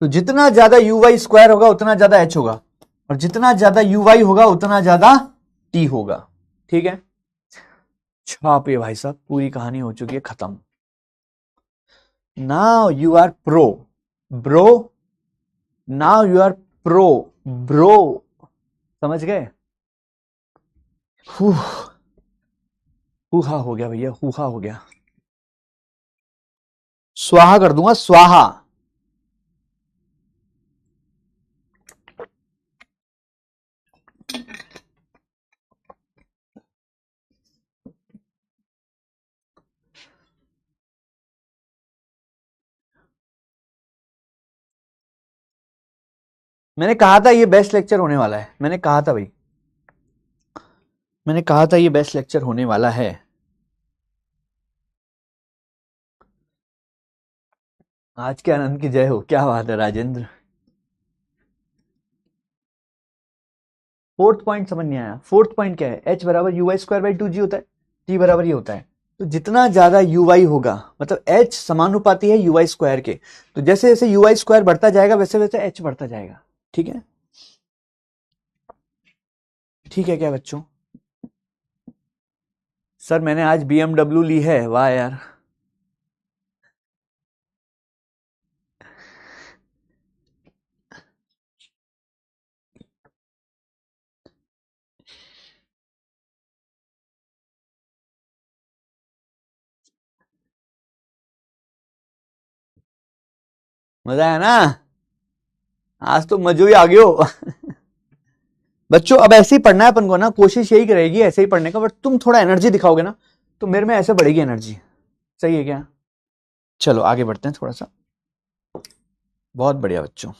तो जितना ज्यादा यू वाई स्क्वायर होगा उतना ज्यादा एच होगा, और जितना ज्यादा यू वाई होगा उतना ज्यादा टी होगा। ठीक है, छापिए भाई साहब, पूरी कहानी हो चुकी है खत्म। Now you are pro bro, now you are pro bro, समझ गए? हुहा हो गया भैया, हुहा हो गया। स्वाहा कर दूंगा, स्वाहा। मैंने कहा था ये बेस्ट लेक्चर होने वाला है, मैंने कहा था भाई, मैंने कहा था ये बेस्ट लेक्चर होने वाला है। आज के आनंद की जय हो, क्या बात है राजेंद्र। फोर्थ पॉइंट समझ नहीं आया। फोर्थ पॉइंट क्या है? एच बराबर you Y square by 2g होता है, टी बराबर ये होता है। तो जितना ज्यादा यू वाई होगा, मतलब एच समानुपाती है यू वाई स्क्वायर के, तो जैसे जैसे यू वाई स्क्वायर बढ़ता जाएगा वैसे वैसे एच बढ़ता जाएगा। ठीक है, ठीक है क्या बच्चों? सर मैंने आज BMW ली है, वाह यार। मजा आया ना? आज तो मजो ही आ गयो। बच्चों अब ऐसे ही पढ़ना है अपन को ना, कोशिश यही करेगी ऐसे ही पढ़ने का, बट तुम थोड़ा एनर्जी दिखाओगे ना तो मेरे में ऐसे बढ़ेगी एनर्जी। सही है क्या? चलो आगे बढ़ते हैं थोड़ा सा। बहुत बढ़िया बच्चों,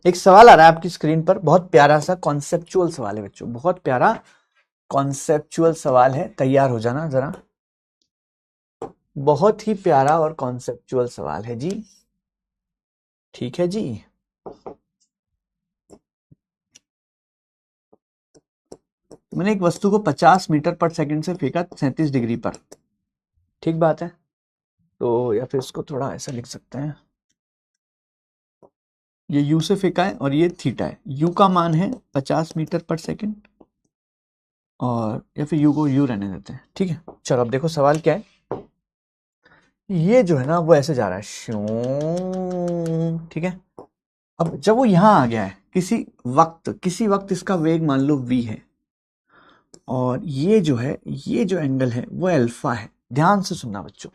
एक सवाल आ रहा है आपकी स्क्रीन पर, बहुत प्यारा सा कॉन्सेप्चुअल सवाल है बच्चों, बहुत प्यारा कॉन्सेप्चुअल सवाल है, तैयार हो जाना जरा। बहुत ही प्यारा और कॉन्सेप्चुअल सवाल है जी। ठीक है जी। मैंने एक वस्तु को 50 मीटर पर सेकंड से फेंका 37 डिग्री पर। ठीक बात है, तो या फिर इसको थोड़ा ऐसा लिख सकते हैं, ये यू से फेंका है और ये थीटा है। यू का मान है 50 मीटर पर सेकंड, और या फिर यू को यू रहने देते हैं। ठीक है, चलो अब देखो सवाल क्या है। ये जो है ना वो ऐसे जा रहा है श्यों, ठीक है। अब जब वो यहां आ गया है, किसी वक्त इसका वेग मान लो v है, और ये जो है, ये जो एंगल है वो अल्फा है। ध्यान से सुनना बच्चों,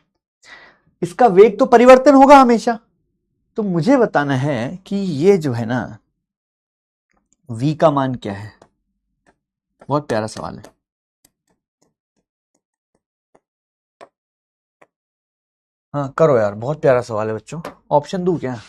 इसका वेग तो परिवर्तन होगा हमेशा, तो मुझे बताना है कि ये जो है ना v का मान क्या है। बहुत प्यारा सवाल है। हाँ करो यार, बहुत प्यारा सवाल है बच्चों। ऑप्शन दूं क्या?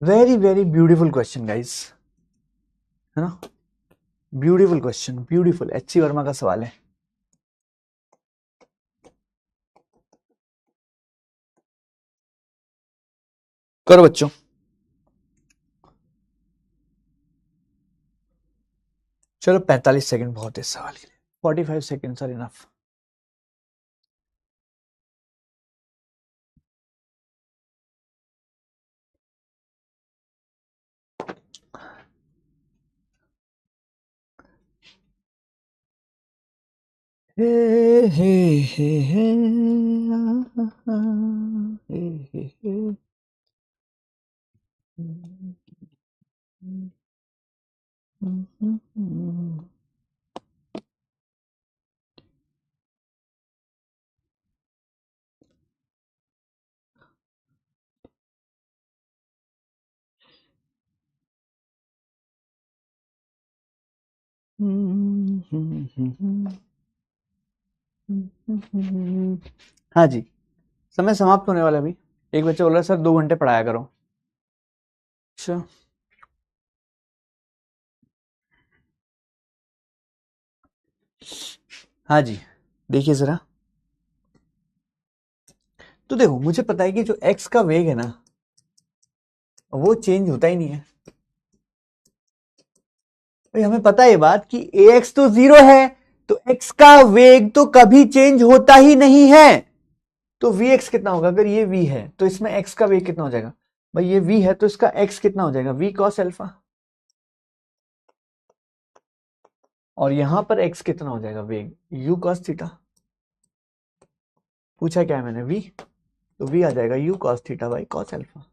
Very very beautiful question guys, है ना? Beautiful question, beautiful. H C. Verma का सवाल है। करो बच्चों। चलो 45 सेकंड बहुत है इस सवाल के लिए। 45 सेकंड्स आर इनफ। हे हे हे हे हे हे हे। हाँ जी, समय समाप्त होने वाला है अभी। एक बच्चा बोल रहा है सर 2 घंटे पढ़ाया करो। अच्छा, हाँ जी, देखिए जरा। तो देखो, मुझे पता है कि जो x का वेग है ना, वो चेंज होता ही नहीं है। भाई हमें पता है ये बात कि ax तो 0 है, तो x का वेग तो कभी चेंज होता ही नहीं है। तो vx कितना होगा? अगर ये v है तो इसमें x का वेग कितना हो जाएगा? भाई ये v है तो इसका x कितना हो जाएगा? v cos alpha. और यहां पर x कितना हो जाएगा वेग? u cos theta. पूछा क्या है मैंने? v, तो v आ जाएगा u cos theta by cos alpha.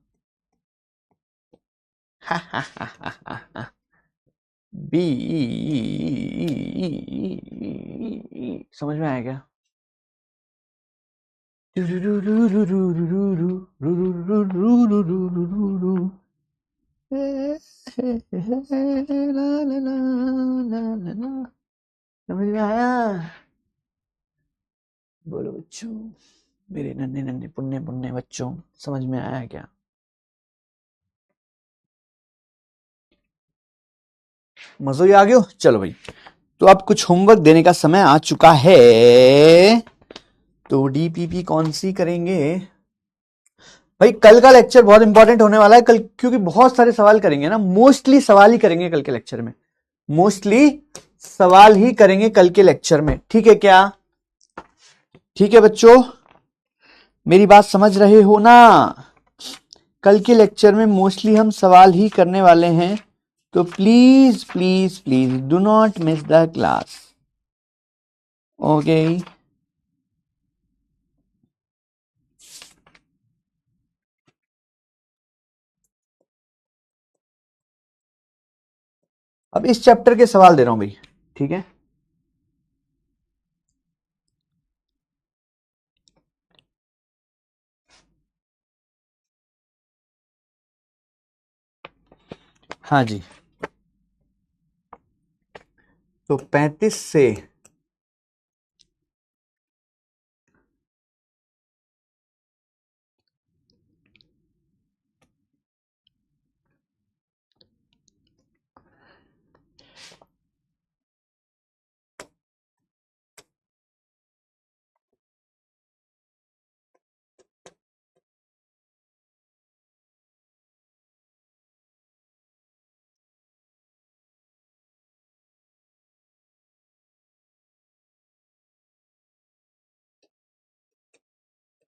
B, समझ में आया क्या? समझ में आया? बोलो बच्चों, मेरे नन्हे नन्हे पुन्ने पुन्ने बच्चों, समझ में आया क्या? मजो ही आ गयो। चलो भाई, तो अब कुछ होमवर्क देने का समय आ चुका है। तो डीपीपी कौन सी करेंगे भाई? कल का लेक्चर बहुत इंपॉर्टेंट होने वाला है कल, क्योंकि बहुत सारे सवाल करेंगे ना। मोस्टली सवाल ही करेंगे कल के लेक्चर में, मोस्टली सवाल ही करेंगे कल के लेक्चर में। ठीक है क्या? ठीक है बच्चों, मेरी बात समझ रहे हो ना? कल के लेक्चर में मोस्टली हम सवाल ही करने वाले हैं, तो please please please do not miss the class. Okay, अब इस चैप्टर के सवाल दे रहा हूं भाई, ठीक है? हाँ जी, तो 35 से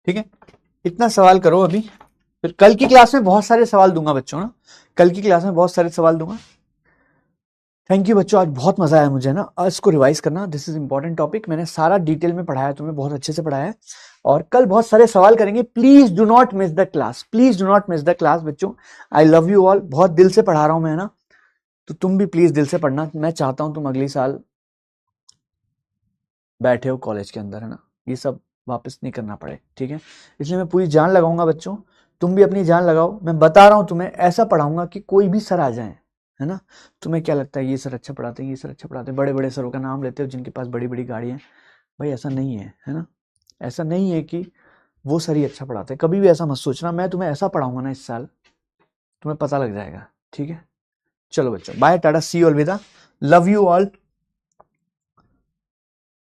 ठीक है, इतना सवाल करो अभी। फिर कल की क्लास में बहुत सारे सवाल दूंगा बच्चों ना, कल की क्लास में बहुत सारे सवाल दूंगा। थैंक यू बच्चों, आज बहुत मजा आया मुझे ना। आज इसको रिवाइज करना, दिस इज इंपॉर्टेंट टॉपिक। मैंने सारा डिटेल में पढ़ाया, तुम्हें बहुत अच्छे से पढ़ाया है। और कल बहुत सारे सवाल करेंगे। Please do not miss the class, please do not miss the class बच्चों। आई लव यू ऑल, बहुत दिल से पढ़ा रहा हूं मैं ना, तो तुम भी प्लीज दिल से पढ़ना। मैं चाहता हूं तुम अगली साल बैठे हो कॉलेज के अंदर, है ना, ये सब वापस नहीं करना पड़े, ठीक है। इसलिए मैं पूरी जान लगाऊंगा बच्चों, तुम भी अपनी जान लगाओ। मैं बता रहा हूं तुम्हें, ऐसा पढ़ाऊंगा कि कोई भी सर आ जाए, है ना। तुम्हें क्या लगता है ये सर अच्छा पढ़ाते हैं, ये सर अच्छा पढ़ाते हैं, बड़े बड़े सरों का नाम लेते हो जिनके पास बड़ी बड़ी गाड़ियां हैं। भाई ऐसा नहीं है ना। ऐसा नहीं है कि वो सर ही अच्छा पढ़ाते हैं, कभी भी ऐसा मत सोचना। मैं तुम्हें ऐसा पढ़ाऊंगा ना इस साल, तुम्हें पता लग जाएगा, ठीक है। चलो बच्चों, बाय, टाटा, सी यू, अलविदा, लव यू ऑल।